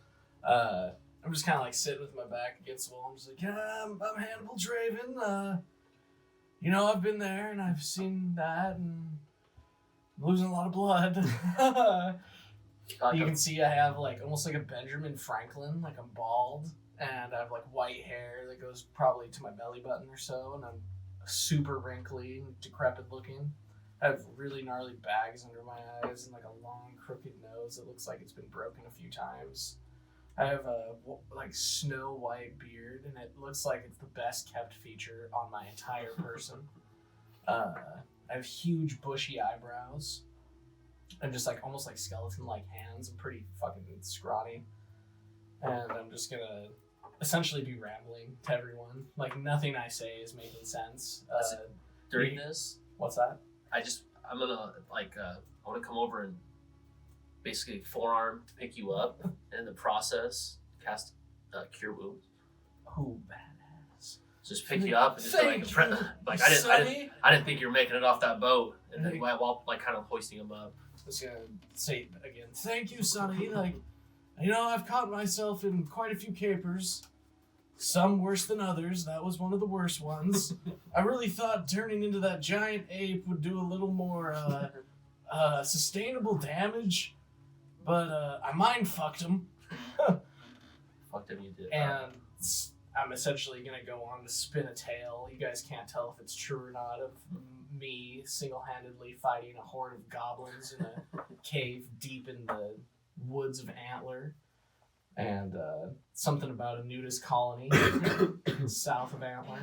I'm just kind of like sitting with my back against the wall. I'm just like, I'm Hannibal Draven. I've been there and I've seen that, and I'm losing a lot of blood. You can see I have like almost like a Benjamin Franklin, like I'm bald, and I have like white hair that goes probably to my belly button or so, and I'm super wrinkly and decrepit looking. I have really gnarly bags under my eyes and like a long crooked nose that looks like it's been broken a few times. I have a like snow white beard, and it looks like it's the best kept feature on my entire person. I have huge bushy eyebrows, and just like almost like skeleton-like hands. I'm pretty fucking scrawny, and I'm just gonna essentially be rambling to everyone. Like nothing I say is making sense. During this, what's that? I'm gonna like I want to come over and basically forearm to pick you up, and in the process cast Cure Wounds. Oh, badass! Just pick you up and just like I didn't think you were making it off that boat, and then while like kind of hoisting him up. I was gonna say again, thank you, Sonny. Like, I've caught myself in quite a few capers. Some worse than others. That was one of the worst ones. I really thought turning into that giant ape would do a little more sustainable damage, but I mind fucked him. Fucked him, you did. And I'm essentially gonna go on to spin a tale. You guys can't tell if it's true or not of me single-handedly fighting a horde of goblins in a cave deep in the woods of Antler. And something about a nudist colony south of Antler.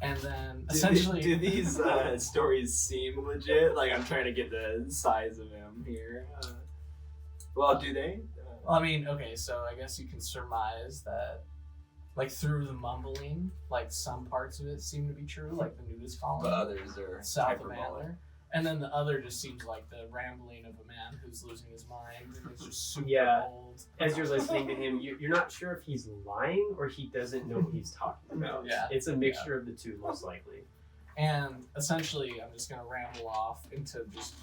And then essentially... Do these stories seem legit? Like, I'm trying to get the size of him here. Well, do they? Well, I mean, okay, so I guess you can surmise that, like, through the mumbling, like, some parts of it seem to be true, like the nudist colony. But others are south of Antler. And then the other just seems like the rambling of a man who's losing his mind and is just super old. As you're listening to him, you're not sure if he's lying or he doesn't know what he's talking about. Yeah. It's a mixture of the two, most likely. And essentially, I'm just going to ramble off into just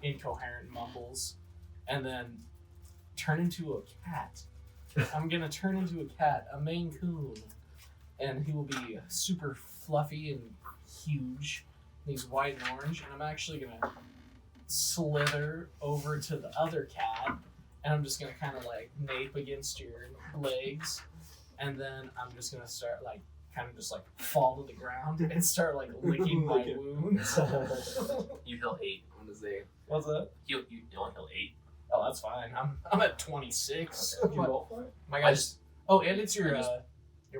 incoherent mumbles and then turn into a cat. I'm going to turn into a cat, a Maine Coon. And he will be super fluffy and huge. He's white and orange, and I'm actually gonna slither over to the other cat, and I'm just gonna kind of like nape against your legs, and then I'm just gonna start like kind of just like fall to the ground and start like licking my wounds. You heal 8. What is they? What's that? You only heal 8. Oh, that's fine. I'm at 26. Did you roll for it? My guys. Oh, and it's your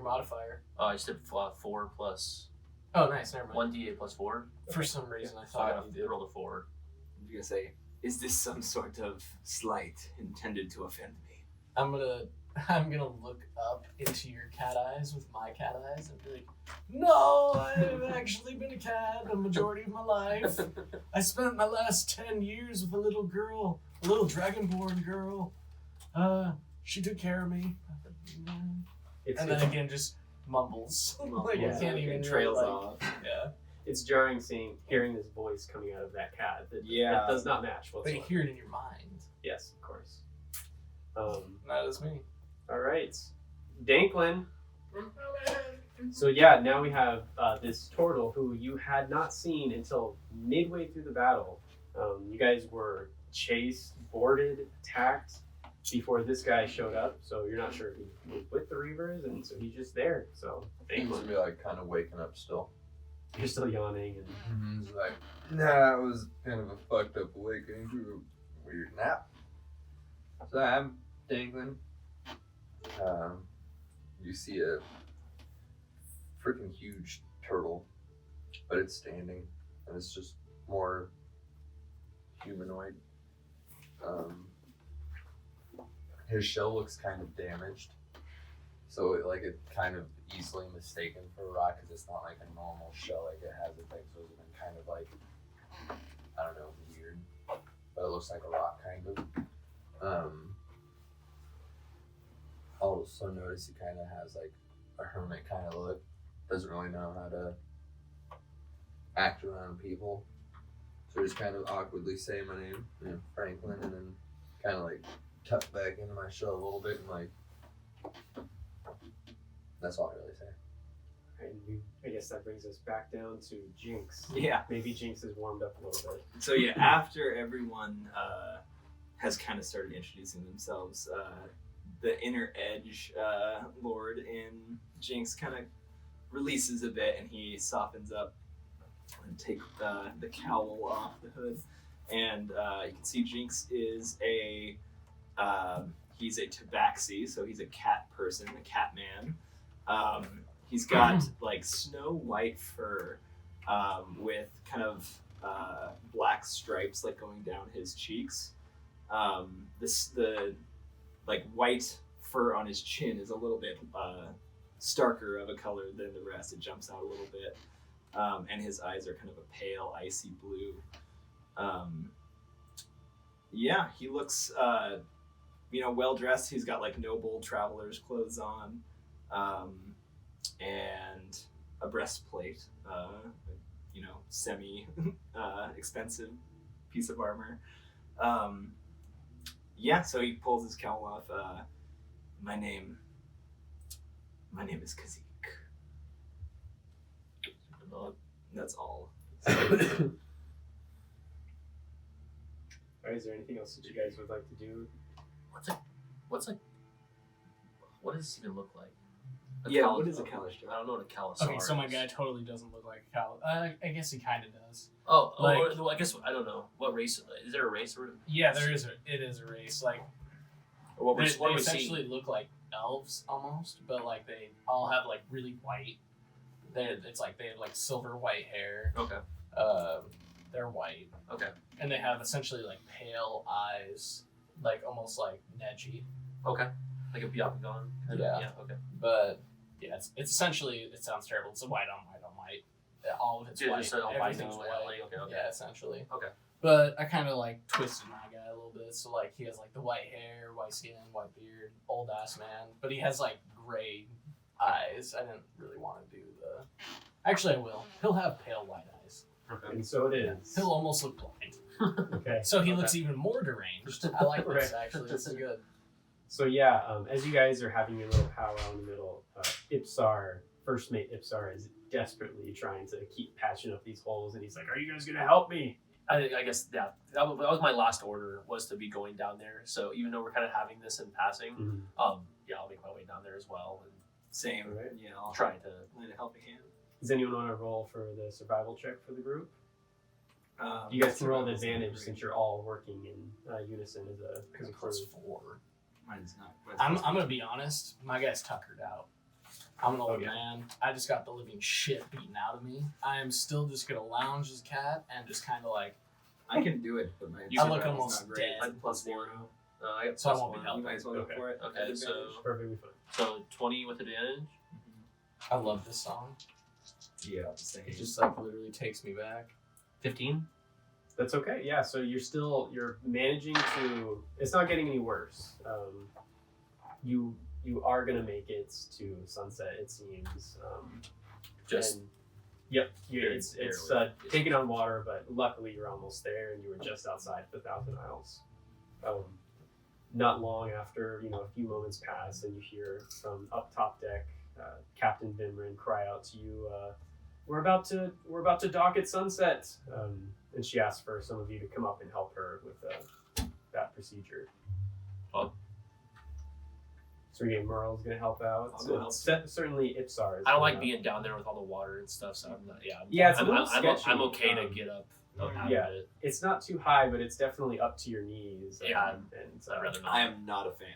modifier. Oh, I just did 4 plus. Oh, nice. Never mind. 1d8 plus 4. For some reason, I So I thought you did. rolled a 4. I'm gonna say, is this some sort of slight intended to offend me? I'm gonna look up into your cat eyes with my cat eyes and be like, no, I've actually been a cat a majority of my life. I spent my last 10 years with a little girl, a little dragonborn girl. She took care of me. And then again, just mumbles. Like, Yeah, I can't even trails really, off. Yeah. It's jarring hearing this voice coming out of that cat. That does not match But whatsoever. you hear it in your mind. Yes, of course. That is me. All right, Danklin. So yeah, now we have this turtle who you had not seen until midway through the battle. You guys were chased, boarded, attacked before this guy showed up. So you're not sure if he was with the Reavers, and so he's just there. So He's Danklin, be like kind of waking up still. you're still yawning, and He's like, nah, it was kind of a fucked up awakening through a weird nap. So I'm Danklin. You see a freaking huge turtle, but it's standing, and it's just more humanoid. His shell looks kind of damaged, so it kind of easily mistaken for a rock because it's not like a normal shell like it has. It things would have been kind of like, I don't know, weird, but it looks like a rock kind of. Also notice he kind of has like a hermit kind of look. Doesn't really know how to act around people. So just kind of awkwardly say my name, Franklin, and then kind of like tuck back into my shell a little bit and like, that's all I really say. and I guess that brings us back down to Jinx. Yeah. Maybe Jinx has warmed up a little bit. So yeah, after everyone has kind of started introducing themselves, the inner edge lord in Jinx kind of releases a bit, and he softens up and takes the cowl off the hood, and you can see Jinx is He's a tabaxi, so he's a cat person, a cat man. He's got like snow white fur with kind of black stripes like going down his cheeks. The like white fur on his chin is a little bit starker of a color than the rest. It jumps out a little bit, and his eyes are kind of a pale, icy blue. Yeah, he looks well dressed. He's got like noble traveler's clothes on, and a breastplate. Semi expensive piece of armor. So he pulls his cowl off. My name is Kazik. That's all. Alright, is there anything else that you guys would like to do? What does this even look like? What is a Kalistar? I don't know what a Kalistar Okay, so my is. guy totally doesn't look like a Cal. I guess he kind of does. I guess I don't know what race. Is there a race? Yeah, it is a race. Like Or they what we're essentially seeing? look like elves almost, but like they all have like really white. It's like they have like silver white hair. Okay. They're white. Okay. And they have essentially like pale eyes, like almost like Neji. Okay. Like a Byakugan. Yeah. Yeah. Okay. But yeah, it's essentially, it sounds terrible. It's a white on white on white. All of it's Yeah, white. just all white Everything's on white. white. Okay. Yeah, essentially. Okay. But I kind of like twisted my guy a little bit. So like he has like the white hair, white skin, white beard, old ass man. But he has like gray eyes. I didn't really want to do the. Actually, I will. He'll have pale white eyes. And so it is. He'll almost look blind. Okay. So he looks even more deranged. I like this Right. actually. This is good. So yeah, as you guys are having your little powwow in the middle, Ipsar, first mate Ipsar, is desperately trying to keep patching up these holes, and he's like, "Are you guys gonna help me?" I guess that was my last order, was to be going down there. So even though we're kind of having this in passing, I'll make my way down there as well and Same. Alright. I'll try to. lend a helping hand. Does anyone want to roll for the survival check for the group? You guys can roll an advantage since you're all working in unison as a crew. +4. Mine's not. I'm gonna be honest. My guy's tuckered out. I'm an old Okay. man. I just got the living shit beaten out of me. I am still just gonna lounge as a cat and just kind of like. I can do it, but my I look survival's almost not great. dead. I'm +1. I got So I won't be +1. helping. You might as well go Okay. for it. Okay, At so- advantage. Perfectly fine. So 20 with advantage. I love this song. Yeah, same. It just like literally takes me back. 15. That's okay. Yeah. So you're managing to. It's not getting any worse. You are gonna make it to sunset. It seems. Just and, yep. Very It's barely. taking on water, but luckily you're almost there, and you were just outside the 1,000 Isles. Not long after, a few moments pass, and you hear from up top deck, Captain Vimrin cry out to you, "We're about to dock at sunset." And she asks for some of you to come up and help her with that procedure. Oh. So again, Merle's gonna help out. I'll go help. Certainly Ipsar is. I don't gonna like help. being down there with all the water and stuff, so I'm not. Yeah. Yeah, it's a I'm, little I'm, sketchy. I'm okay to get up out yeah. of it. It's not too high, but it's definitely up to your knees. Yeah, and I'd rather not. I am not a fan.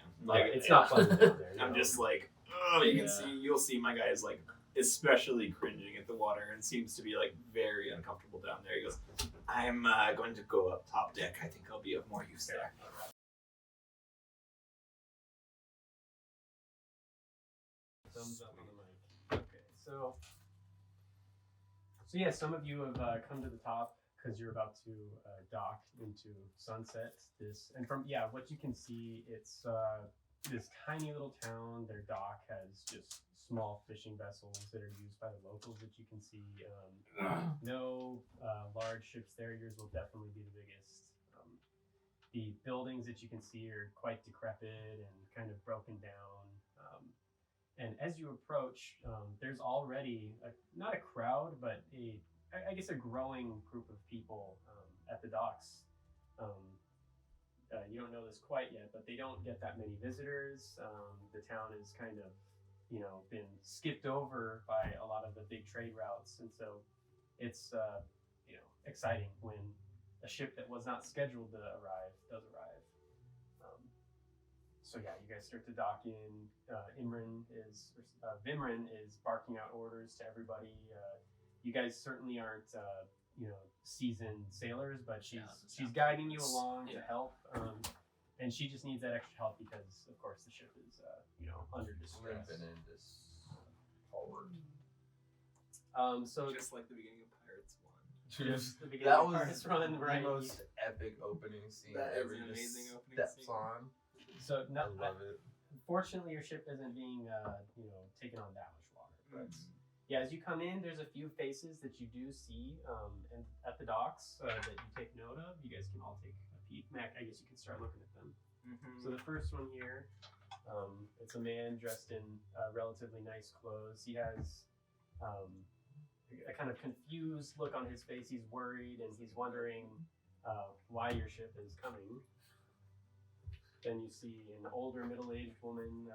it's not fun down there. I'm no. just like, you'll see my guy is like especially cringing at the water and seems to be like very uncomfortable down there. He goes, I'm going to go up top deck. I think I'll be of more use there. Thumbs up on the mic. Okay, so yeah, some of you have come to the top because you're about to dock into sunset. What you can see, it's this tiny little town. Their dock has just small fishing vessels that are used by the locals that you can see. No large ships there. Yours will definitely be the biggest. The buildings that you can see are quite decrepit and kind of broken down. And as you approach, there's already not a crowd, but I guess a growing group of people at the docks. You don't know this quite yet, but they don't get that many visitors. The town is kind of, been skipped over by a lot of the big trade routes, and so it's exciting when a ship that was not scheduled to arrive does arrive. So yeah, you guys start to dock in. Vimran is barking out orders to everybody. You guys certainly aren't, seasoned sailors, but she's guiding you along to help. And she just needs that extra help because, of course, the ship is, under distress. Forward. So just like the beginning of Pirates 1. just the beginning That of was Pirates Run, right? the most epic opening scene That is ever. an Just amazing opening steps scene. on. So I no, love it. fortunately, your ship isn't being, taken on that much water. But yeah, as you come in, there's a few faces that you do see and at the docks that you take note of. You guys can all take a peek. Mac, I guess you can start looking at them. So the first one here, it's a man dressed in relatively nice clothes. He has a kind of confused look on his face. He's worried and he's wondering why your ship is coming. Then you see an older middle-aged woman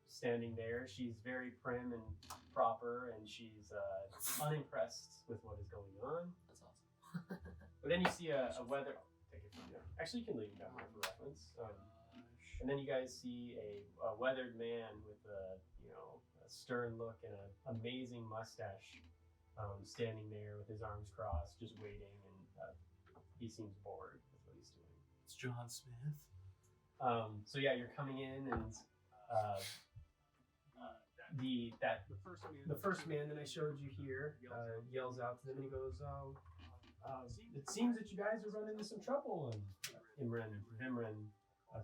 standing there. She's very prim and proper, and she's unimpressed with what is going on. That's awesome. But then you see a weather. Take it from there. Actually, you can leave it down there for reference. And then you guys see a weathered man with a stern look and an amazing mustache, standing there with his arms crossed, just waiting, and he seems bored with what he's doing. It's John Smith. So yeah, you're coming in, and the first man that I showed you here yells out to them, and he goes, "It seems that you guys are running into some trouble." And Vimran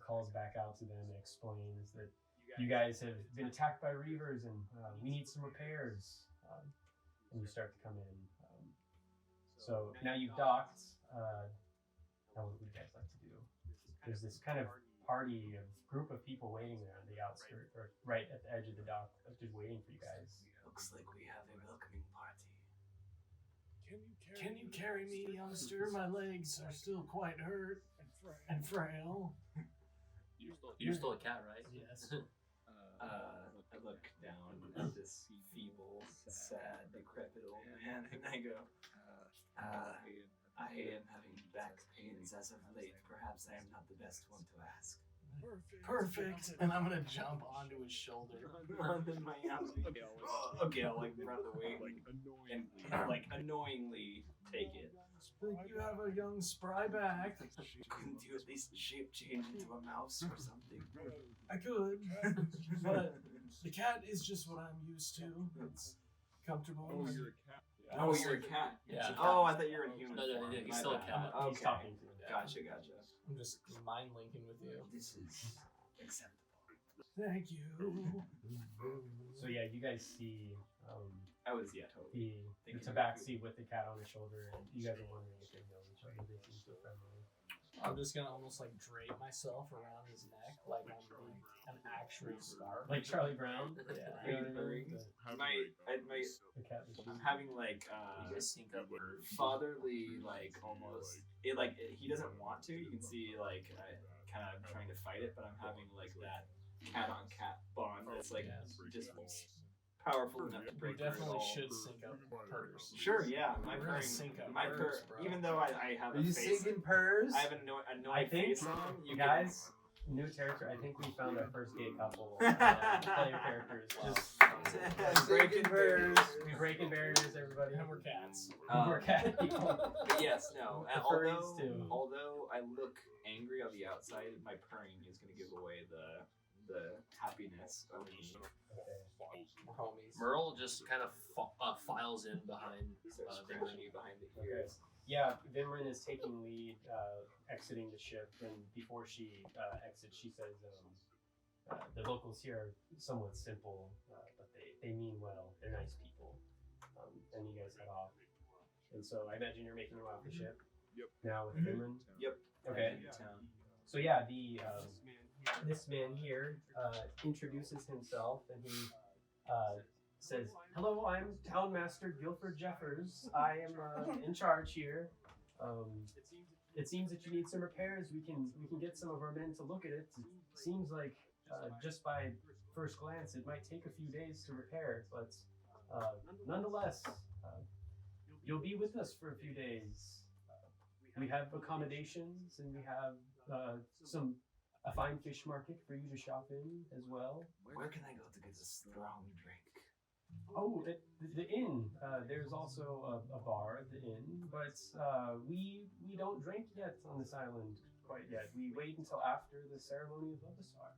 calls back out to them and explains that you guys have been attacked by Reavers, and we need some repairs. And you start to come in. So now you've docked. Now what would you guys like to do? There's this kind of group of people waiting there on the outskirts, or right at the edge of the dock, just waiting for you guys. Looks like we have a welcoming party. Can you carry me, youngster? My legs are still quite hurt and frail. You're still a cat, right? Yes. I look down at this feeble, sad, decrepit old man, and I go, I am having back pains as of late. Perhaps I am not the best one to ask. Perfect. And I'm gonna jump onto his shoulder. Then my okay, I'll like run away and like annoyingly take it. You have a young spry back. Couldn't you at least shape change into a mouse or something? I could, but the cat is just what I'm used to. It's comfortable. Oh, you're a cat. Yeah. Oh, I thought you were a human. No, form. he's still a cat. He's Okay. talking to them. Gotcha. I'm just mind linking with you. This is acceptable. Thank you. So yeah, you guys see I was totally. the tabaxi with the cat on his shoulder, and you guys are wondering if they know each other. They seem so friendly. I'm just gonna almost like drape myself around his neck like I'm an actual scarf. Like Charlie Brown. Yeah. You know what I mean? The cat that I'm having like You guys sync up or fatherly, like almost it like he doesn't want to. You can see like kind of trying to fight it, but I'm having like that cat on cat bond that's like just powerful enough to We break through it definitely all. should sync up purrs. Sure, yeah, my We're gonna purring, sync up my purrs, purr. bro. Even though I have Are a you face, singing purrs? I have an annoying I think, face on. you guys, new character. I think we found our first gay couple. Player characters. Just Breaking purrs. we breaking barriers, everybody. And we're cats. We're cat people. But yes, no. The furries too. Although I look angry on the outside, my purring is going to give away the happiness of me. We're homies. Merl just kind of files in behind Starts Vimran. scratching you behind the ears. Yeah, Vimran is taking lead, exiting the ship, and before she exits, she says, the locals here are somewhat simple, but they mean well. They're nice people. And you guys head off. And so I imagine you're making your way off the ship. Yep. Now with Vimran. Yep. Okay. So yeah, this man here introduces himself, and he says, "Hello, I'm Townmaster Guilford Jeffers. I am in charge here. It seems that you need some repairs. We can get some of our men to look at it. It seems like just by first glance, it might take a few days to repair, but nonetheless, you'll be with us for a few days. We have accommodations, and we have some a fine fish market for you to shop in as well. Where can I go to get a strong drink? Oh, the inn. There's also a bar at the inn, but we don't drink yet on this island quite yet. We wait until after the ceremony of Ilvisar.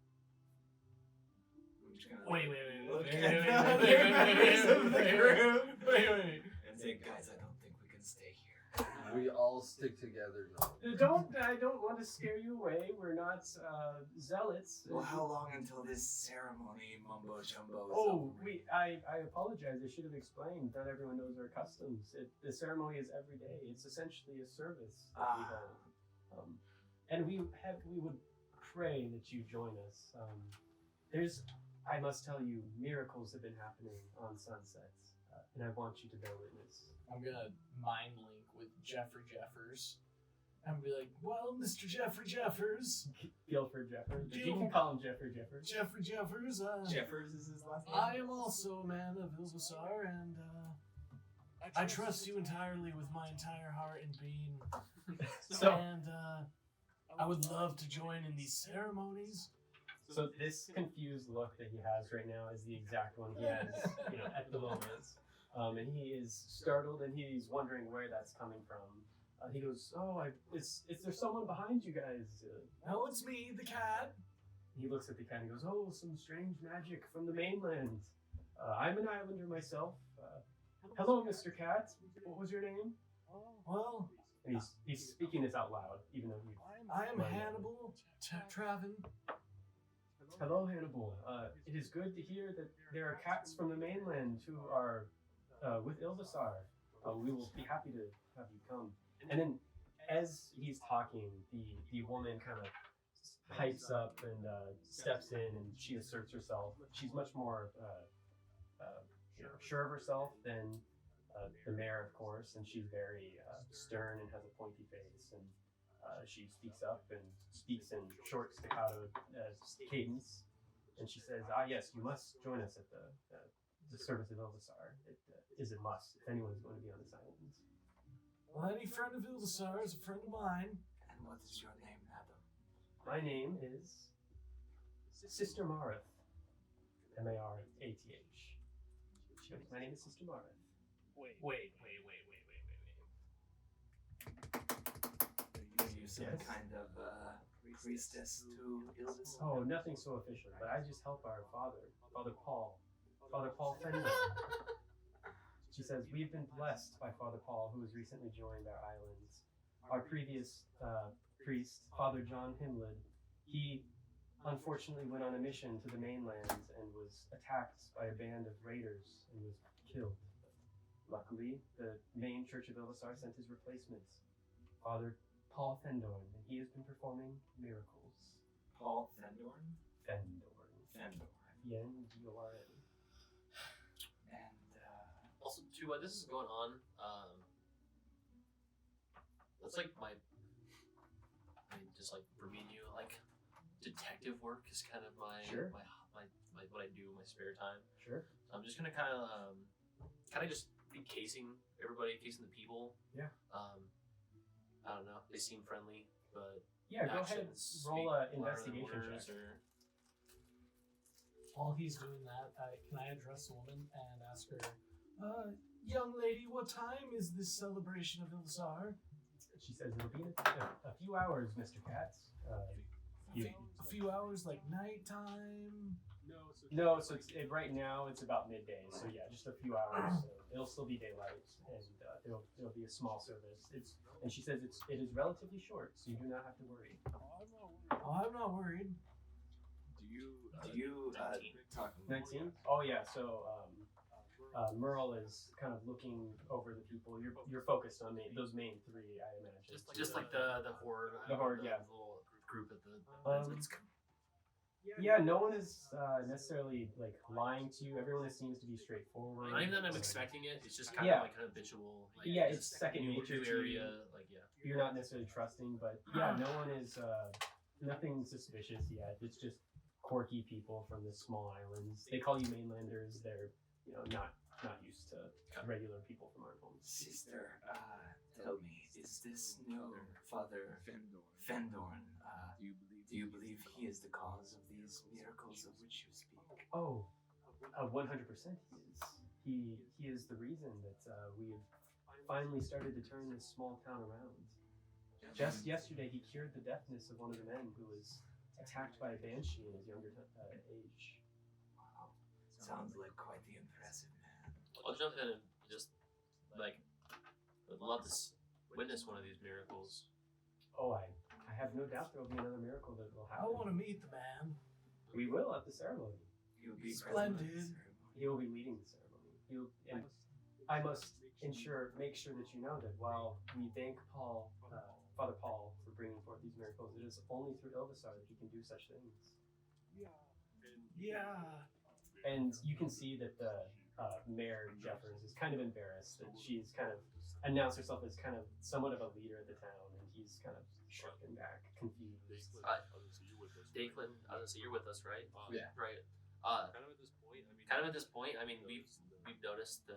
I'm just gonna Wait. look Wait, at wait, the other wait, members of the group wait. and say, guys, I don't think we can stay here. We all stick together now. I don't want to scare you away. We're not zealots. Well, how long until this ceremony, mumbo jumbo? Is Oh, over? I apologize. I should have explained. Not everyone knows our customs. The ceremony is every day. It's essentially a service that we hold. And we would pray that you join us. I must tell you, miracles have been happening on Sunsets, and I want you to bear witness. I'm gonna mind link with Jeffrey Jeffers. I'm gonna be like, well, Mr. Jeffrey Jeffers. Guilford Jeffers. You can call him Jeffrey Jeffers. Jeffrey Jeffers. Jeffers is his last name? I am also a man of Ilvisar, and I trust you entirely with my entire heart and being. And I would love to join in these ceremonies. So this confused look that he has right now is the exact one he has, at the moment. And he is startled and he's wondering where that's coming from. He goes, is there someone behind you guys? No, it's me, the cat. He looks at the cat and goes, oh, some strange magic from the mainland. I'm an islander myself. Hello, Mr. Cat. What was your name? Well, And he's speaking this out loud, even though I am Hannibal Traven. Hello, Hannibal. It is good to hear that there are cats from the mainland who are with Ilvisar. We will be happy to have you come. And then, as he's talking, the woman kind of pipes up and steps in, and she asserts herself. She's much more sure of herself than the mayor, of course, and she's very stern and has a pointy face. And she speaks up and speaks in short staccato cadence, and she says, yes, you must join us at the service of Ilvisar. It is a must if anyone is going to be on this island. Well, any friend of Ilvisar is a friend of mine. And what is your name, madam? My name is Sister Marith. Marath. She goes, my name is Sister Marith. Wait. Are you some Yes. kind of priestess to Ilvisar? Oh, nothing so official, but I just help our Father Paul Fendorn. She says, we've been blessed by Father Paul, who has recently joined our islands. Our previous priest, Father John Himlid, he unfortunately went on a mission to the mainland and was attacked by a band of raiders and was killed. Luckily, the main church of Ilvisar sent his replacements, Father Paul Fendorn, and he has been performing miracles. Paul Fendorn? Fendorn. F-E-N-D-O-R-N. And, Also, too, while this is going on, that's like just like for me and you, like detective work is kind of my Sure. my what I do in my spare time. Sure. So I'm just gonna kind of just be casing the people. Yeah. I don't know. They seem friendly, but Yeah, go ahead. actions Roll speak an louder than investigation words, check. or- While he's doing that, can I address the woman and ask her, young lady, what time is this celebration of Ilvisar? She says it'll be in a few hours, Mr. Katz. A few hours, like nighttime? No, so right now it's about midday. So yeah, just a few hours. So it'll still be daylight, and there'll be a small service. And she says it is relatively short, so you do not have to worry. Oh, I'm not worried. do you talk 19? Oh yeah. So Merl is kind of looking over the people. You're focused on those main three, I imagine. just like the horde. The horde, yeah. Little group at the. Yeah, no one is necessarily like lying to you. Everyone seems to be straightforward. Not even that I'm expecting it. It's just kind Yeah. of like habitual. Like, Yeah, it's just second new nature to you. area. Like yeah. You're not necessarily trusting, but yeah, no one is nothing suspicious yet. It's just quirky people from the small islands. They call you Mainlanders. They're not used to regular people from Arnholm. Sister, tell me, is this new Father Fendorn? Do you believe he is the cause of these miracles of which you speak? Oh, 100% he is. He is the reason that we have finally started to turn this small town around. Just yesterday, he cured the deafness of one of the men who was attacked by a banshee in his younger age. Wow. Sounds like quite the impressive man. I'll jump in and just, like, would love to witness one of these miracles. Oh, I have no doubt there will be another miracle that will I happen. want to meet the man. We will at the ceremony. He will be Splendid. present at the ceremony. He will be leading the ceremony. And I must make sure that you know that while we thank Paul, Father Paul, for bringing forth these miracles, it is only through Ilvisar that he can do such things. Yeah. And you can see that the Mayor Jeffers is kind of embarrassed that she's kind of announced herself as kind of somewhat of a leader of the town, and he's kind of shrunken back, confused. Danklin, obviously you're with us, right? Yeah. Right. Kind of at this point, I mean, we've noticed the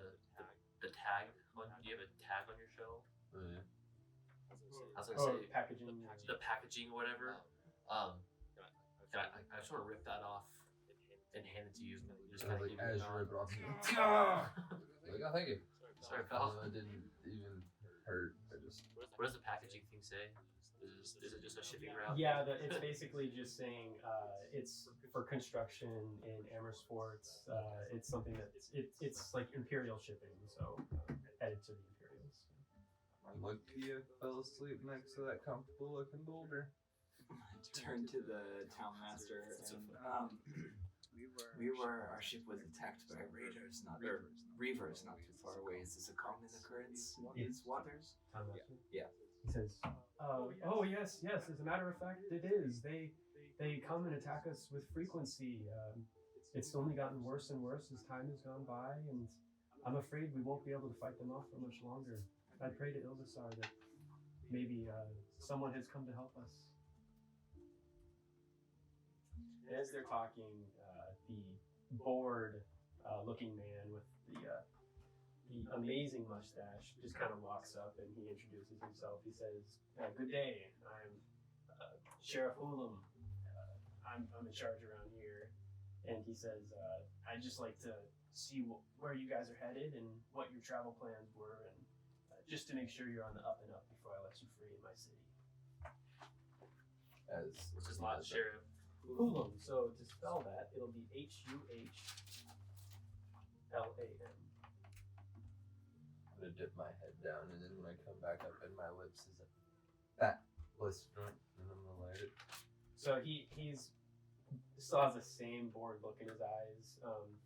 tag on. Do you have a tag on your show? Oh, yeah. I was gonna say packaging. the packaging or whatever. I just want to rip that off and hand it to you. Just kind of Like, give as you you a rip it nod. off, like, oh, thank you. Sorry, pal. It didn't even hurt. I just. What does the packaging thing say? Is it just a shipping route? Yeah, it's basically just saying it's for construction in Amersfort. It's something that's it's like Imperial shipping, so headed to the Imperials. Lucky I fell asleep next to that comfortable looking boulder. Turn to the town master and Our ship was attacked by raiders, reavers not too far away. Is this a common occurrence in these waters? Time Master? Yeah. He says, "Oh yes. As a matter of fact, it is. They come and attack us with frequency. It's only gotten worse and worse as time has gone by, and I'm afraid we won't be able to fight them off for much longer. I pray to Ilvisar that maybe someone has come to help us." As they're talking, the bored-looking man with the amazing mustache just kind of walks up and he introduces himself. He says, "Good day. I'm Sheriff Ulam. I'm in charge around here." And he says, "I'd just like to see where you guys are headed and what your travel plans were, and just to make sure you're on the up and up before I let you free in my city." Which is not sheriff. Ulam. So to spell that, it'll be Huhlam. I'm gonna dip my head down, and then when I come back up, and my lips is a fat bliss joint, and I'm gonna light it. So he's still has the same bored look in his eyes.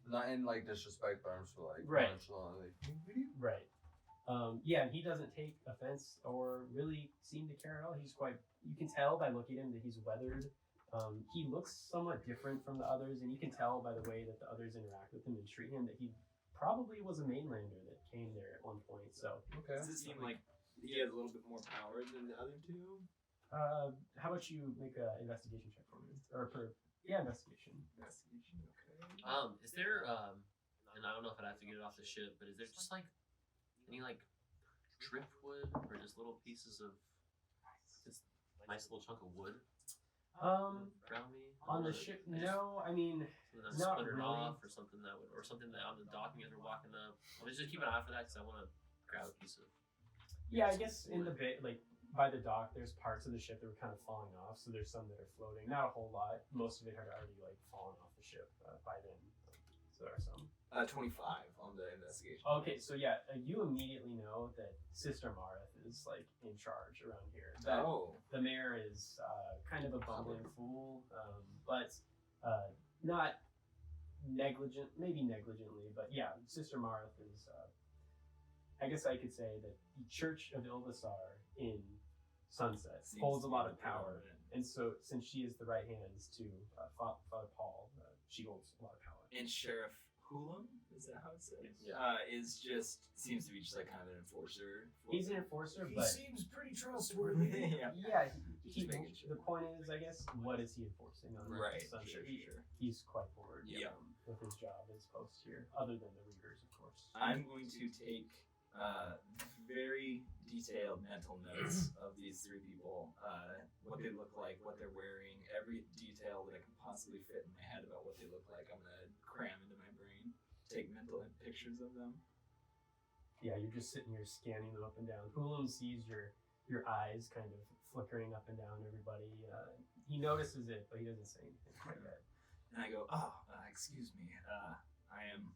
Not in like disrespect, but I'm just like Right. nonchalantly. Right. Yeah, and he doesn't take offense or really seem to care at all. He's quite. You can tell by looking at him that he's weathered. He looks somewhat different from the others, and you can tell by the way that the others interact with him and treat him that he probably was a Mainlander that came there at one point. So, Okay. does it seem like he has a little bit more power than the other two? how about you make an investigation check for me? Investigation. Investigation, okay. Is there and I don't know if I'd have to get it off the ship, but is there just like any like driftwood or just little pieces of just nice little chunk of wood around me? On the ship, no. I mean, Something that's not splintered really. off, or something that on the docking as we're walking up. I'll just keep an eye for that because I want to grab a piece of. Yeah, I guess in the bit, like by the dock, there's parts of the ship that were kind of falling off. So there's some that are floating. Not a whole lot. Most of it had already like fallen off the ship by then. So there are some. 25 on the investigation. Okay, so yeah, you immediately know that Sister Marith is like in charge around here. That the mayor is kind of a bumbling fool, but not negligent, maybe negligently, but yeah, Sister Marith is. I guess I could say that the Church of Ilvisar in Sunset holds a lot of power, and so since she is the right hands to Father Paul, she holds a lot of power. And Sheriff Hulam, is that how it says? Yeah. Seems to be just like kind of an enforcer. He's an enforcer, He but seems pretty trustworthy. yeah. the point is, I guess, what is he enforcing on Right, Sunset? sure. He's quite bored Yeah. with his job, his post here, other than the Reavers, of course. I'm going to take very detailed mental notes of these three people, what they look like, what they're wearing, every detail that I can possibly fit in my head about what they look like. I'm gonna cram into my brain, take mental pictures of them. Yeah, you're just sitting here scanning them up and down. Hulum sees your eyes kind of flickering up and down everybody. He notices it, but he doesn't say anything quite yet. And I go, excuse me, I am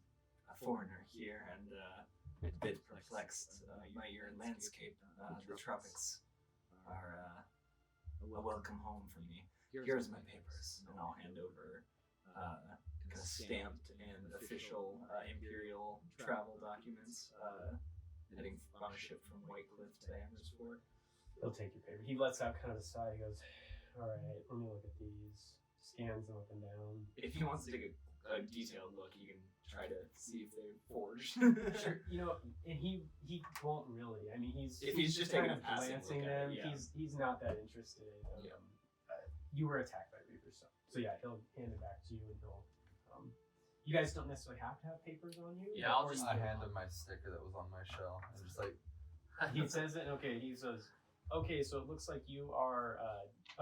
a foreigner here and a bit perplexed by your landscape. The tropics are a welcome home for me. Here's my papers, and I'll hand over kind of stamped and official imperial travel documents heading on a ship from White Cliff to Amersfort. He'll take your paper. He lets out kind of a sigh. He goes, all right, let me look at these. Scans them up and down. If he wants to take a detailed look, you can try to see if they're forged. Sure, and he won't really. I mean, he's just kind taking of a passing glancing look at them. it, yeah. He's not that interested. You were attacked by Reavers, so yeah, he'll hand it back to you, and he'll. You guys don't necessarily have to have papers on you. Yeah, I'll just. I handed my sticker that was on my shell and just like. He says it. Okay, he says, okay, so it looks like you are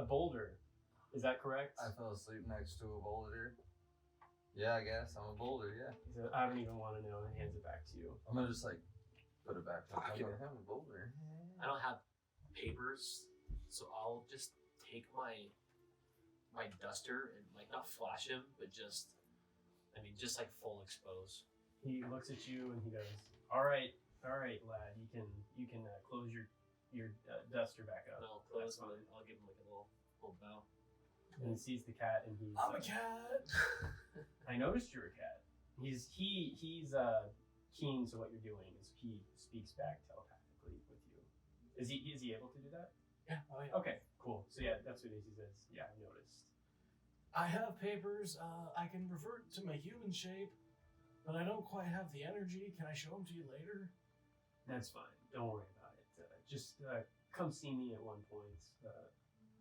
a boulder. Is that correct? I fell asleep next to a boulder. Yeah, I guess I'm a boulder. Yeah. He said, I don't even want to know. And hands it back to you. I'm gonna just like put it back. I'm a boulder. I don't have papers, so I'll just take my duster and like not flash him, but just like full expose. He looks at you and he goes, all right, lad. You can close your duster back up. And I'll close my. I'll give him like a little bow. And he sees the cat and he's. I'm a cat. I noticed you're a cat. He's keen to what you're doing. He speaks back telepathically with you. Is he able to do that? Yeah. Oh yeah. Okay. Cool. So yeah, that's what he says. Yeah, I noticed. I have papers. I can revert to my human shape, but I don't quite have the energy. Can I show them to you later? That's fine. Don't worry about it. Just come see me at one point.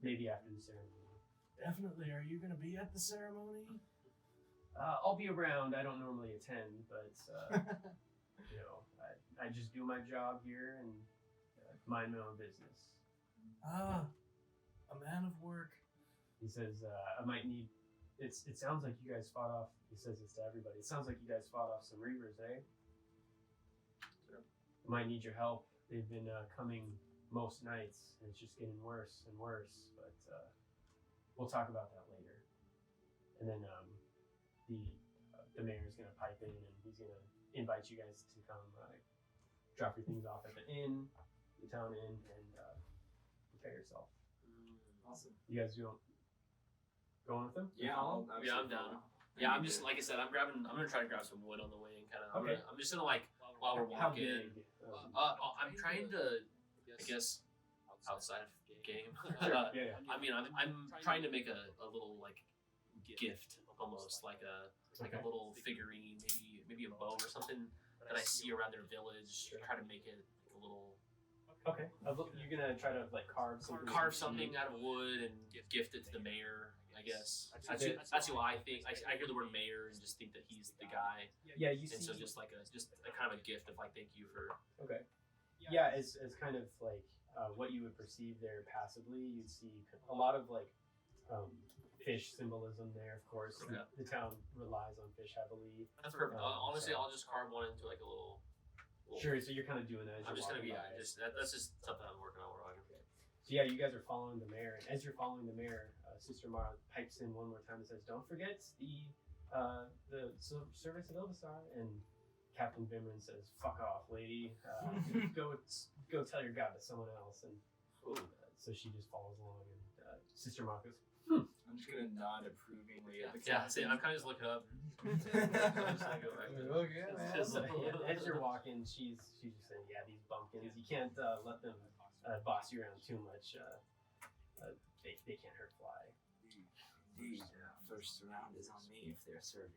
Maybe after the ceremony. Definitely. Are you going to be at the ceremony? I'll be around. I don't normally attend, but I just do my job here and mind my own business. Ah, a man of work. He says, I might need. It sounds like you guys fought off. He says this to everybody. It sounds like you guys fought off some Reavers, eh? Sure. I might need your help. They've been coming most nights, and it's just getting worse and worse. But we'll talk about that later. And then the mayor's gonna pipe in, and he's gonna invite you guys to come drop your things off at the inn, the town inn, and prepare yourself. Awesome. You guys going with him? Yeah, I'm down. Yeah, I'm just like I said. I'm gonna try to grab some wood on the way and kind of. Okay. I'm just gonna like while we're How walking. big? I'm trying to, I guess, outside of game. Yeah. I mean, I'm trying to make a little like gift, almost like a little figurine, maybe a bow or something that I see around their village. Try to make it like a little. Okay. You're gonna try to like carve something out of wood and gift it to the mayor. I guess that's who I think. I hear the word mayor and just think that he's the guy. Yeah, you And see. so just a kind of a gift of like thank you for. Okay. Yeah, as kind of like what you would perceive there passively, you'd see a lot of like fish symbolism there. Of course, Okay. the town relies on fish heavily. That's perfect. Honestly, so- I'll just carve one into like a little. Sure. So you're kind of doing that. As I'm you're just gonna walking be by. that's just something I'm working on. So yeah, you guys are following the mayor, and as you're following the mayor, Sister Mara pipes in one more time and says, "Don't forget the service of Ilvisar." And Captain Vimran says, "Fuck off, lady. Go tell your god to someone else." And so she just follows along, and Sister Mara goes, I'm just gonna nod approvingly at the Yeah, see, I'm kind of just looking up. I'm just gonna go back there. Okay, man. So, yeah, as you're walking, she's just saying, "Yeah, these bumpkins. You can't let them boss you around too much. They can't hurt fly." The first round is on me if they're serving.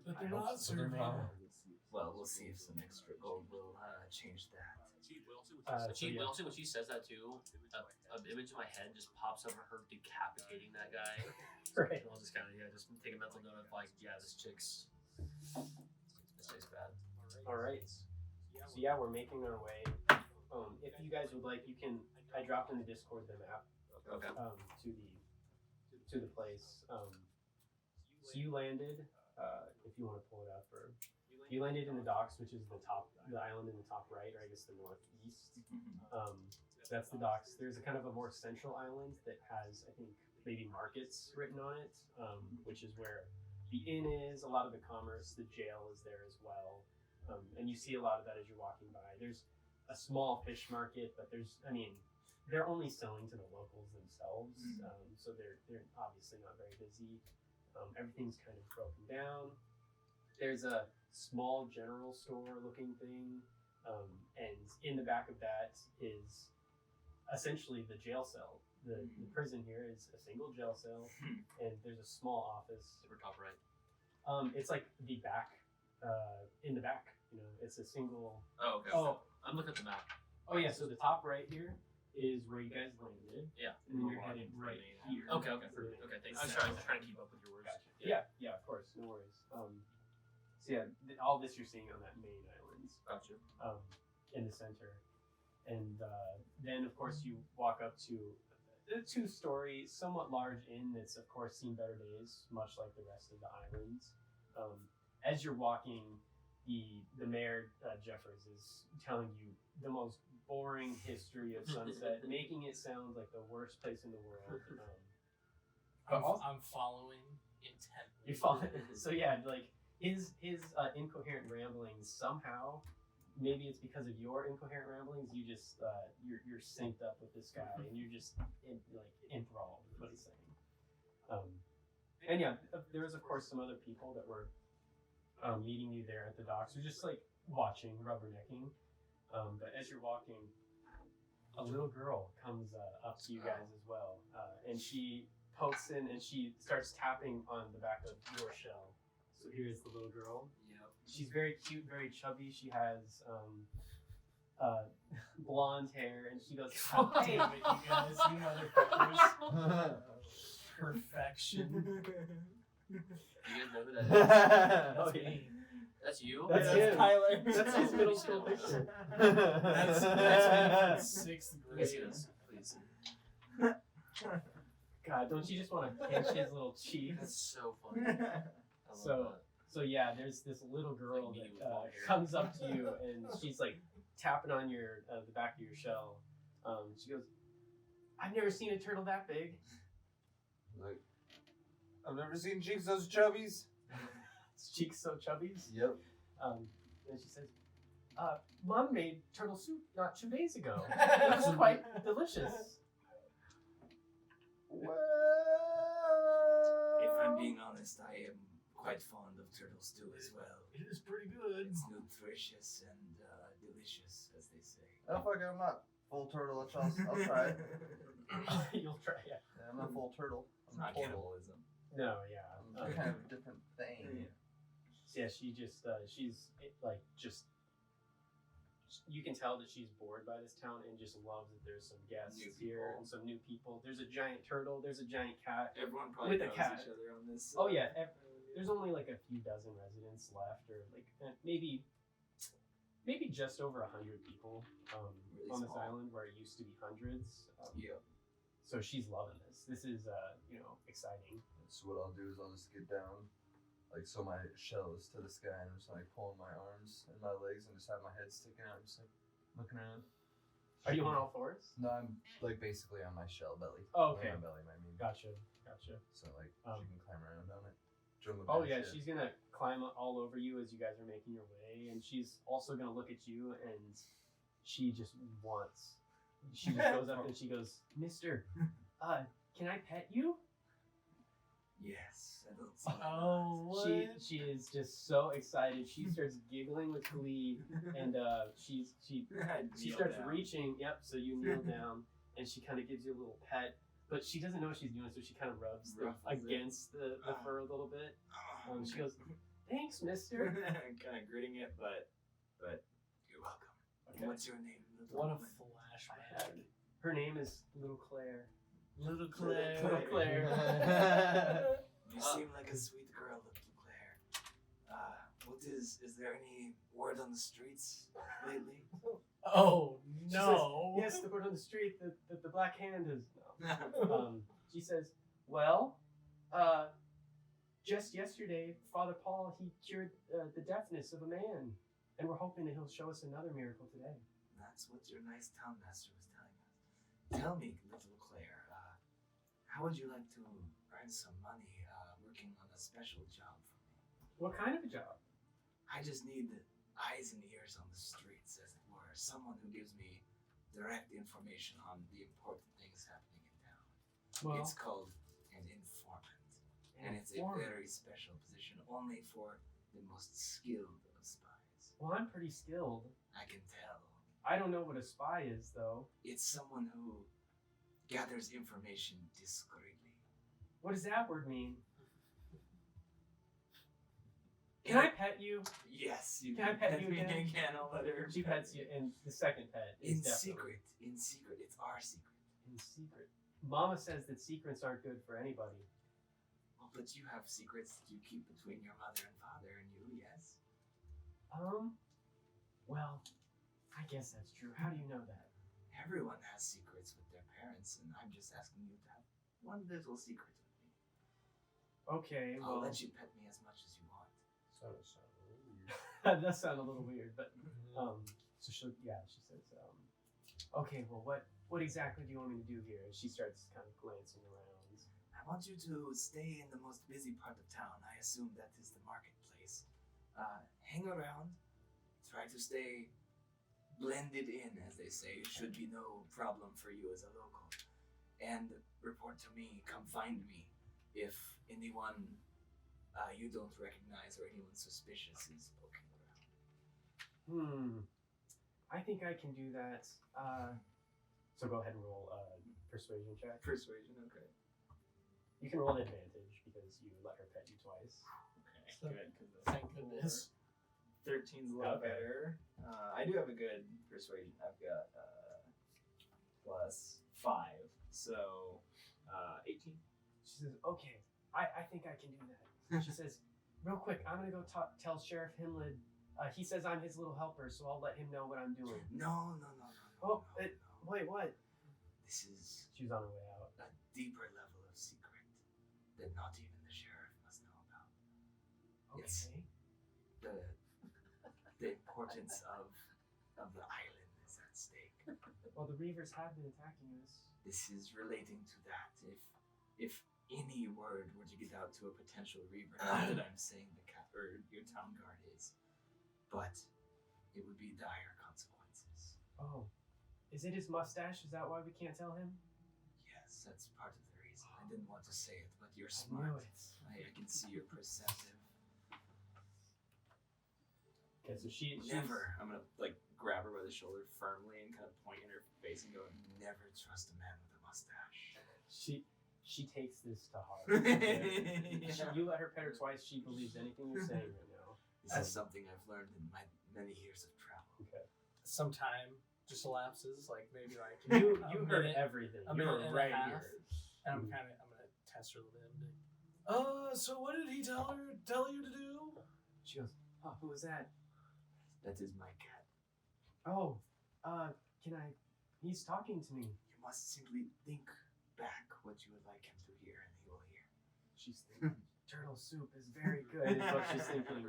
But they're not serving. Well, we'll see if some extra gold will change that. When she says that too, an image in my head just pops up of her decapitating that guy. Right. And I'll just kind of just take a mental note of like, yeah, this chick's bad. All right. So yeah, we're making our way. If you guys would like, you can. I dropped in the Discord the map. Okay. To the place. So you landed. If you want to pull it up, or you landed in the docks, which is the island in the top right, or I guess the northeast. That's the docks. There's a kind of a more central island that has, I think, maybe markets written on it, which is where the inn is. A lot of the commerce, the jail is there as well, and you see a lot of that as you're walking by. There's a small fish market, but they're only selling to the locals themselves, so they're obviously not very busy. Everything's kind of broken down. There's a small general store looking thing, and in the back of that is essentially the jail cell. The prison here is a single jail cell, and there's a small office. Super top right. It's like the back, in the back. It's a single. Oh, okay. Oh, I'm looking at the map. oh yeah. So the top right here is where you guys landed. Yeah. And then you're headed right here. Okay. Okay. Thanks. I was trying to keep up with your words. Gotcha. Yeah, of course, no worries. So yeah, all this you're seeing on that main island. Gotcha. In the center, and then of course you walk up to a 2-story, somewhat large inn that's of course seen better days, much like the rest of the islands. As you're walking, the mayor Jeffers is telling you the most boring history of Sunset, making it sound like the worst place in the world. I'm following intently. You're following. So yeah, like his incoherent ramblings somehow. Maybe it's because of your incoherent ramblings. You just you're synced up with this guy, and you're just enthralled with what he's saying. And yeah, there was of course some other people that were meeting you there at the docks. You're just like watching, rubbernecking. But as you're walking, a little girl comes up to you guys as well, and she pokes in and she starts tapping on the back of your shell. So here's the little girl. Yep. She's very cute, very chubby. She has blonde hair, and she goes, "Hey, Damn it, you guys, you motherfuckers. Perfection. You guys know who that is? Oh, yeah. That's you. That's him. Tyler. That's his middle school picture." That's me from 6th Let me see grade. this, please. God, don't you just want to pinch his little cheeks? That's so funny. I love So- So yeah, there's this little girl Like me that with long hair. comes up to you, and she's like tapping on your the back of your shell. She goes, "I've never seen a turtle that big." Like, I've never seen Jinx those chubbies. His cheeks so chubbies. Yep. And she says, "Mom made turtle soup not 2 days ago. It was quite delicious." Well, If I'm being honest, I am quite fond of turtle stew as well. It is pretty good. It's nutritious and delicious, as they say. oh fuck it, I'm not full turtle. I'll try it. You'll try, yeah. Yeah, I'm not full turtle. It's not total. cannibalism. No, yeah. I'm kind of a different thing. Yeah, she just she's like just. You can tell that she's bored by this town and just loves that there's some guests New here people. and some new people. There's a giant turtle. There's a giant cat. Everyone probably With a knows cat. each other on this. Oh yeah, there's only like a few dozen residents left, or like maybe just over 100 people Really on this small. island where it used to be hundreds. Yeah. So she's loving this. This is exciting. So what I'll do is I'll just get down, like so my shell is to the sky, and I'm just like pulling my arms and my legs and just have my head sticking out, just like looking around. Are you on all fours? No, I'm like basically on my shell belly. Oh, okay. On my belly, I mean. Gotcha. So like Um, she can climb around on it. Jungle Oh band yeah, shit. she's gonna climb all over you as you guys are making your way, and she's also gonna look at you, and she just wants. She just goes up and she goes, "Mister, can I pet you?" Yes. I don't see Oh, what? She is just so excited. She starts giggling with glee, and she Kneel starts down. reaching. Yep. So you kneel down, and she kind of gives you a little pet, but she doesn't know what she's doing, so she kind of rubs Ruffles it. against the fur a little bit. She goes, "Thanks, Mister." kind of gritting it, but you're welcome. Okay. What's your name? little What a woman? flashback. Her name is Little Claire. Little Claire. Little Claire. You seem like a sweet girl, little Claire. What Is there any word on the streets lately? Oh She no! says, yes, the word on the street that the Black Hand is. No. She says, well, just yesterday, Father Paul, he cured the deafness of a man, and we're hoping that he'll show us another miracle today. That's what your nice town master was telling us. Tell me, little Claire, how would you like to earn some money working on a special job for me? What kind of a job? I just need eyes and ears on the streets, as it were. Someone who gives me direct information on the important things happening in town. Well, It's called an informant. And it's a very special position, only for the most skilled of spies. Well, I'm pretty skilled. I can tell. I don't know what a spy is, though. It's someone who gathers information discreetly. What does that word mean? Can I pet you? Yes, you Can I pet you me again? again. I'll let her She pets you, and the second pet is In definitely secret. In secret. It's our secret. in secret. Mama says that secrets aren't good for anybody. Well, but you have secrets that you keep between your mother and father and you, yes? Well, I guess that's true. How do you know that? Everyone has secrets with their parents, and I'm just asking you to have one little secret with me. Okay, I'll well, let you pet me as much as you want. Sound a little weird. that does sound a little weird, but so she says, okay, well, what exactly do you want me to do here? And she starts kind of glancing around. I want you to stay in the most busy part of town. I assume that is the marketplace. Hang around. Try to stay blended in, as they say. It should be no problem for you as a local. And report to me. Come find me if anyone you don't recognize or anyone suspicious is poking around. I think I can do that. So go ahead and roll a persuasion check. Persuasion, okay. You can roll an advantage because you let her pet you twice. Okay, good. 'Cause that's Thank goodness. 13's a lot Okay. better. I do have a good persuasion. I've got plus 5, so 18. She says, okay, I think I can do that. She says, real quick, I'm going to go tell Sheriff Himlid. He says I'm his little helper, so I'll let him know what I'm doing. No. Oh, no. wait, what? This is She's on her way out. a deeper level of secret that not even the sheriff must know about. Okay. It's the importance of the island is at stake. Well, the Reavers have been attacking us. This is relating to that. If any word were to get out to a potential Reaver, not that I'm saying your town guard is, but it would be dire consequences. Oh, is it his mustache? Is that why we can't tell him? Yes, that's part of the reason. I didn't want to say it, but you're I smart. knew it. I can see you're perceptive. Okay, so she's Never. I'm gonna like grab her by the shoulder firmly and kind of point in her face and go, Never trust a man with a mustache. She takes this to heart. Yeah. You let her pet her twice. She believes anything you're saying right now. This is something I've learned in my many years of travel. Okay. Some time just elapses, like maybe like You a heard minute, everything. a You minute were and right a half, here. and I'm gonna test her a little bit. So what did he tell you to do? She goes, oh, who was that? That is my cat. Oh, can I? He's talking to me. You must simply think back what you would like him to hear, and he will hear. She's thinking, turtle soup is very good, is what she's thinking.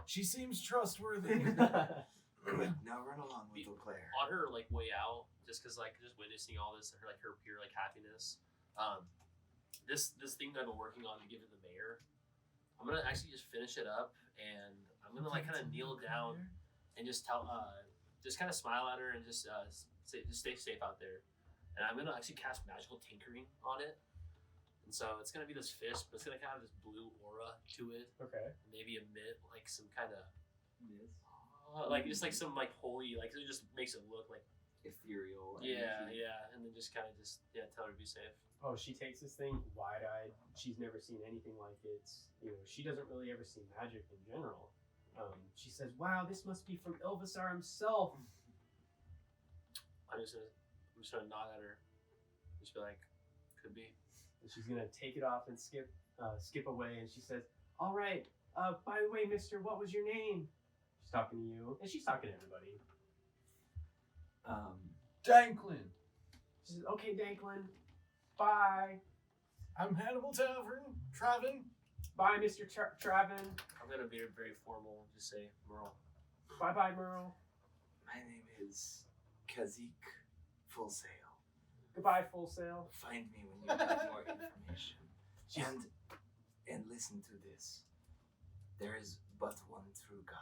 She seems trustworthy. Good. Now run along, little Claire. On her like way out, just because like just witnessing all this, her pure like happiness. This thing that I've been working on to give to the mayor, I'm gonna actually just finish it up, and I'm gonna like kind of kneel down and just tell, just kind of smile at her and just stay safe out there. And I'm gonna actually cast magical tinkering on it. And so it's gonna be this fish, but it's gonna kind of have this blue aura to it. Okay. And maybe emit like some kind of like just like some like holy, like it just makes it look like ethereal. yeah, energy. and then just kind of tell her to be safe. Oh, she takes this thing wide-eyed. She's never seen anything like it. You know, she doesn't really ever see magic in general. She says, "Wow, this must be from Ilvisar himself." I'm just gonna nod at her, just be like, "Could be." And she's gonna take it off and skip away. And she says, "All right, By the way, mister, what was your name? She's talking to you, and she's talking to everybody. Danklin. She says, okay, Danklin. Bye. I'm Hannibal Travin. Bye, Mr. Travin. I'm gonna be very formal. Just say Merl. Bye, Merl. My name is Kazik Full Sail. Goodbye, Full Sail. Find me when you have more information. And listen to this. There is but one true God.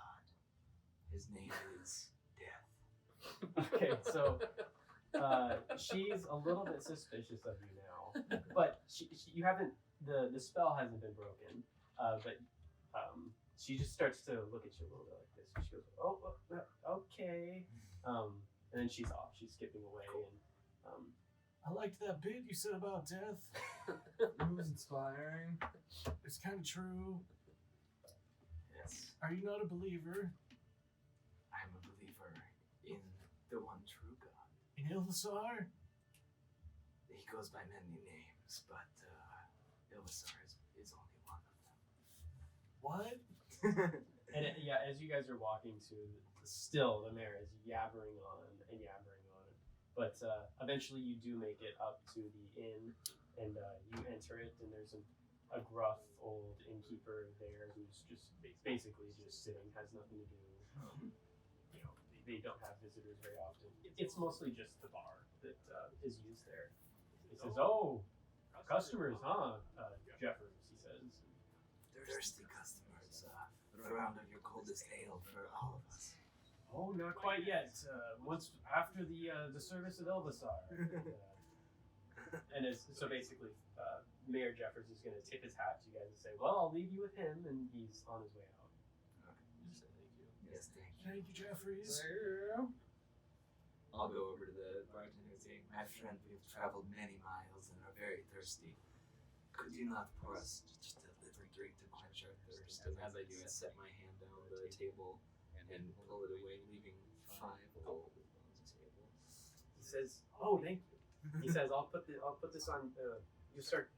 His name is Death. Okay, so she's a little bit suspicious of you now, but you haven't. The spell hasn't been broken, but she just starts to look at you a little bit like this. She goes, "Oh, okay," and then she's off. She's skipping away, and I liked that bit you said about death. It was inspiring. It's kind of true. Yes, Are you not a believer I'm a believer in the one true God. in Ilvisar? He goes by many names, but Ilvisar is only one of them. What? And as you guys are walking to, still the mare is yabbering on. But eventually you do make it up to the inn, and you enter it, and there's a gruff old innkeeper there who's just basically just sitting, has nothing to do. You know, they don't have visitors very often. It's mostly just the bar that is used there. He says, "Oh, customers, huh? Jeffers," he says. Thirsty customers. A round of your coldest ale for all of us. Oh, not quite yet. Once after the service of Ilvisar. So basically, Mayor Jeffers is going to tip his hat to you guys and say, "Well, I'll leave you with him," and he's on his way out. Just say thank you. Yes, thank you. Thank you, Jeffries. I'll go over to the bartender and say, My friend, we've traveled many miles and are very thirsty. Could you not pour us just a little drink to quench our thirst? and as I do, I set my hand down the table and pull it away, leaving 5 gold on the table. He says, "Oh, thank you." He says, "I'll put this on. You start.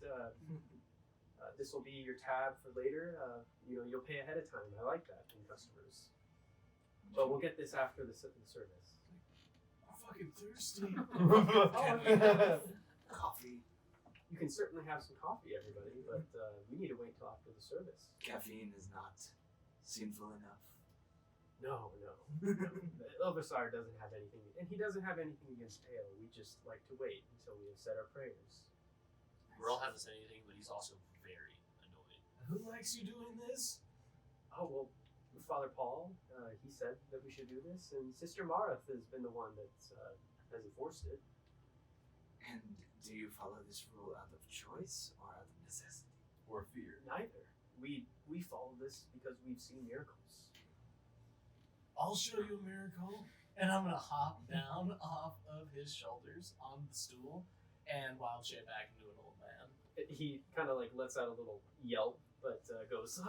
This will be your tab for later. You'll pay ahead of time. I like that in customers. But we'll get this after the service." I'm fucking thirsty. Coffee. You can certainly have some coffee, everybody, but we need to wait till after the service. Caffeine is not sinful enough. No. Ilvisar doesn't have anything, and he doesn't have anything against ale. We just like to wait until we have said our prayers. Merl hasn't said anything, but he's also very annoyed. Who likes you doing this? Oh, well, Father Paul, he said that we should do this, and Sister Marath has been the one that has enforced it. And do you follow this rule out of choice or out of necessity? Or fear. Neither. We follow this because we've seen miracles. I'll show you a miracle. And I'm going to hop down off of his shoulders on the stool and wild shape back into an old man. He kind of like lets out a little yelp, but goes,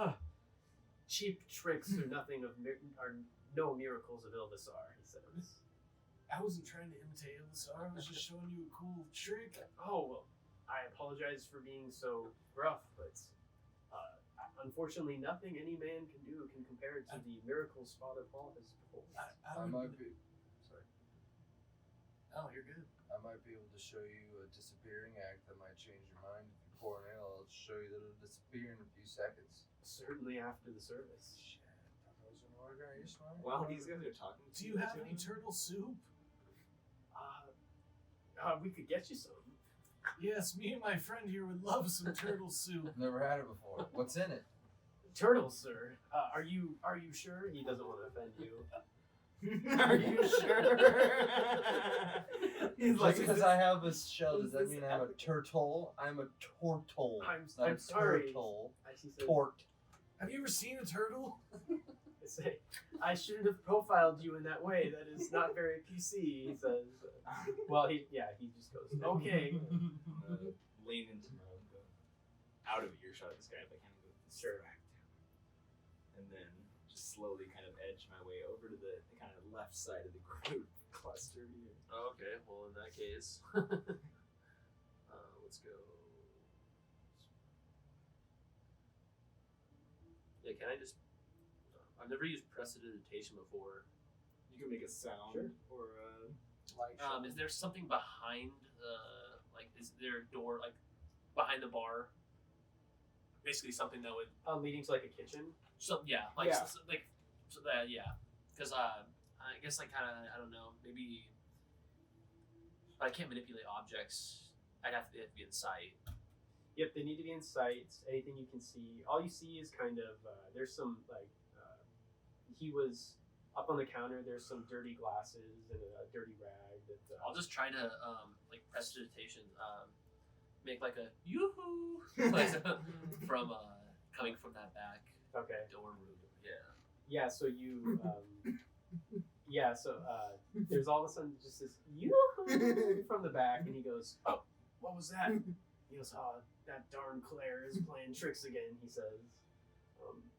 "Cheap tricks are nothing are no miracles of Ilvisar," he says. I wasn't trying to imitate Ilvisar. I was just showing you a cool trick. Oh, well, I apologize for being so rough, but unfortunately nothing any man can do can compare to the miracles Father Paul has performed. I might be. Sorry. Oh, you're good. I might be able to show you a disappearing act that might change your mind. If you pour an ale, I'll show you that it'll disappear in a few seconds. Certainly after the service. Shit, that was an order. Are you smart? While these guys are talking to Do you have any turtle soup? We could get you some. Yes, me and my friend here would love some turtle soup. Never had it before. What's in it? Turtles, sir. Are you sure? He doesn't want to offend you. Are you sure? He's Just like, because I have a shell, does that mean I'm a turtle? I'm a tortle. I'm not a sorry. turtle. She says, Tort. Have you ever seen a turtle? I say, "I shouldn't have profiled you in that way. That is not very PC," he says. Well, he just goes, "Okay." lean into Merl and go out of earshot of this guy if I can, and go distract him. And then just slowly kind of edge my way over to the kind of left side of the group cluster here. Oh, okay, well in that case, let's go. Yeah, can I just? I've never used prestidigitation before. You can make a sound or Like, Is there something behind like? Is there a door like behind the bar? Basically, something that would leading to like a kitchen. Because I guess like kind of I don't know, maybe I can't manipulate objects. They have to be in sight. Yep, they need to be in sight. Anything you can see. All you see is kind of there's some like he was up on the counter. There's some dirty glasses and a dirty rag. That I'll just try to like prestidigitation, make like a yoo-hoo from coming from that back okay. door room. Yeah, so you there's all of a sudden just this yoo-hoo from the back, and he goes, "Oh, what was that?" He goes, "Oh, that darn Claire is playing tricks again," he says.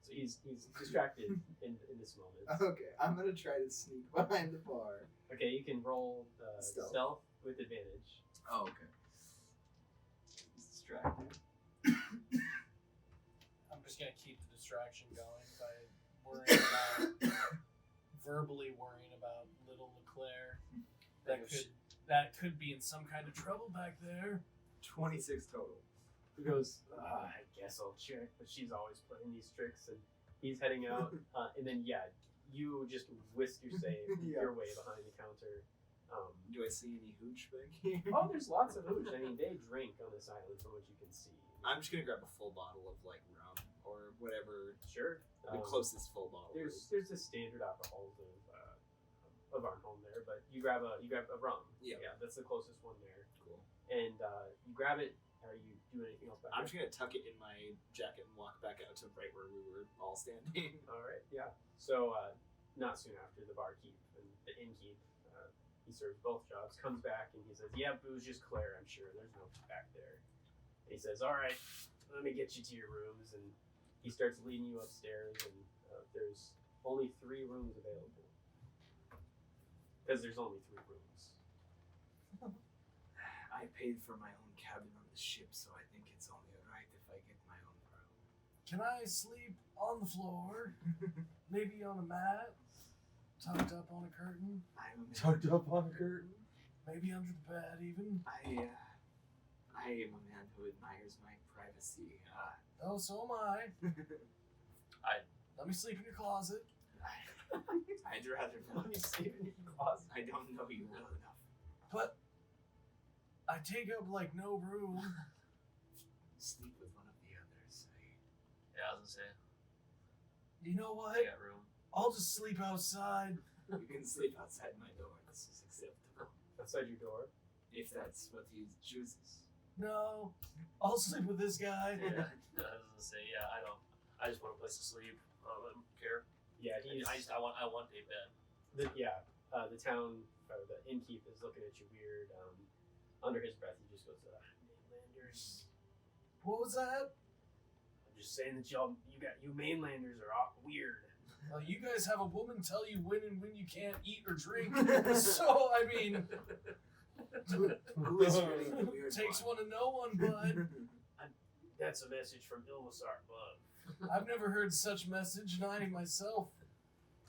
So he's distracted in this moment. Okay, I'm gonna try to sneak behind the bar. Okay, you can roll stealth with advantage. Oh, okay. He's distracted. I'm just gonna keep the distraction going by worrying about verbally worrying about little LeClaire. That could be in some kind of trouble back there. 26 total. He goes, "I guess I'll check," but she's always playing these tricks, and he's heading out. And then you just whisk your your way behind the counter. Do I see any hooch back here? Oh, there's lots of hooch. I mean, they drink on this island from what you can see. I'm just gonna grab a full bottle of like rum or whatever Sure. the closest full bottle There's is. the standard alcohols of Arnholm there, but you grab a rum. Yeah. That's the closest one there. Cool. And you grab it. Are you doing anything else back I'm there? just gonna tuck it in my jacket and walk back out to right where we were all standing. All right, yeah. So not soon after, the barkeep and the innkeep, he serves both jobs, comes back and he says, "Yeah, booze just Claire, I'm sure. There's no back there." And he says, "All right, let me get you to your rooms." And he starts leading you upstairs, and there's only 3 rooms available. Because there's only 3 rooms. I paid for my own cabin on the ship, so I think it's only right if I get my own room. Can I sleep on the floor? Maybe on a mat? Tucked up on a curtain? Tucked up on a curtain. Maybe under the bed even? I am a man who admires my privacy. Oh, so am I. Let me sleep in your closet. I'd rather Let not. me sleep in your closet. I don't know you well enough. But I take up like no room. Sleep with one of the others. Yeah, I was gonna say You know what? I got room. I'll just sleep outside. You can sleep outside my door. This is acceptable. Outside your door. If that's what he chooses. No, I'll sleep with this guy. Yeah, I was gonna say I don't. I just want a place to sleep. I don't care. Yeah, I want a bed. the town, or the innkeep is looking at you weird. Under his breath, he just goes, "Mainlanders." What was that? I'm just saying that you Mainlanders are weird. Well, you guys have a woman tell you when and when you can't eat or drink. So, I mean, Who is really the weird takes one? one to know one, bud. That's a message from Ilvisar above. I've never heard such message, not even myself.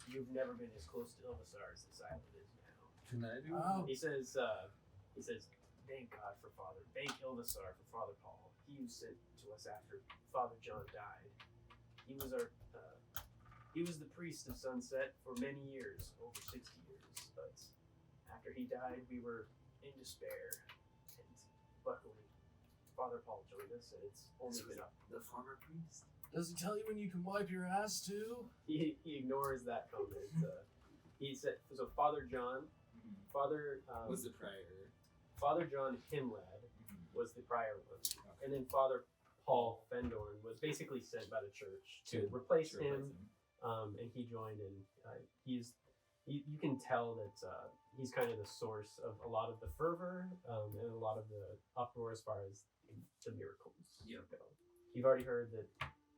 You've never been as close to Ilvisar as this island is now. Can I do Oh, He says, "Thank God for Father. Thank Ilvisar for Father Paul. He was sent to us after Father John died. He was he was the priest of Sunset for many years, over 60 years. But after he died, we were in despair, and luckily, Father Paul joined us, and it's only This was been up." the former priest. does he tell you when you can wipe your ass too? He ignores that comment. He said, so Father John, Father Was the prior. Father John Himlad was the prior one, and then Father Paul Fendorn was basically sent by the church to replace him, and he joined, and you can tell that he's kind of the source of a lot of the fervor and a lot of the uproar as far as the miracles. Yep. go. You've already heard that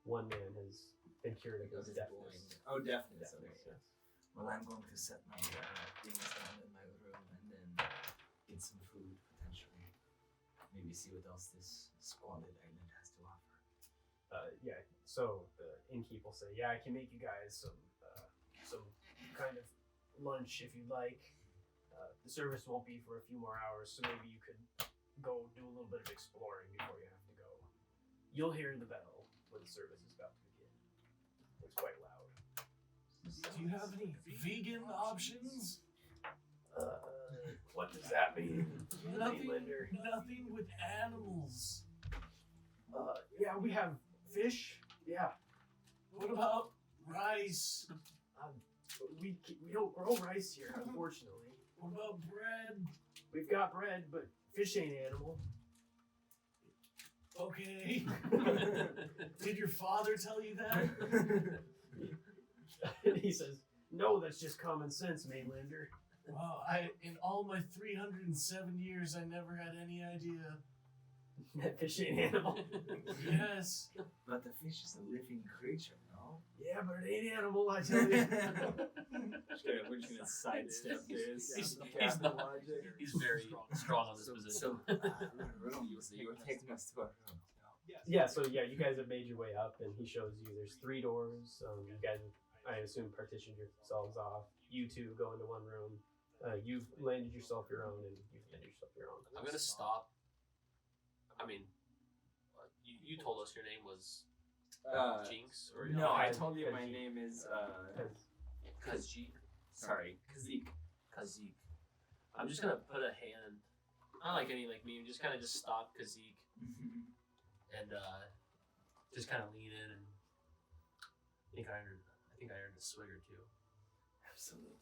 one man has been cured of his Is deafness. blind. Oh, deafness. Deafness, Okay. yes. Well, I'm going to set my things down in my room and then get some food, potentially. Maybe see what else this squalid island has to offer. Yeah. So the innkeep will say, "Yeah, I can make you guys some kind of lunch if you'd like. The service won't be for a few more hours, so maybe you could go do a little bit of exploring before you have to go. You'll hear the bell when the service is about to begin. It's quite loud." Do you have any vegan options? What does that mean? Nothing. Mainlander? Nothing with animals. Yeah, we have fish. Yeah. What about rice? We don't grow rice here, unfortunately. What about bread? We've got bread, but fish ain't animal. Okay. Did your father tell you that? And he says, "No, that's just common sense, Mainlander." Wow, in all my 307 years, I never had any idea. That fish ain't animal. Yes. But the fish is a living creature, no? Yeah, but it ain't animal, I tell you. We're just gonna sidestep this. He's logic. very strong on this position. So, room, you were taking us to our room. Yeah, so yeah, you guys have made your way up, and he shows you there's 3 doors. You guys, I assume, partitioned yourselves off. You two go into one room. You've landed yourself your own, and you've landed yourself your own. I'm gonna stop. I mean, you told us your name was Jinx, or No, I Kaz- told you my Kaz- name is Kazjeek. sorry, Kazik. Kazjeek. I'm just gonna put a hand, not like any like meme, just kind of just stop Kazjeek and just kind of lean in, and I think I earned a swig or two. Absolutely.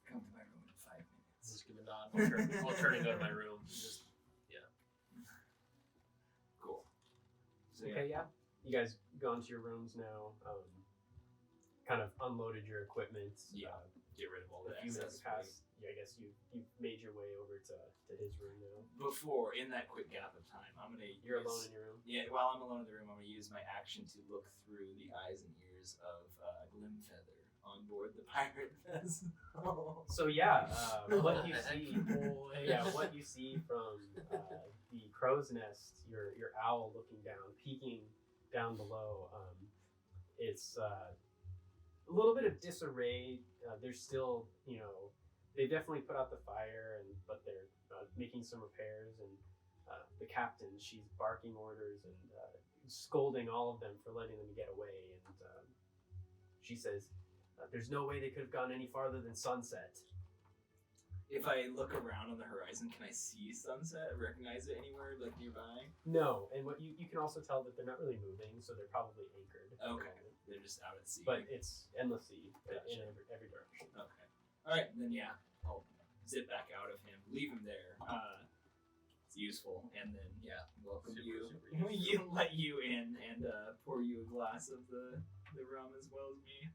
Come to my room in 5 minutes. Just give a nod. We'll turn and go to my room. Just Cool. So, Okay, yeah. You guys go into your rooms now. Kind of unloaded your equipment. Yeah. Get rid of all A the few minutes excess weight. pass. Yeah, I guess you've made your way over to his room now. Before, in that quick gap of time, I'm gonna You're use, alone in your room. Yeah, while I'm alone in the room, I'm gonna use my action to look through the eyes and ears of Glimfeather on board the pirate vessel. So yeah, what you Heck, see, what you see from the crow's nest, your owl looking down, peeking down below. It's a little bit of disarray. There's still, they've definitely put out the fire, but they're making some repairs. And the captain, she's barking orders and scolding all of them for letting them get away. And she says, "There's no way they could have gone any farther than sunset." If I look around on the horizon, can I see sunset? Recognize it anywhere, like nearby? No, and what you can also tell that they're not really moving, so they're probably anchored. Okay, they're just out at sea. But it's endless sea in Gotcha. every direction. Okay. All right, then yeah, I'll zip back out of him, leave him there. It's useful, and then yeah, welcome Super you, let you in, and pour you a glass of the rum as well as me.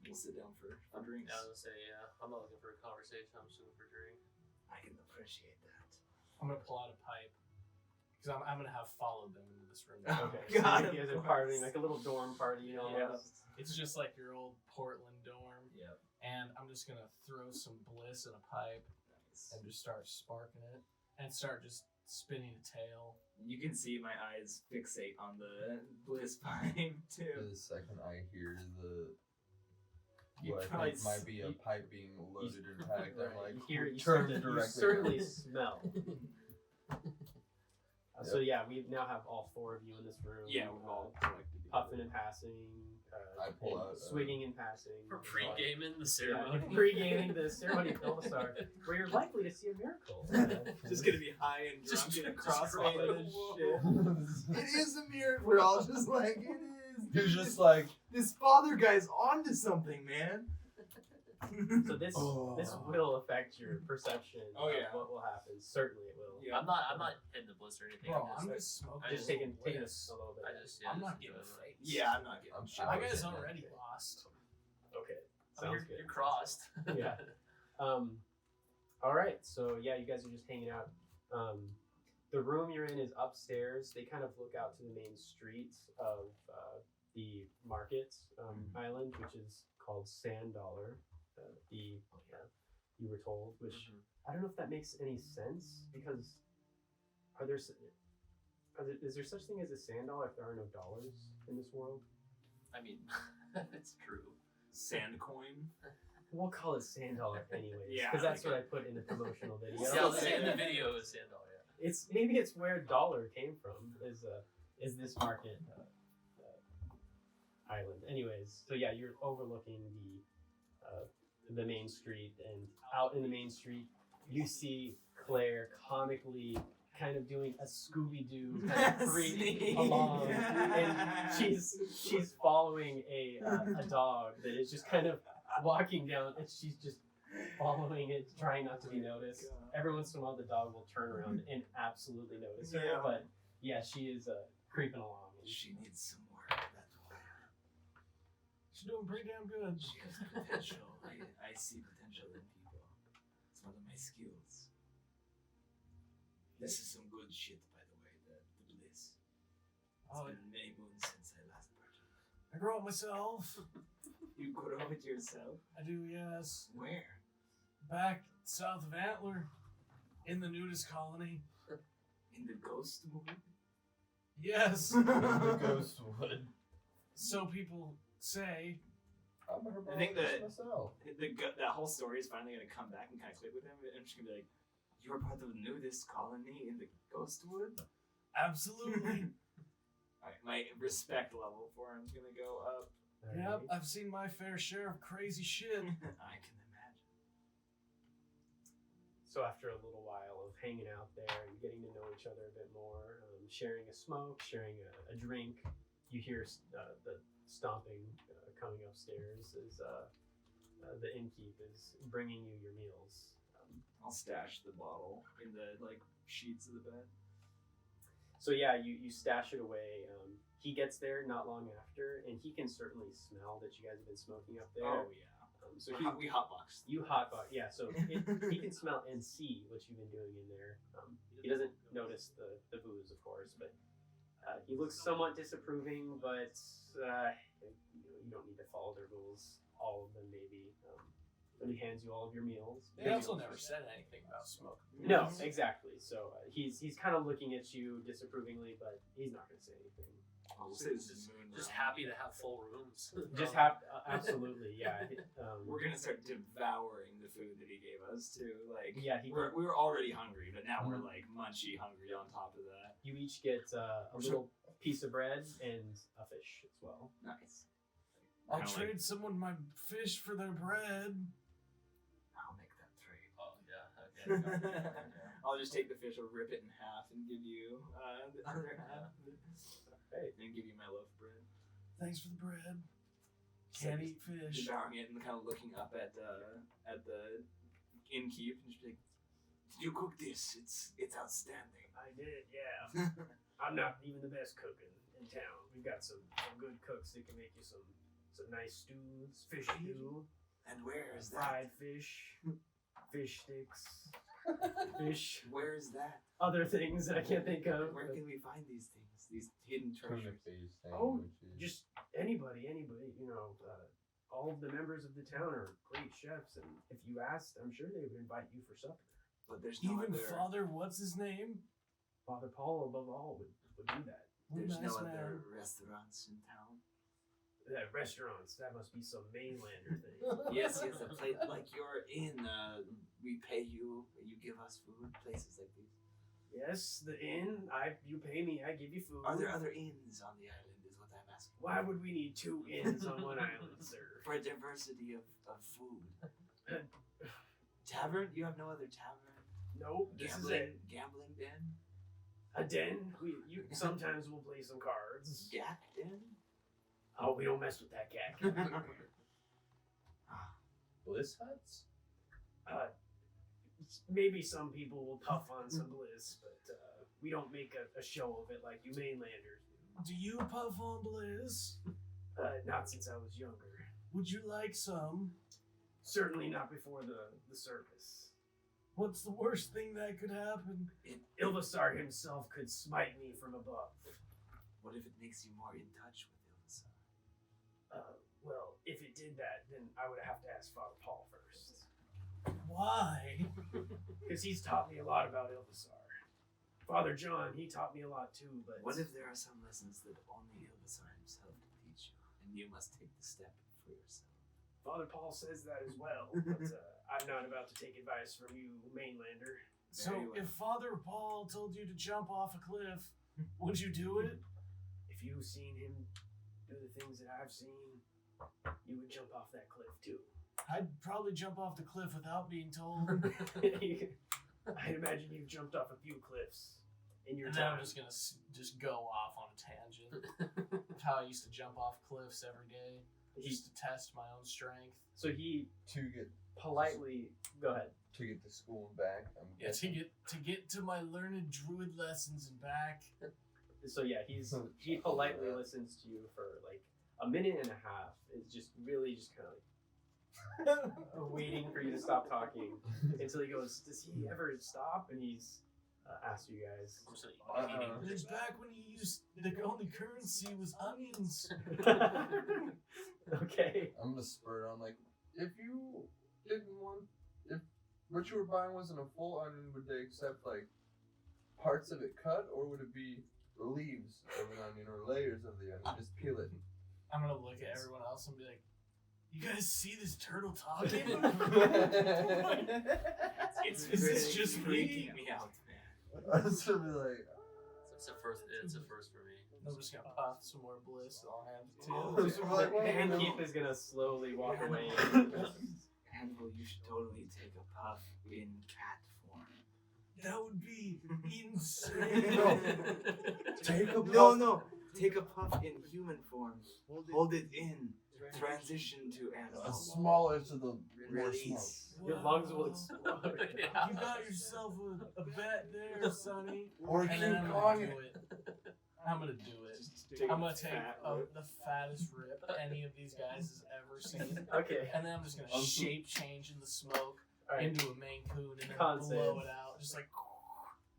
We'll sit down for drinks. I was gonna say, I'm not looking for a conversation. I'm just looking for a drink. I can appreciate that. I'm gonna pull out a pipe because I'm gonna have followed them into this room. Okay, God, so you guys of are partying course. like a little dorm party, Yeah. It's just like your old Portland dorm, Yep. and I'm just gonna throw some bliss in a pipe Nice. and just start sparking it and start just spinning a tail. You can see my eyes fixate on the bliss pipe For too. the second I hear You what I probably think might be a pipe being loaded and packed, I'm like, you hear, you turn certainly, you directly. certainly smell. So yeah, we now have all 4 of you in this room. Yeah, we've all puffing and passing. I pull and out, swigging and passing. We're pre-gaming the Yeah, ceremony. pre-gaming the ceremony of Ilvisar, where you're likely to see a miracle. Just gonna be high and drunk Just- and just cross-eyed and whoa. shit. It is a miracle. We're all just like, it is. You're just like, This father guy's onto something, man. So this will affect your perception Oh, of yeah. what will happen. Certainly it will. Yeah. I'm not hitting the bliss or anything. Bro, I'm I'm just, just smoking. I Just just taking a bliss. little bit. I'm not just getting doing it. faked. Yeah, I'm not getting. I'm My sure. guy's already lost. Okay. I mean, Sounds you're crossed. Yeah. All right. So yeah, you guys are just hanging out. The room you're in is upstairs. They kind of look out to the main street of the market island, which is called Sand Dollar. You were told, which I don't know if that makes any sense because are there Is there such thing as a sand dollar if there are no dollars in this world? I mean, it's true. Sand coin. We'll call it sand dollar anyways. Yeah, Because that's okay. what I put in the promotional video. Yeah, in the video is $10. Yeah. Maybe it's where dollar came from. Is this market island? Anyways, so yeah, you're overlooking the main street, and out in the main street, you see Claire comically kind of doing a Scooby-Doo kind of creep along, and she's following a dog that is just kind of walking down, and she's just following it, trying not to be noticed. Every once in a while, the dog will turn around and absolutely notice her, but yeah, she is creeping along. She needs some work, that's why. She's doing pretty damn good. She has potential. I see potential in people. It's one of my skills. This is some good shit, by the way, the bliss. It's been many moons since I last purchased. I grow it myself. You grow it yourself? I do, yes. Where? Back south of Antler, in the nudist colony. In the ghost movie? Yes. The ghost would. So people say. I think that whole story is finally going to come back and kind of click with him. I'm just going to be like, you're part of the nudist colony in the Ghostwood? Absolutely. Alright, my respect level for him is going to go up. Yep, I've seen my fair share of crazy shit. I can imagine. So after a little while of hanging out there and getting to know each other a bit more, sharing a smoke, sharing a drink, you hear the stomping coming upstairs as the innkeep is bringing you your meals. I'll stash the bottle in the sheets of the bed. So yeah, you stash it away. He gets there not long after, and he can certainly smell that you guys have been smoking up there. Oh yeah. So we hotboxed. You hotbox, yeah. So he can smell and see what you've been doing in there. He doesn't notice the booze, of course, but he looks somewhat disapproving. But you don't need to follow their rules, all of them maybe. But he hands you all of your meals. They also never said anything about smoke. No, exactly. So he's kind of looking at you disapprovingly, but he's not going to say anything. We'll So say it's this is moon just realm. happy to have full rooms. Just have absolutely, yeah. We're gonna start devouring the food that he gave us too. Yeah, we were already hungry, but now we're munchy hungry on top of that. You each get a little piece of bread and a fish as well. Nice. I'll Kinda trade someone my fish for their bread. I'll make that trade. Oh yeah, okay. I'll just take the fish, I'll rip it in half, and give you the other half. Hey. And give you my loaf of bread. Thanks for the bread. Can't eat fish. Devouring it and kind of looking up at the innkeep and just be like, Did you cook this? It's outstanding. I did, yeah. I'm not even the best cook in town. We've got some good cooks that can make you some nice stews, fish stew, And where is that? fried fish, fish sticks, fish, Where is that? other things that I can't think of. Where can we find these things? These hidden treasures? Oh, just anybody, you know. All of the members of the town are great chefs, and if you asked, I'm sure they would invite you for supper. But there's no Even other. Father, what's his name? Father Paul, above all, would do that. There's Nice no man. other restaurants in town. Restaurants, that must be some Mainlander thing. Yes, a place like your inn. We pay you. You give us food. Places like these. Yes, the inn, you pay me, I give you food. Are there other inns on the island? Is what I'm asking. Why would we need two inns on one island, sir? For a diversity of food. Tavern? You have no other tavern? Nope, this is it. Gambling den? A den. You sometimes we'll play some cards. Gack den? Oh, we don't mess with that cat. Bliss huts? Maybe some people will puff on some bliss, but we don't make a show of it like you Mainlanders do. Do you puff on bliss? Not since I was younger. Would you like some? Certainly not before the service. What's the worst thing that could happen? Ilvisar himself could smite me from above. What if it makes you more in touch with Ilvisar? Well, if it did that, then I would have to ask Father Paul first. Why? Because he's taught me a lot about Ilvisar. Father John, he taught me a lot too, but What if there are some lessons that only Ilvisar himself can teach you, and you must take the step for yourself? Father Paul says that as well, but I'm not about to take advice from you, Mainlander. So, Very well. if Father Paul told you to jump off a cliff, would you do it? If you've seen him do the things that I've seen, you would jump off that cliff too. I'd probably jump off the cliff without being told. I'd imagine you've jumped off a few cliffs in your And then time. I'm just gonna just go off on a tangent of how I used to jump off cliffs every day just to test my own strength. So he To get politely go ahead. to get to school and back. I'm Yeah, to get to my learned druid lessons and back. So yeah, he politely listens to you for like a minute and a half. It's just really just kind of like waiting for you to stop talking until he goes, does he ever stop? And he's asked you guys. I'm just gonna eat eating. It was back when you used the only currency was onions. Okay. I'm gonna spur it on like if you didn't want if what you were buying wasn't a full onion, would they accept like parts of it cut, or would it be leaves of an onion or layers of the onion? Just peel it. I'm gonna look at everyone else and be like, "You guys see this turtle talking? It's Is this just freaking me? me out, man. I was gonna be like, It's a first. It's a first for me. I'm just gonna puff some more bliss and I'll hand it to oh, you." so we're like, well, Handkeep is gonna slowly walk away. Hannibal, you should totally take a puff in cat form. That would be insane. No. Take a No. Take a puff in human form. Hold it in. Transition to animal. a smaller to the more smoke. Release. Your lungs will explode. You got yourself a bet there, Sonny. Or And King then I'm Kong. gonna do it. I'm gonna do it. I'm gonna take the fattest rip any of these guys has ever seen. Okay. And then I'm just gonna shape change in the smoke Alright. into a Maine Coon and then Con blow save. it out. Just like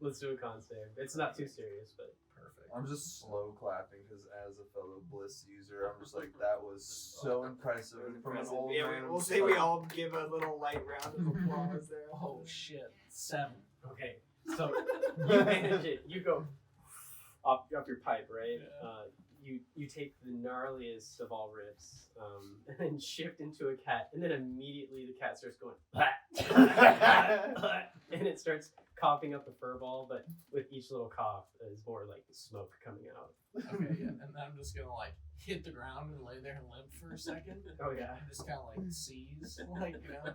Let's do a con save. It's not too serious, but perfect. I'm just slow clapping because as a fellow Bliss user, I'm just like, that was so impressive. From an old Yeah, man we'll say we all give a little light round of applause there. Oh shit. 7. okay. So you manage it. You go off your pipe, right? Yeah. You take the gnarliest of all rips, and then shift into a cat, and then immediately the cat starts going, and it starts coughing up a fur ball, but with each little cough is more like smoke coming out. Okay, yeah. And then I'm just gonna like hit the ground and lay there and limp for a second. Oh yeah. And just kind of like seize, like, you know,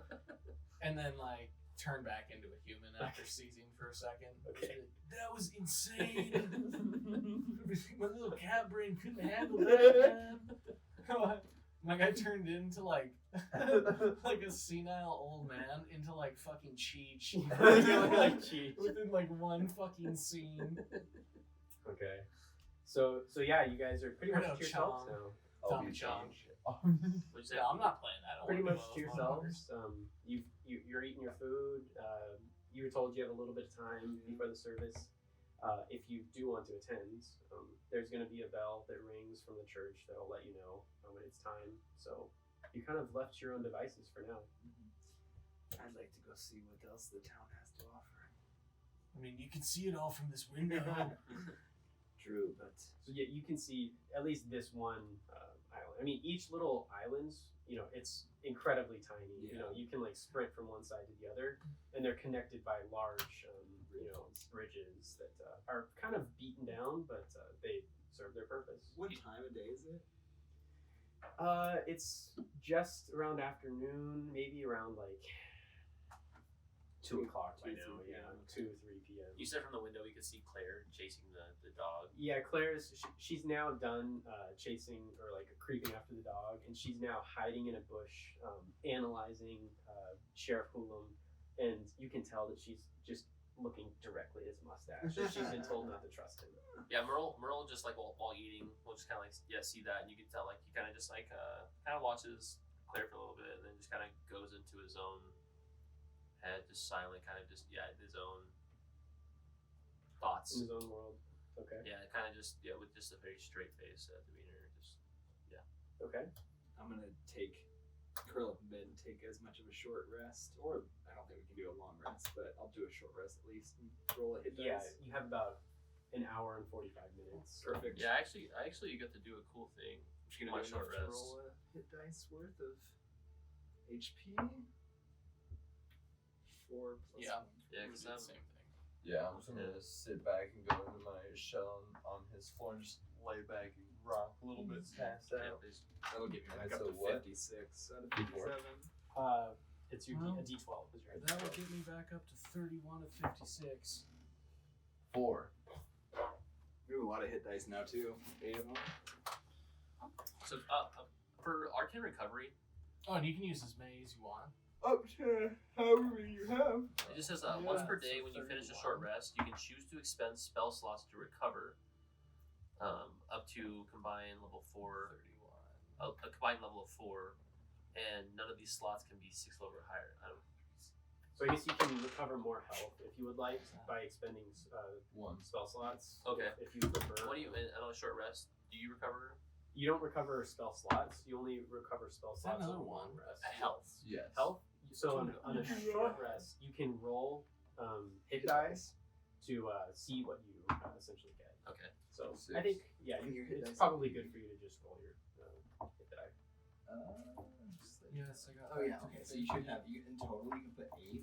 and then like turn back into a human after seizing for a second. Okay. That was insane. My little cat brain couldn't handle that, man. Like I turned into like like a senile old man into like fucking Cheech. Like Cheech. Within like one fucking scene. Okay. So yeah, you guys are pretty Or much no, to yourselves Chong. now. I'll Tommy be Chong. What'd you say? No, I'm not playing that. I don't Pretty wanna much do to those yourselves. You're eating your food. You were told you have a little bit of time before the service. If you do want to attend, there's going to be a bell that rings from the church that'll let you know when it's time. So you kind of left your own devices for now. I'd like to go see what else the town has to offer. I mean, you can see it all from this window. True, but So yeah, you can see at least this one island. I mean, each little island's, it's incredibly tiny. Yeah. You can like sprint from one side to the other, and they're connected by large, bridges that are kind of beaten down, but they serve their purpose. what time of day is it? It's just around afternoon, maybe around like 2 o'clock by 2, now. 3 Yeah, p.m. 2, 3 p.m. You said from the window we could see Claire chasing the dog. Yeah, she's now done chasing or like creeping after the dog, and she's now hiding in a bush, analyzing Sheriff Hulum, and you can tell that she's just looking directly at his mustache. She's been told not to trust him. Yeah, Merl just like while eating, we'll just kind of like see that, and you can tell like he kind of just like kind of watches Claire for a little bit, and then just kind of goes into his own head, just silent, kind of just his own thoughts. In his own world. Okay. Yeah, kind of just with just a very straight face demeanor. Just Okay. I'm gonna take curl up in bed and take as much of a short rest, or I don't think we can do a long rest, but I'll do a short rest at least and roll a hit Yeah, dice. you have about an hour and 45 minutes. Perfect. Yeah, I actually get to do a cool thing. Just gonna My do short enough to rest. roll a hit dice worth of HP. 4 plus Yeah. 1. Yeah, because I'm Same thing. Yeah, I'm just gonna sit back and go into my shell on his floor and just lay back and rock a little bit, passed yeah, out. please. That'll get me And back it's up a to what? 56 out of D4. 57. It's your Well, a D12 is your hit That would dice. get me back up to 31 of 56. 4. We have a lot of hit dice now too. 8 of them. So for Arcane Recovery, Oh, and you can use as many as you want. Up to however many you have. it just says Yeah, once per so day when you finish a short 31. rest, you can choose to expend spell slots to recover, up to combined level 4, 31. a combined level of 4, and none of these slots can be 6 level or higher. So I guess you can recover more health if you would like by expending 1. spell slots. Okay. If you prefer. What do you on a short rest? Do you recover You don't recover spell slots. You only recover spell Is that slots another on one? long rest. health? Yes. Health. So on a short rest, you can roll hit dice to see what you essentially get. Okay. So Six. I think And your hit it's dice. probably good for you to just roll your hit die. Yes, I got. Oh yeah. Okay. So you should have. In total, you can put 8.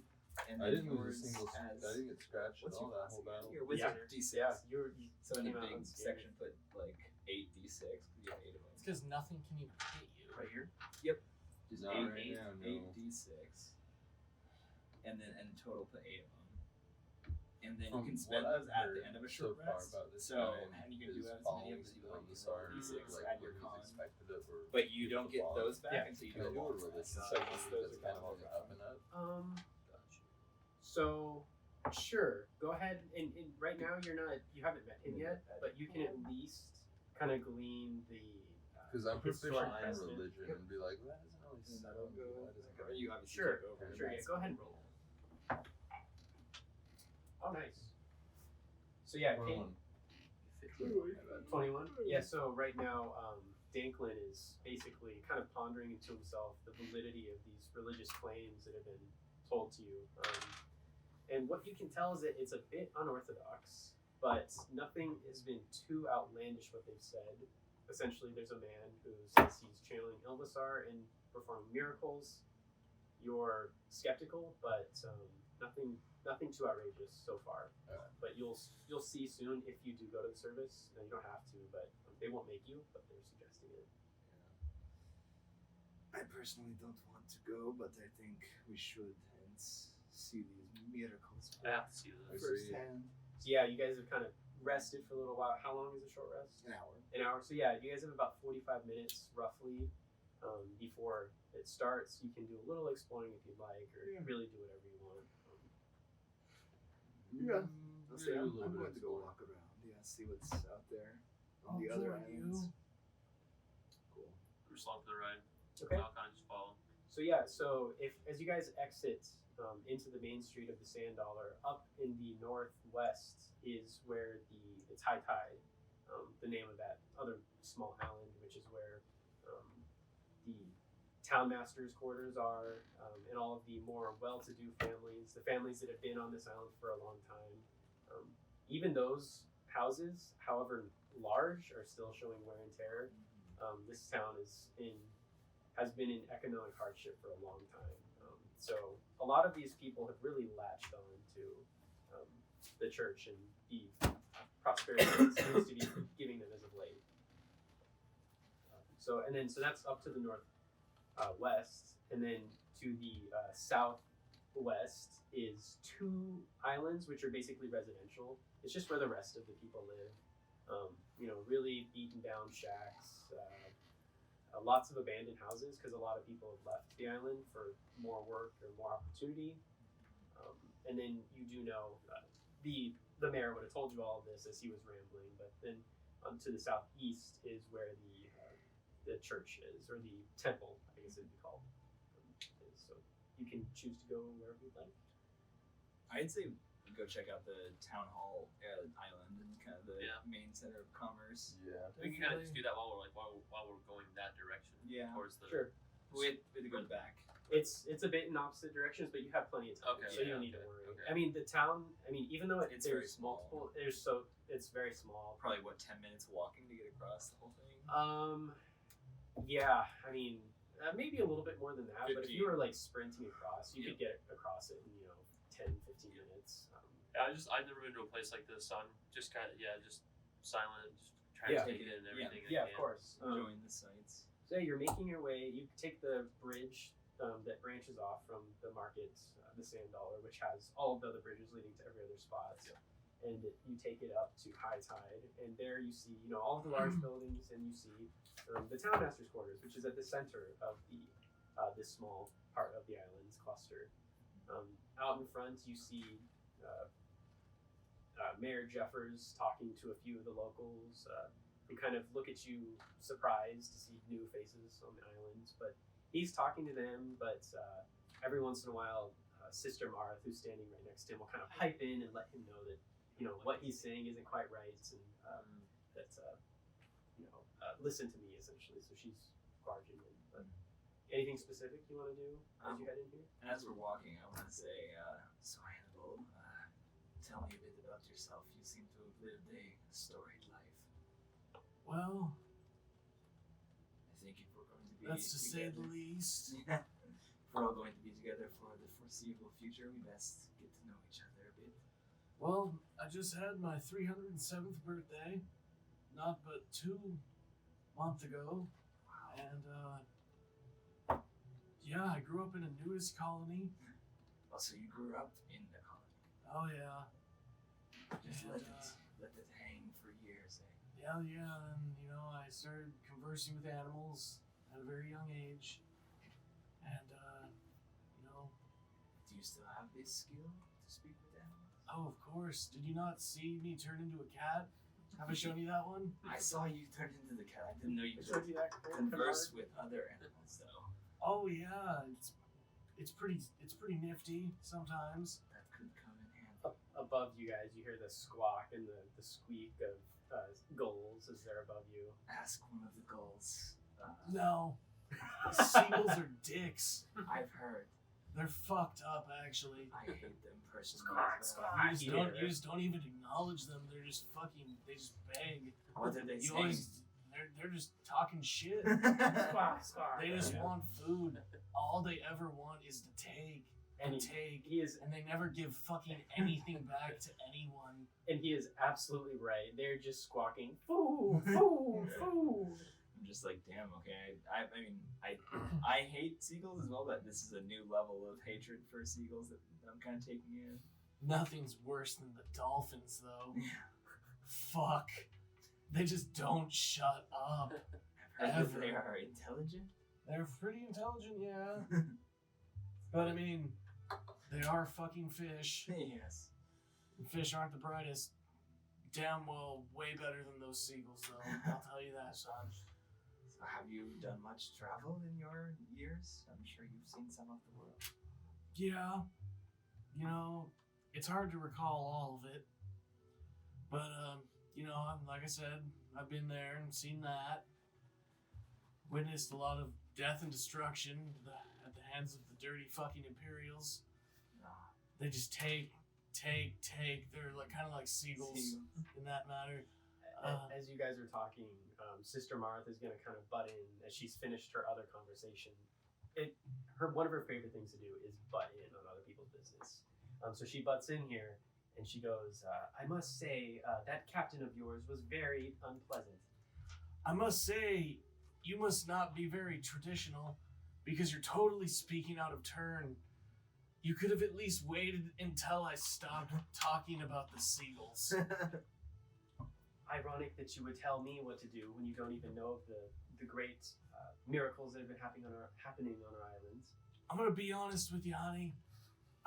And I then didn't lose a yours single. has- I didn't get scratched at What's all your that class whole again? battle. Your wizard Yeah. D6. Yeah, you So in a came out big unscathed. section, put like 8d6 because you have 8 of them. It's because nothing can even hit you. Right here. He's not Eight, right eight, now. No. 8d6. And then in total put 8 of them. And then From you can spend what those I've at the heard end of a so short far rest. about this So guy and you can is do as many of following as you like. Ilvisar, D6 like add where your he's con. expected it, or But you don't get Fall. those back Yeah. until you Can I do a do a long religion rest. So study those that's are kind of kind on the up and up? So sure, go ahead and right now you haven't met him yet, but you can at least kind of glean the Because I'm proficient historic in precedent. religion and be like, that doesn't really And sound that'll good. go. That doesn't Or go. you obviously Sure, take over. sure, yeah, go ahead and roll. Oh, nice. So yeah, Kate, 21. Yeah, so right now, Danklin is basically kind of pondering into himself the validity of these religious claims that have been told to you. And what you can tell is that it's a bit unorthodox, but nothing has been too outlandish what they've said. Essentially, there's a man who says he's channeling Ilvisar and performing miracles. You're skeptical, but nothing too outrageous so far. But you'll see soon if you do go to the service. No, you don't have to, but they won't make you. But they're suggesting it. I personally don't want to go, but I think we should and see these miracles I have to see I this. see. firsthand. So yeah, you guys have kind of rested for a little while. How long is a short rest? An hour. An hour. So yeah, you guys have about 45 minutes roughly before it starts. You can do a little exploring if you'd like, or Yeah. really do whatever you want. Yeah. I'll say do a I'm little bit going of to go exploring. walk around. Yeah, see what's out there on I'll the other join you. islands. Cool. Cruise along for the ride. Okay. I'll kind of just follow. So yeah, so if as you guys exit into the main street of the Sand Dollar, up in the northwest is where it's High Tide, the name of that other small island, which is where the townmaster's quarters are, and all of the more well-to-do families, the families that have been on this island for a long time. Even those houses, however large, are still showing wear and tear. This town has been in economic hardship for a long time. So a lot of these people have really latched on to the church and the prosperity that it seems to be giving them as of late. So that's up to the north west, and then to the southwest is 2 islands which are basically residential. It's just where the rest of the people live. Really beaten down shacks. Lots of abandoned houses because a lot of people have left the island for more work or more opportunity. And then you do know the mayor would have told you all of this as he was rambling, but then to the southeast is where the church is, or the temple, I guess it'd be called. So you can choose to go wherever you'd like. I'd say go check out the town hall island and kind of the Yeah. main center of commerce. Yeah. We can kind of just do that while we're going that direction. Yeah. Towards the. Sure. We had to go back. It's a bit in opposite directions, but you have plenty of time, Okay, so you don't yeah, need to okay, worry. okay. I mean, the town. I mean, even though It's very there's small. multiple, it's very small. Probably 10 minutes walking to get across the whole thing. Yeah. I mean, maybe a little bit more than that. But if 15. you were like sprinting across, you could get across it in 10, 15 minutes. I've never been to a place like this, so I'm just kind of just silent, just trying Yeah. to take it in and everything. Yeah, I of can. course. Enjoying the sights. So you're making your way. You take the bridge that branches off from the market, the Sand Dollar, which has all of the other bridges leading to every other spot. And you take it up to high tide, and there you see, all of the large buildings, and you see the town master's quarters, which is at the center of the this small part of the island's cluster. Out in front, you see Mayor Jeffers talking to a few of the locals, who kind of look at you surprised to see new faces on the island. But he's talking to them, but every once in a while, Sister Marth, who's standing right next to him, will kind of pipe in and let him know that what he's saying isn't quite right, and that listen to me, essentially. So she's barging in. But anything specific you want to do as you head in here? As we're walking, I want to say, so Hannibal, tell me a bit about yourself. You seem to have lived a storied life. Well, I think if we're going to be that's to say together, the least. if we're all going to be together for the foreseeable future, we best get to know each other a bit. Well, I just had my 307th birthday, not but 2 months ago, and yeah, I grew up in a nudist colony. Oh, so you grew up in the colony. Oh yeah, Just And, let it hang for years, eh? yeah, and I started conversing with animals at a very young age, and Do you still have this skill to speak with animals? oh, of course. Did you not see me turn into a cat? Have I shown you that one? I saw you turn into the cat. I didn't know you I showed could you that converse with other animals, though. Oh yeah, it's pretty nifty sometimes. That could come in handy. Above you guys, you hear the squawk and the squeak of gulls as they're above you. Ask one of the gulls. No, seagulls are dicks. I've heard. They're fucked up, actually. I hate them personally. Squawk, as squawk. well. You just don't even acknowledge them. They're just fucking. They just beg. What are they You saying? always. They're just talking shit. Squawk, squawk. They just Yeah. want food. All they ever want is to take And and he- take, He is, and they never give fucking anything back to anyone. and he is absolutely right. They're just squawking, "Foo, foo, foo." I'm just like, damn. Okay. I mean, I hate seagulls as well, but this is a new level of hatred for seagulls that I'm kind of taking in. Nothing's worse than the dolphins, though. Yeah. Fuck. They just don't shut up. I've heard that Ever. they are intelligent. They're pretty intelligent, yeah. But I mean, they are fucking fish. Yes. And fish aren't the brightest. Damn well way better than those seagulls, though. I'll tell you that, son. So have you done much travel in your years? I'm sure you've seen some of the world. Yeah. It's hard to recall all of it. But, like I said, I've been there and seen that. Witnessed a lot of death and destruction at the hands of the dirty fucking Imperials. Ah, They just take. They're like kind of like seagulls in that matter. As you guys are talking, Sister Martha is going to kind of butt in as she's finished her other conversation. One of her favorite things to do is butt in on other people's business. So she butts in here and she goes, "I must say that captain of yours was very unpleasant." I must say, you must not be very traditional, because you're totally speaking out of turn. You could have at least waited until I stopped talking about the seagulls. Ironic that you would tell me what to do when you don't even know of the great miracles that have been happening on our islands. I'm gonna be honest with you, honey.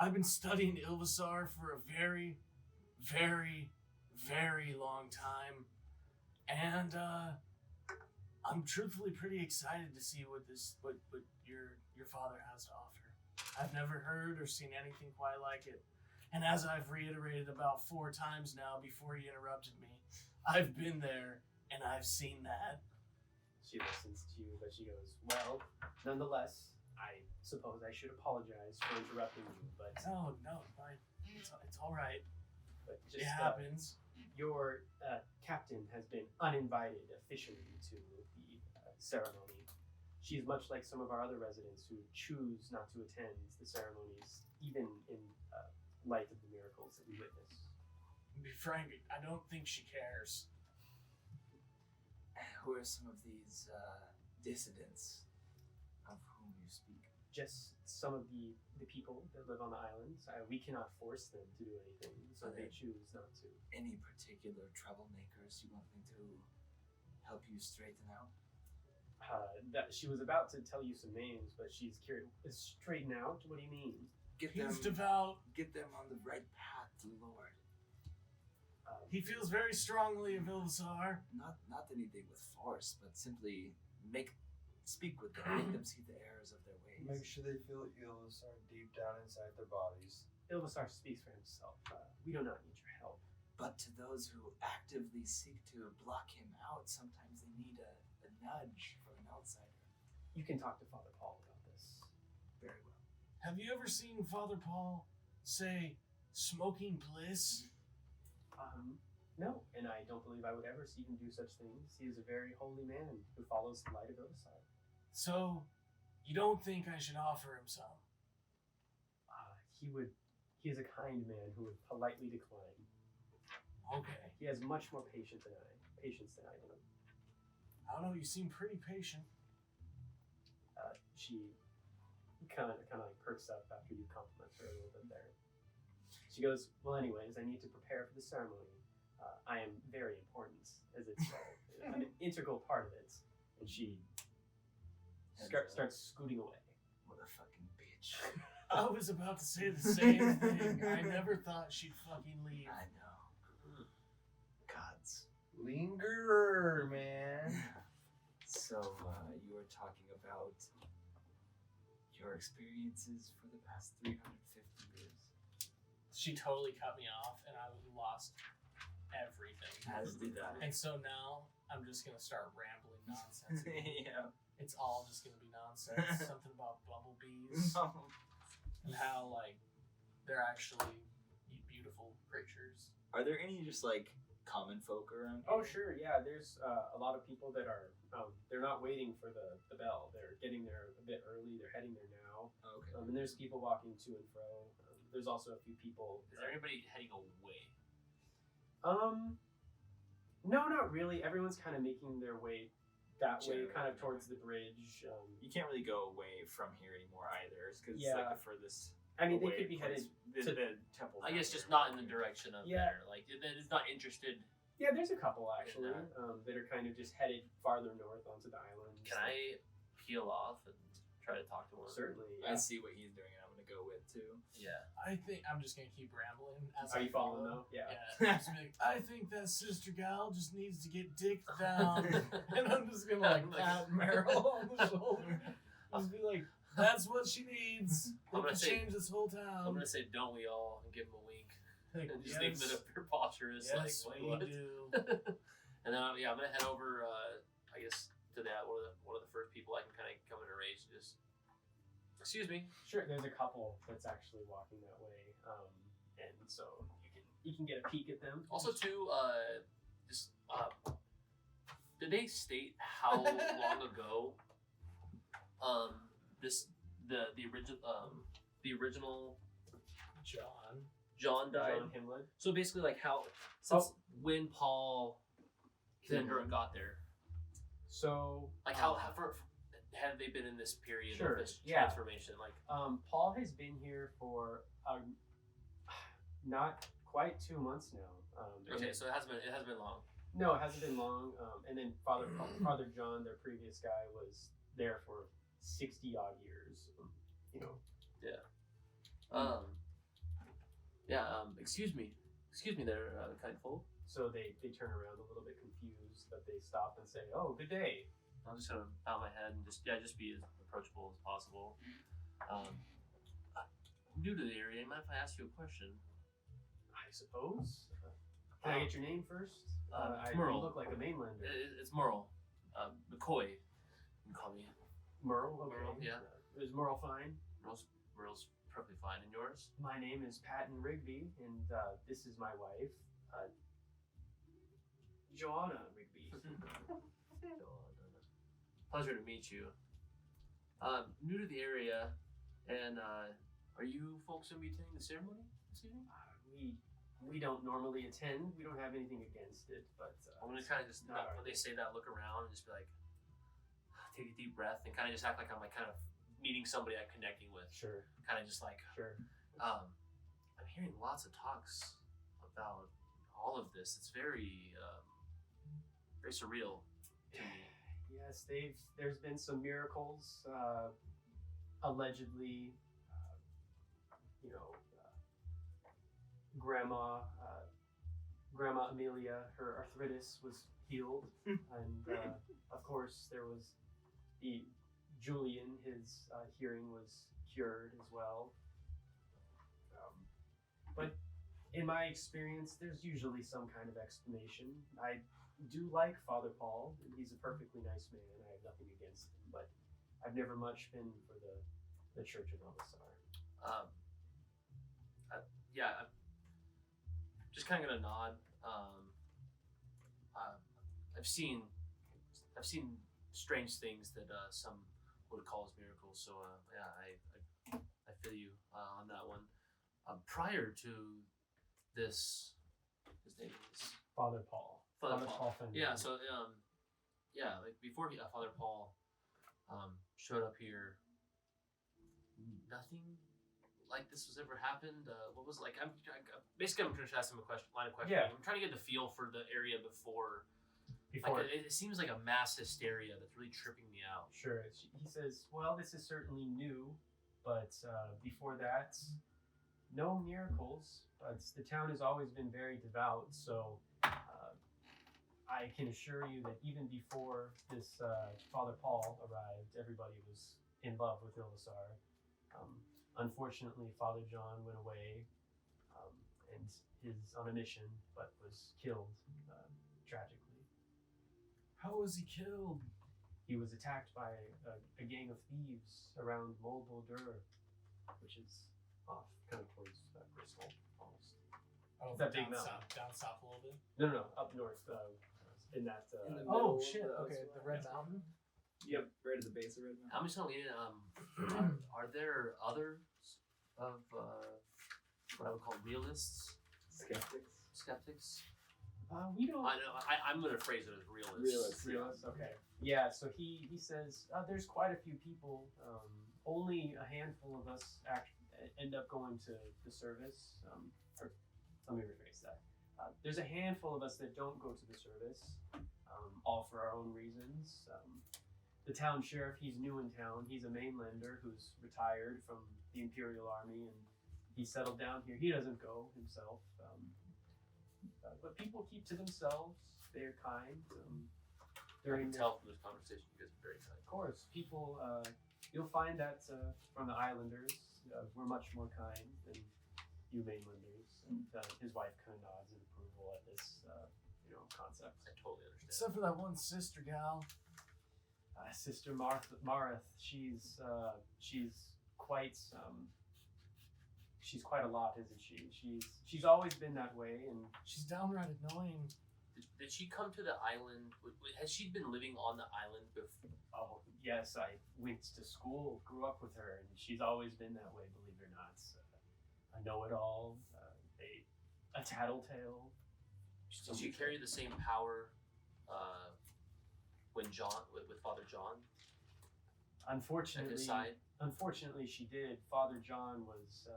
I've been studying Ilvisar for a very, very, very long time, and I'm truthfully pretty excited to see what your father has to offer. I've never heard or seen anything quite like it, and as I've reiterated about 4 times now before he interrupted me, I've been there and I've seen that. She listens to you, but she goes, well, nonetheless, I suppose I should apologize for interrupting you, but No, it's all right. but It just happens. your captain has been uninvited officially to the ceremony. She's much like some of our other residents who choose not to attend the ceremonies, even in light of the miracles that we witness. To be frank, I don't think she cares. Who are some of these dissidents of whom you speak? Just some of the people that live on the islands. We cannot force them to do anything, so they choose not to. Any particular troublemakers you want me to help you straighten out? That she was about to tell you some names, but she's curious. Straighten out? What do you mean? He's devout. Get them on the right path to the Lord. He feels very strongly of Ilvisar. Not anything with force, but simply speak with them, make them see the errors of their ways. Make sure they feel Ilvisar deep down inside their bodies. Ilvisar speaks for himself. We do not need your help. But to those who actively seek to block him out, sometimes they need a nudge from an outsider. You can talk to Father Paul about this. Very well. Have you ever seen Father Paul say, smoking bliss? No, and I don't believe I would ever see him do such things. He is a very holy man who follows the light of Ilvisar. So, you don't think I should offer him some? He is a kind man who would politely decline. Okay. He has much more patience than I do. I don't know, you seem pretty patient. She kind of like perks up after you compliment her a little bit there. She goes, well, anyways, I need to prepare for the ceremony. I am very important, as it's I'm an integral part of it. And she starts scooting away. What a fucking bitch. I was about to say the same thing. I never thought she'd fucking leave. I know. Gods. Lingerer, man. So, you were talking about your experiences for the past 350 years. She totally cut me off, and I lost everything. As did I. And so now I'm just gonna start rambling nonsense. Yeah. It's all just gonna be nonsense. Something about bumblebees and how like they're actually beautiful creatures. Are there any just like common folk around here? Oh, sure, yeah. There's a lot of people that are, they're not waiting for the bell. They're getting there a bit early. They're heading there now. Oh, okay. And there's people walking to and fro. There's also a few people. Is there anybody heading away? No, not really. Everyone's kind of making their way that way, Generally, kind of towards the bridge. You can't really go away from here anymore either, because Yeah. it's like the furthest. I mean, they away could be place. headed the temple. I guess just not in the direction of Yeah. there. Like, that is not interested. Yeah, there's a couple actually And, that are kind of just headed farther north onto the island. Can I peel off and try to talk to one? Certainly. I Yeah. see what he's doing, and I'm gonna go with too. Yeah. I think I'm just gonna keep rambling. As Are I you following follow. though? Yeah. Yeah. Just be like, I think that sister gal just needs to get dicked down, and I'm just gonna like pat Merl on the shoulder. Just be like, that's what she needs. I'm It gonna can say- change this whole I'm town. gonna say, don't we all, and give him a wink. Like, And just think that if preposterous, yes, like, we what? do. And then, I'm gonna head over, I guess, to that, one of the first people I can kind of come in a race and just, excuse me. Sure. There's a couple that's actually walking that way, and so you can get a peek at them. Also, too, did they state how long ago, the original John died? John Himlin. So basically, like since when Paul Fendorn got there, So like how have they been in this period Sure, of this yeah. transformation? Like, Paul has been here for not quite 2 months now. okay, so it hasn't been long. No, it hasn't been long. And then Father John, their previous guy, was there for 60 odd years. You know. Excuse me there, kind folk. So they turn around a little bit confused, but they stop and say, "Oh, good day." I'm just gonna bow my head and just be as approachable as possible. I'm new to the area. Mind if I ask you a question? I suppose. Can I get your name first? It's You Merl. look like a Mainlander. It's Merl. McCoy. You can call me Merl. Okay. Merl, yeah. Is Merl fine? Merl's perfectly fine. And yours? My name is Patton Rigby, and this is my wife, Joanna Rigby. Pleasure to meet you. New to the area, and are you folks going to be attending the ceremony this evening? We don't normally attend. We don't have anything against it, but I'm gonna kind of just not when they say that, look around and just be like, take a deep breath and kind of just act like I'm like kind of meeting somebody I'm connecting with. Sure. Kind of just like. Sure. I'm hearing lots of talks about all of this. It's very, very surreal to me. Yes, there's been some miracles, allegedly. Grandma Amelia, her arthritis was healed, and of course there was the Julian. His hearing was cured as well. But in my experience, there's usually some kind of explanation. I do like Father Paul, and he's a perfectly nice man. I have nothing against him, but I've never much been for the Church of Ilvisar. Yeah, I'm just kind of gonna nod. I've seen strange things that some would call as miracles. So yeah, I feel you on that one. Prior to this, his name is Father Paul. Father Paul. Fendorn. Yeah. So yeah, like before Father Paul showed up here, nothing like this was ever happened. What was like? I'm basically I'm trying to ask him line of questioning. Yeah. I'm trying to get the feel for the area before. Like, it seems like a mass hysteria that's really tripping me out. Sure. He says, well, this is certainly new, but before that, no miracles. But the town has always been very devout, so I can assure you that even before this Father Paul arrived, everybody was in love with Ilvisar. Unfortunately, Father John went away and is on a mission, but was killed tragically. How was he killed? He was attacked by a gang of thieves around Molboldur, which is off kind of towards Bristol, almost. Oh, That big down mountain. south, down south a little bit. No, up north, in that. In the Oh middle, shit! that's Okay, the Red Mountain. Yep, right at the base of Red Mountain. I'm just gonna lean in. Are there others of what I would call realists, skeptics? We don't. I know. I'm gonna phrase it as realists. Realists, okay. Yeah, so he says there's quite a few people. Only a handful of us end up going to the service. Or let me rephrase that. There's a handful of us that don't go to the service, all for our own reasons. The town sheriff, he's new in town. He's a Mainlander who's retired from the Imperial Army, and he settled down here. He doesn't go himself. But people keep to themselves. They're kind. I can tell from this conversation you guys are very kind. Of course, people. You'll find that from the Islanders, we're much more kind than you Mainlanders. And his wife kind of nods in approval at this, concept. I totally understand. Except for that one sister gal. Sister Marith, she's quite she's quite a lot, isn't she? She's always been that way, and She's downright annoying. Did she come to the island? Has she been living on the island before? oh yes, I went to school, grew up with her, and she's always been that way. Believe it or not, a know-it-all, a tattletale. Did she carry the same power when with Father John at Unfortunately, his side? Unfortunately, she did. Father John was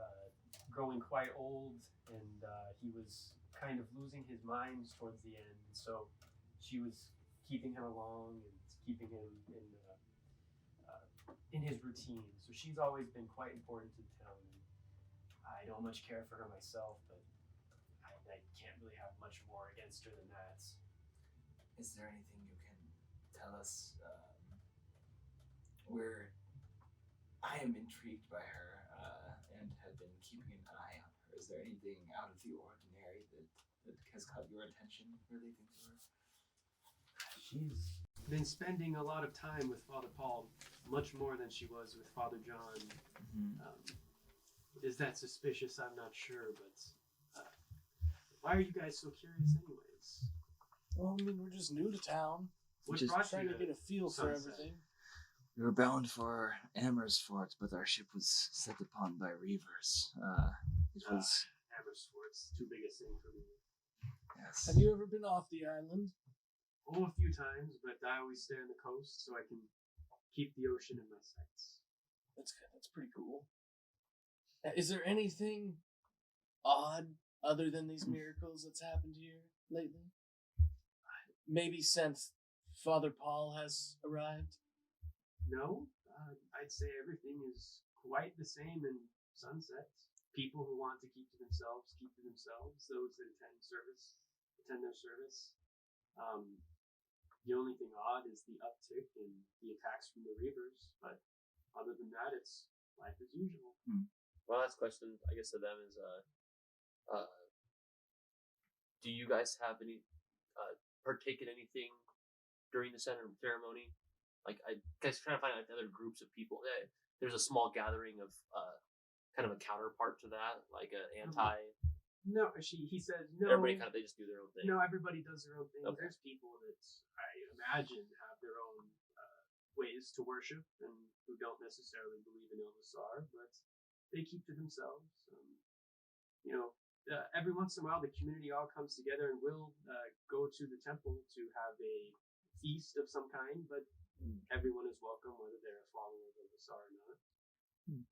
growing quite old, and he was kind of losing his mind towards the end. So she was keeping him along and keeping him in his routine. So she's always been quite important to the town. I don't much care for her myself, but I can't really have much more against her than that. Is there anything you can tell us where I am intrigued by her and have been keeping an eye on her? Is there anything out of the ordinary that has caught your attention relating to her? been spending a lot of time with Father Paul, much more than she was with Father John. Is that suspicious? I'm not sure, but why are you guys so curious anyways? Well, I mean, we're just new to town. What Just brought trying you to get a feel for Sunset? everything. We were bound for Amersfort, but our ship was set upon by Reavers. It was Amersfort's too big a thing for me. yes. Have you ever been off the island? Oh, a few times, but I always stay on the coast so I can keep the ocean in my sights. That's good. That's pretty cool. Is there anything odd other than these miracles that's happened here lately? Maybe since Father Paul has arrived? No, I'd say everything is quite the same in Sunset. People who want to keep to themselves, keep to themselves. Those that attend their service. The only thing odd is the uptick in the attacks from the Reavers, but other than that, it's life as usual. My last question, I guess, to them is, do you guys have any partake in anything during the ceremony? Like, I guess trying to find like other groups of people. There's a small gathering of kind of a counterpart to that, like an anti. No, he said no. Everybody they just do their own thing. No, everybody does their own thing. Okay. There's people that I imagine have their own ways to worship and who don't necessarily believe in Ilvisar, but they keep to themselves. Every once in a while, the community all comes together and will go to the temple to have a feast of some kind, but everyone is welcome, whether they're a follower of Ilvisar or not.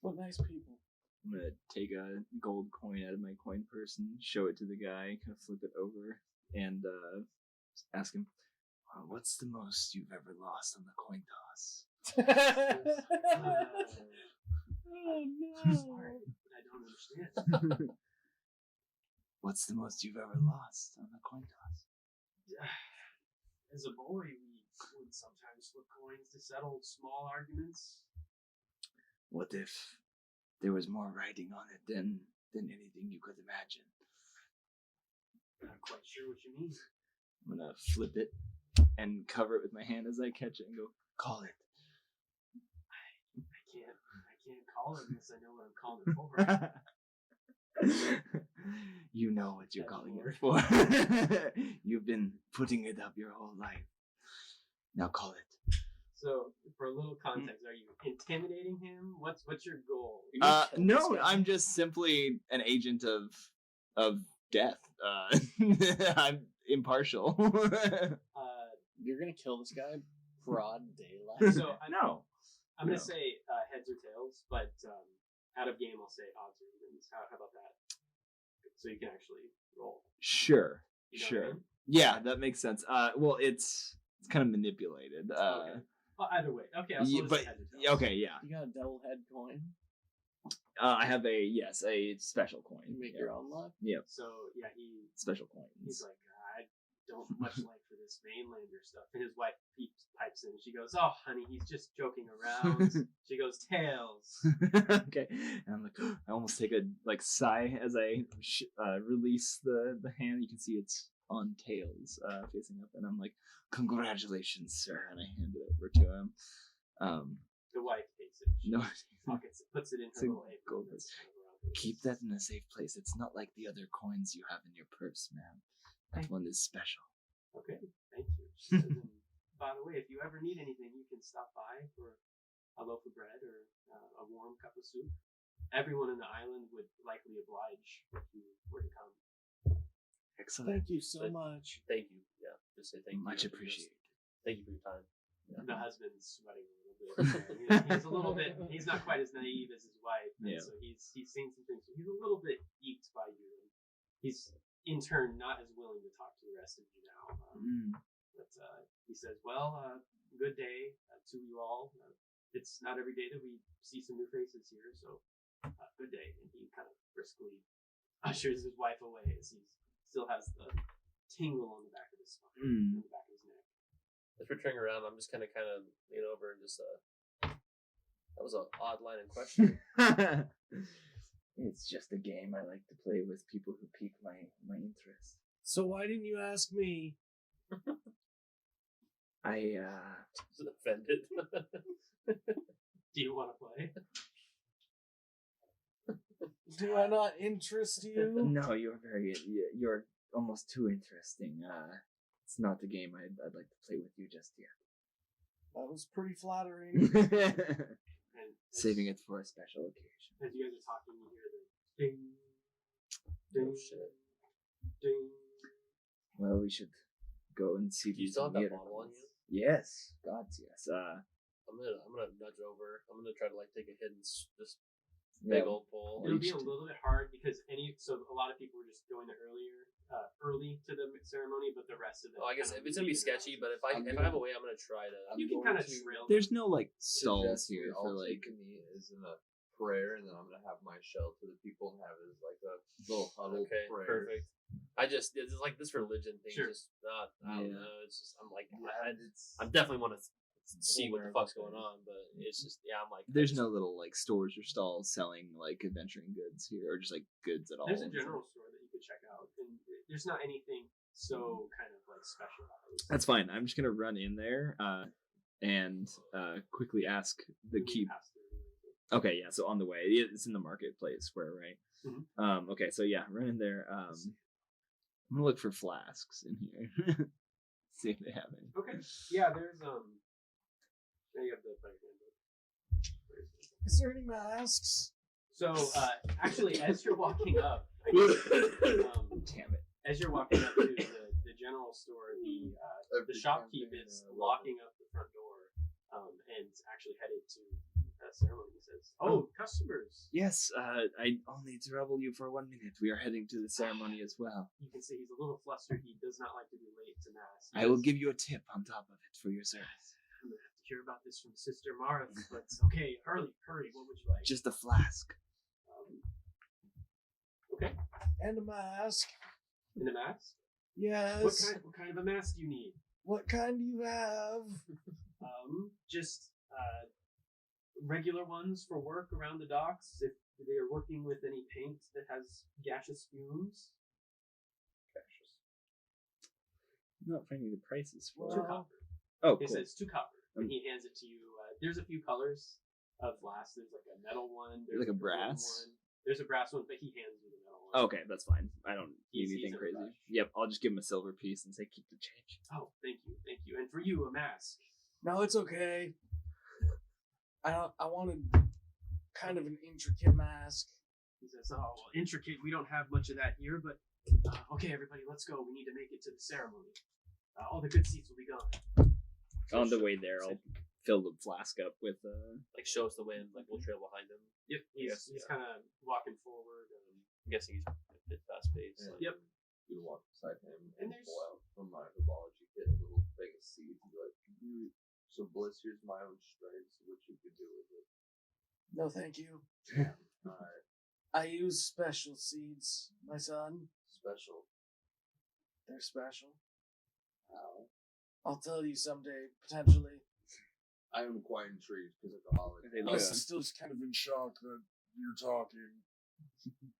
What nice people. I'm gonna take a gold coin out of my coin purse and show it to the guy, kind of flip it over, and ask him, "What's the most you've ever lost on the coin toss?" Oh no. Sorry, I don't understand. What's the most you've ever lost on the coin toss? As a boy, we would sometimes flip coins to settle small arguments. What if there was more writing on it than anything you could imagine? Not quite sure what you mean. I'm gonna flip it and cover it with my hand as I catch it and go, "Call it." I can't call it unless I know what I'm calling it for. You know what you're That's calling more. it for. You've been putting it up your whole life. Now call it. So, for a little context, are you intimidating him? What's your goal? No, I'm just simply an agent of death. I'm impartial. You're gonna kill this guy broad daylight. So, No. I'm going to say heads or tails, but out of game, I'll say odds or evens. How about that? So you can actually roll. Sure. You know what I Sure. mean? Yeah, that makes sense. Well, it's kind of manipulated. Okay. Well, either way. Okay, I'll Yeah, still but say heads or tails. okay, yeah. You got a double head coin. I have a special coin. You make Yeah. your own luck. Yep, So, yeah, special coins. he's like, I don't much like for this Mainlander stuff. And his wife pipes in. She goes, "Oh, honey, he's just joking around." She goes, "Tails." Okay, and I'm like, I almost take a sigh as I release the hand. You can see it's on tails, facing up, and I'm like, "Congratulations, sir!" And I hand it over to him. The wife takes it. She No, pockets it, puts it in It's her a little apron. gold That's kind of around her keep waist. that in a safe place. It's not like the other coins you have in your purse, ma'am. That one is special. Okay, thank you. She says, "And by the way, if you ever need anything, you can stop by for a loaf of bread or a warm cup of soup. Everyone in the island would likely oblige if you were to come." Excellent. Thank you so much. Thank you. Yeah, just say thank you. Much Just appreciated. Thank you for your time. The husband's sweating a little bit. He's a little bit. He's not quite as naive as his wife, and Yeah. so he's seen some things. So he's a little bit eked by you, and he's in turn not as willing to talk to the rest of you now. But he says, "Well, good day to you all. It's not every day that we see some new faces here, so good day." And he kind of briskly ushers his wife away as he still has the tingle on the back of his spine, on the back of his neck. As we're turning around, I'm just kind of lean over and just that was an odd line of question. It's just a game I like to play with people who pique my interest. So why didn't you ask me? I Offended. Do you want to play? Do I not interest you? no, you're almost too interesting. It's not the game I'd like to play with you just That was pretty flattering. yet. And Saving it for a special occasion. as you guys are talking, you hear the ding, ding, Oh, shit. ding. Well, we should go and see Do you these still have that miracles. bottle on you? Yes, gods, yes. I'm gonna nudge over. I'm gonna try to like take a hit and just Yeah. big old pull. Well, It'll you be a should- little bit hard because so a lot of people were just going early to the ceremony, but the rest of it. Oh, I guess kind of it's gonna be leaving sketchy, out. but if I have a way, I'm gonna try to. You can kind of trail. There's no like stalls Suggest here all for like. me is in a prayer, and then I'm gonna have my shell to the people and have it as like a little huddle Okay, prayer. perfect. It's like this religion thing. Sure. Just I don't Yeah. know. It's just I'm like It's I definitely want to see what aware the of fuck's the going on, but it's just I'm like There's no little like stores or stalls selling like adventuring goods here, or just like goods at all. There's a general store that you could check out, and there's not anything so kind of like specialized. That's fine. I'm just gonna run in there and quickly ask the You keep. pass through. Okay, yeah. So on the way, it's in the marketplace square, right? Mhm. Okay, so yeah, run in there. I'm gonna look for flasks in here. See if they have any. Okay. Yeah, there's there you have the player handbook. Is there any masks? So actually, as you're walking up, Damn it. as you're walking up to the general store, the shopkeep is locking up the front door, and actually headed to that ceremony. He says, "Oh, customers!" Yes, I only trouble you for 1 minute. We are heading to the ceremony as well. You can see he's a little flustered. He does not like to be late to mass. I will give you a tip on top of it for your service. I'm gonna have to hear about this from Sister Mara, but okay, hurry! What would you like? Just a flask. Okay. And a mask. In a mask? Yes. What kind of a mask do you need? What kind do you have? Just regular ones for work around the docks. If they are working with any paint that has gaseous fumes. I'm not finding the prices for 2 it. copper. Oh, He cool. says 2 copper, and he hands it to you. There's a few colors of glass. There's like a metal one. There's Like a golden brass? one. There's a brass one, but he hands you the metal one. Okay, that's fine. I don't need He's anything in a crazy. rush. Yep, I'll just give him a silver piece and say keep the change. Oh, thank you. And for you, a mask. No, it's okay. I wanted kind of an intricate mask. He says, "Oh, well, intricate. We don't have much of that here, but okay, everybody, let's go. We need to make it to the ceremony. All the good seats will be gone." On the way there, I'll fill the flask up with like show us the way, and like we'll trail behind him. Yep, he's kind of walking forward. I'm guessing he's a bit fast paced. Yeah. Yep. You walk beside him And and there's- pull out from my herbology kit a little bag of seeds and be like, so Bliss, here's my own stripes, what you could do with it. No, thank you. Alright, I use special seeds, my son. special. They're special. How? I'll tell you someday, potentially. I am quite intrigued because of the holiday. They I'm look- still just kind of in shock that you're talking.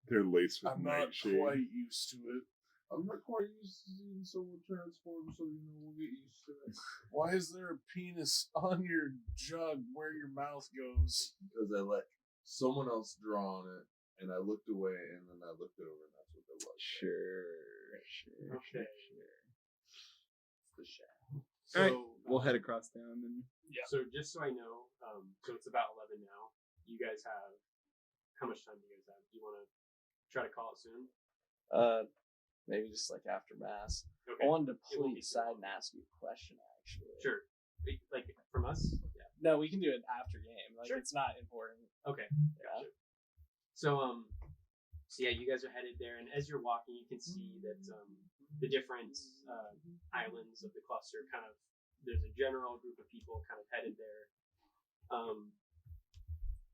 They're laced with I'm not nightshade. quite used to it. I'm not quite used to seeing someone transform, so we'll get used to it. Why is there a penis on your jug where your mouth goes? Because I let someone else draw on it, and I looked away, and then I looked over, and that's what it was. Sure. Okay. It's the shack. So, Alright, we'll head across town and So just so I know, so it's about 11 now. You guys have how much time do you guys have? Do you want to try to call it soon? Maybe just like after mass. Okay. I wanted to It won't pull be you aside too and ask you a question, actually. Sure. Like from us? Yeah. No, we can do it after game. Like Sure. it's not important. Okay. Yeah. Gotcha. So yeah, you guys are headed there, and as you're walking, you can see that the different islands of the cluster kind of there's a general group of people kind of headed there.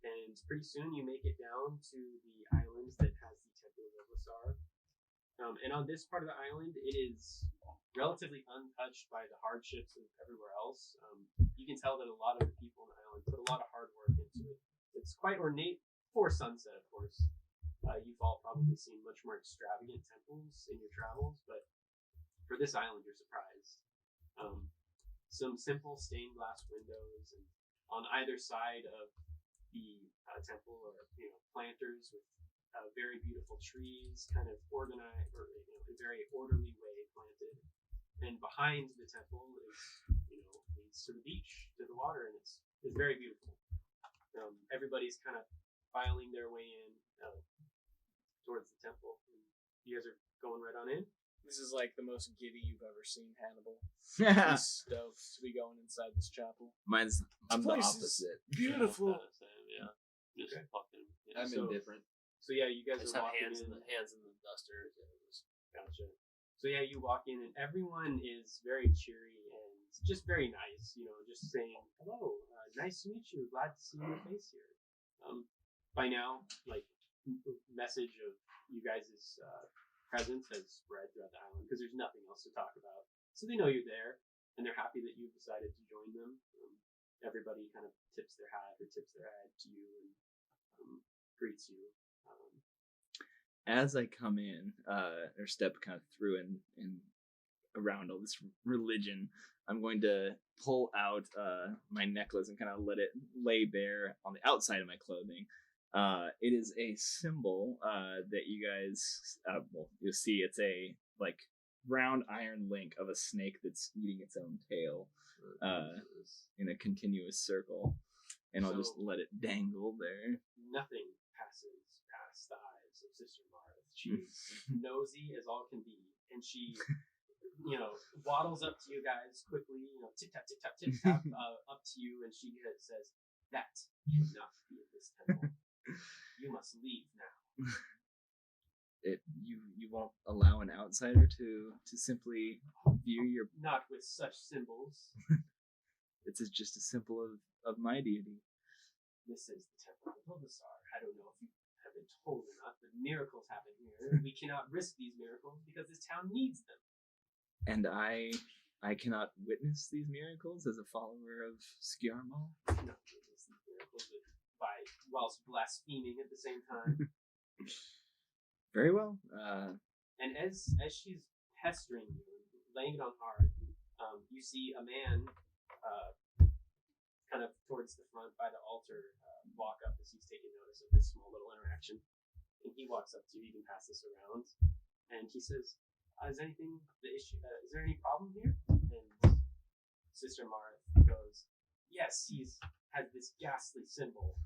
And pretty soon you make it down to the island that has the Temple of Ilvisar. And on this part of the island, it is relatively untouched by the hardships of everywhere else. You can tell that a lot of the people on the island put a lot of hard work into it. It's quite ornate for Sunset, of course. You've all probably seen much more extravagant temples in your travels, but for this island, you're surprised. some simple stained glass windows, and on either side of the temple are planters with very beautiful trees, kind of organized or in a very orderly way planted. And behind the temple is leads to the beach, to the water, and it's very beautiful. Everybody's kind of filing their way in towards the temple. And you guys are going right on in. This is like the most giddy you've ever seen Hannibal. He's stoked to be going inside this chapel. I'm the place is opposite. Beautiful. Yeah. Just fucking. Yeah. I'm indifferent. So yeah, you guys Just are have walking hands in. in the dusters. And just, Gotcha. So yeah, you walk in and everyone is very cheery and just very nice. Just saying hello, nice to meet you, glad to see your face here. By now, like message of you guys' presence has spread throughout the island because there's nothing else to talk about. So they know you're there and they're happy that you've decided to join them. Everybody kind of tips their hat or tips their head to you and greets you. As I come in, or step kind of through and around all this religion, I'm going to pull out my necklace and kind of let it lay bare on the outside of my clothing. It is a symbol that you guys, you'll see. It's a round iron link of a snake that's eating its own tail in a continuous circle, and I'll just let it dangle there. Nothing passes past the eyes of Sister Marth. She's nosy as all can be, and she, waddles up to you guys quickly, tip tap, up to you, and she says, "That cannot be in this temple. You must leave now." You won't allow an outsider to simply view your. Not with such symbols. It's just a symbol of my deity. This is the temple of Ilvisar. I don't know if you have been told or not, but miracles happen here. We cannot risk these miracles because this town needs them. And I cannot witness these miracles as a follower of Skiarmal. Not witness these miracles whilst blaspheming at the same time. Very well. And as she's pestering you, laying it on hard, you see a man kind of towards the front by the altar walk up as he's taking notice of this small little interaction. And he walks up to you, you can pass this around, and he says, is there any problem here? And Sister Marth goes, yes, has this ghastly symbol.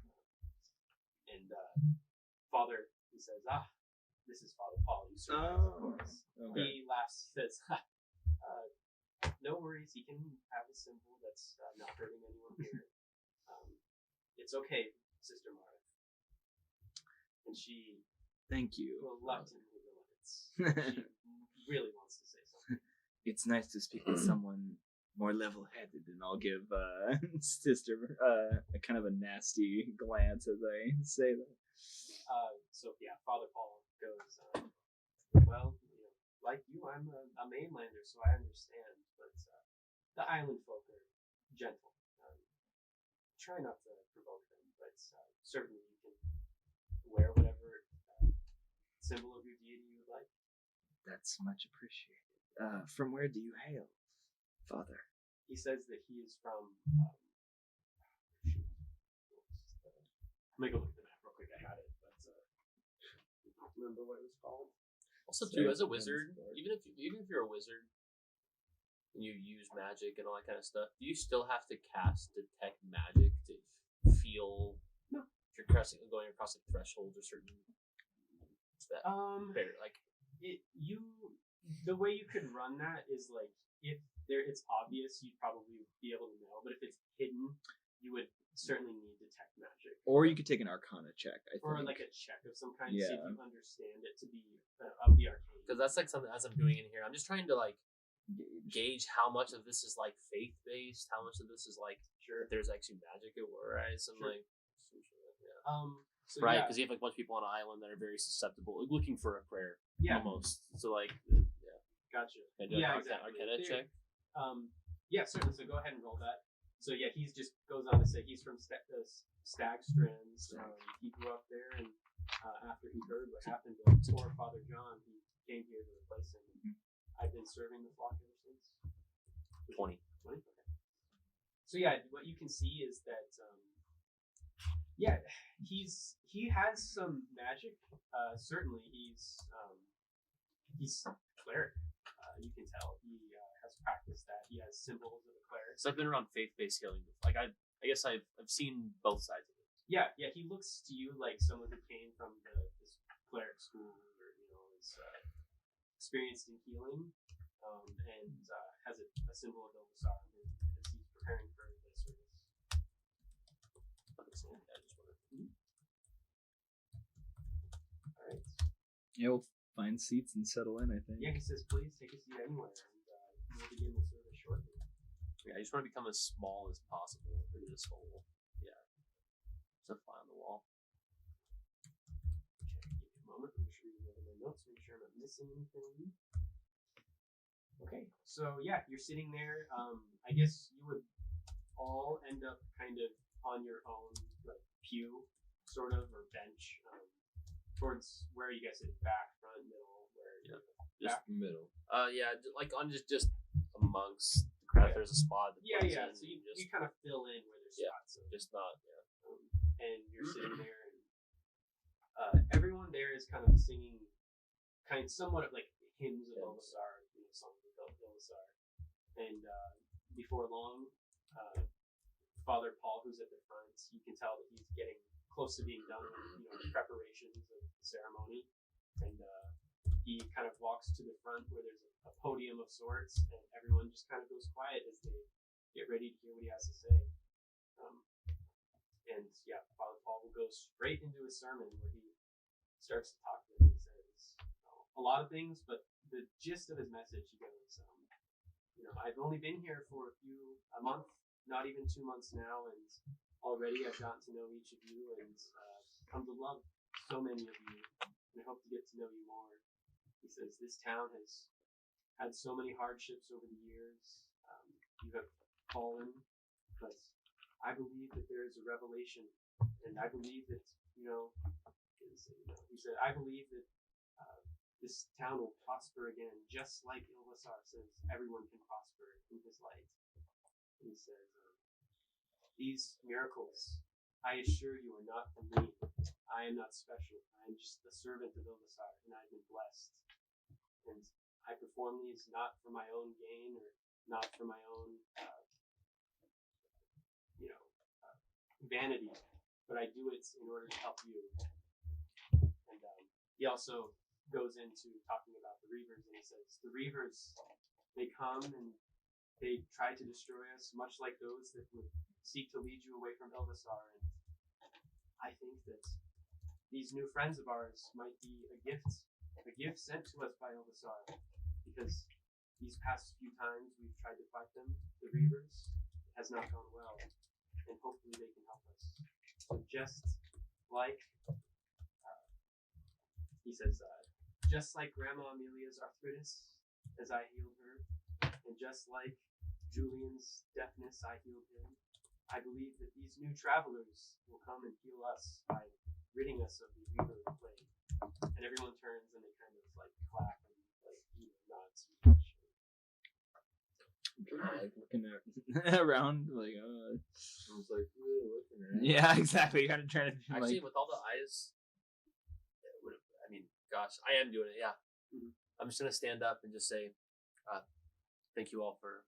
And Father, he says, this is Father Paul, you surprised, of course. Okay. He laughs, says, no worries, he can have a symbol that's not hurting anyone here. It's okay, Sister Marth. And she Thank you. reluctantly relents. She really wants to say something. It's nice to speak with someone more level-headed, and I'll give Sister a kind of a nasty glance as I say that. So yeah, Father Paul goes, well, like you, I'm a Mainlander, so I understand, but the island folk are gentle. Try not to provoke them, but certainly you can wear whatever symbol of your deity you would like. That's much appreciated. From where do you hail, Father? He says that he is from. Let me go look at the map real quick. I had it, but I don't remember what it was called. also, too, as a wizard, even if you're a wizard and you use magic and all that kind of stuff, do you still have to cast detect magic to feel if you're going across like thresholds or certain the way you could run that is like if it's obvious, you'd probably be able to know, but if it's hidden, you would certainly need detect magic. Or you could take an Arcana check, I think. Or like a check of some kind to see if Yeah. you understand it to be of the arcane. because that's like something as I'm doing in here. I'm just trying to like gauge how much of this is like faith based, how much of this is like if there's actually magic at work, right? Some Sure. like yeah. So right, yeah, because you have like a bunch of people on an island that are very susceptible, like, looking for a prayer almost. So like, yeah, gotcha. can I do Yeah, an exactly. Arcana check? Yeah, certainly. So go ahead and roll that. So yeah, he's just goes on to say he's from Stag Strands. He grew up there, and after he heard what happened to poor Father John, he came here to replace him. I've been serving the flock ever since. 20. 20? Okay. So yeah, what you can see is that he has some magic. Certainly, he's cleric. You can tell he has practiced that. He has symbols of a cleric. So I've been around faith-based healing. Like I guess I've seen both sides of it. Yeah. He looks to you like someone who came from this cleric school, or is experienced in healing, and has a symbol of Ilvisar as he's preparing for the service. All right. Yeah, we'll find seats and settle in, I think. Yeah, he says, please take a seat anywhere, and we'll begin the service shortly. Yeah, I just want to become as small as possible in this hole. Yeah. There's a fly on the wall. Okay, give me a moment. I'm just reading over my notes, make sure I'm not missing anything. Okay, so yeah, you're sitting there. I guess you would all end up kind of on your own, like, pew, sort of, or bench, towards where you guys sit, back, front, middle, where Yeah. back? Middle. Yeah, like on just amongst the crowd. There's a spot. That Yeah. in, So you just kind of fill in where there's spots. just not. Yeah. And you're sitting there, and everyone there is kind of singing, somewhat like hymns of Ilvisar, songs of Ilvisar. And before long, Father Paul, who's at the front, you can tell that he's getting close to being done with the preparations of the ceremony, and he kind of walks to the front where there's a podium of sorts, and everyone just kind of goes quiet as they get ready to hear what he has to say. And yeah, Father Paul will go straight into his sermon where he starts to talk to them. He says a lot of things, but the gist of his message, he goes, I've only been here for a month, not even 2 months now, and already I've gotten to know each of you and come to love so many of you, and I hope to get to know you more. He says, this town has had so many hardships over the years. You have fallen, but I believe that there is a revelation, and I believe that, he said, I believe that this town will prosper again, just like Ilvisar says everyone can prosper in his light. And he says, these miracles, I assure you, are not from me. I am not special. I am just the servant of Ilvisar, and I've been blessed. And I perform these not for my own gain or not for my own, vanity, but I do it in order to help you. And he also goes into talking about the Reavers, and he says, the Reavers, they come and they try to destroy us, much like those that would seek to lead you away from Ilvisar. And I think that these new friends of ours might be a gift sent to us by Ilvisar, because these past few times we've tried to fight them, the Reavers, it has not gone well, and hopefully they can help us. So just like, he says, just like Grandma Amelia's arthritis, as I healed her, and just like Julian's deafness, I healed him, I believe that these new travelers will come and heal us by ridding us of the Reaver plague. And everyone turns and they kind of like clap and nod to each Like looking around, like, I was like, really looking around. yeah, exactly. Kind of trying to Actually, with all the eyes, gosh, I am doing it. Yeah, I'm just gonna stand up and just say, thank you all for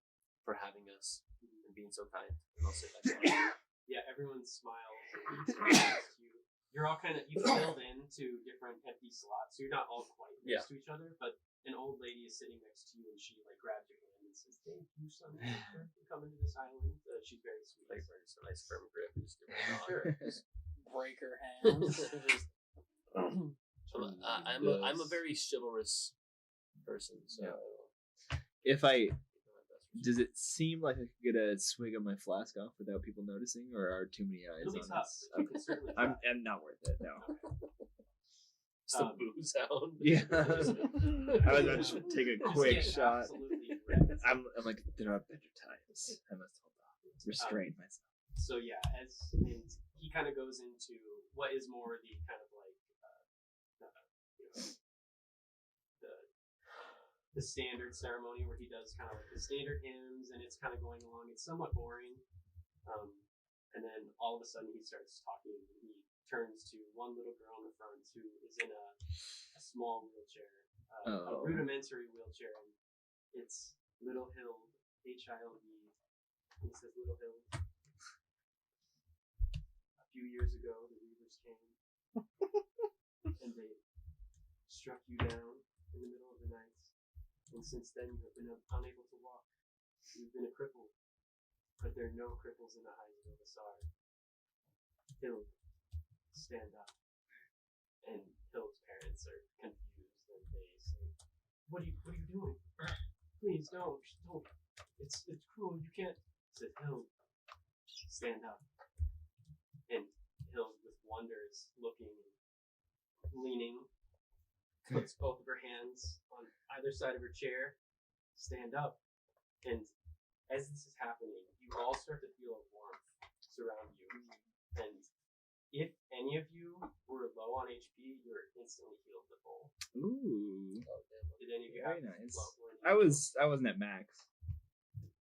having us and being so kind. And I'll sit back down. Yeah, everyone smiles and smiles to you. You're all you filled into different empty slots, so you're not all quite next to each other, but an old lady is sitting next to you and she grabs your hand and says, thank you, son, for coming to this island. She's very sweet. Like, it's a nice firm grip. Just give her a nod. Break her hands. I'm a very chivalrous person, so if does it seem like I could get a swig of my flask off without people noticing, or are too many eyes It'll be on tough. us? You can certainly I'm not worth it. No. it's the boo sound. Yeah. I was about to take a quick shot. Absolutely wrecked. I'm like, there are better times. I must hold off. Restrain myself. So yeah, and he kind of goes into what is more the kind of the standard ceremony where he does kind of the standard hymns, and it's kind of going along. It's somewhat boring, And then all of a sudden he starts talking. He turns to one little girl in the front who is in a small wheelchair, a rudimentary wheelchair. And it's Little Hild, Hild. He says, Little Hild. A few years ago, the Reavers came and they struck you down in the middle of the night. And since then, you have been unable to walk. You've been a cripple. But there are no cripples in the eyes of Ilvisar. Hild, stand up. And Hild's parents are confused and they say, What are you doing? Please don't. It's cruel. You can't. Said Hild, stand up. And Hild, with wonder, is looking, leaning, puts both of her hands on either side of her chair, stand up. And as this is happening, you all start to feel a warmth surround you. And if any of you were low on HP, you were instantly healed to full. Ooh. Did any of you Very have nice. I wasn't at max.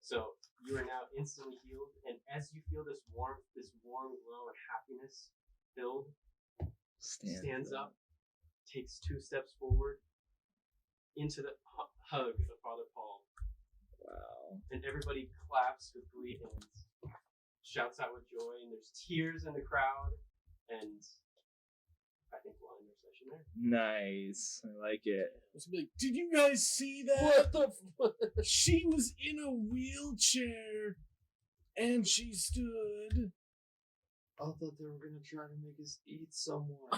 So you are now instantly healed, and as you feel this warmth, this warm glow and happiness filled, stands up, takes 2 steps forward into the hug of Father Paul. Wow. And everybody claps with glee and shouts out with joy, and there's tears in the crowd, and I think we'll end our session there. Nice. I like it. Like, did you guys see that? What the fuck? She was in a wheelchair and she stood. I thought they were gonna try to make us eat someone.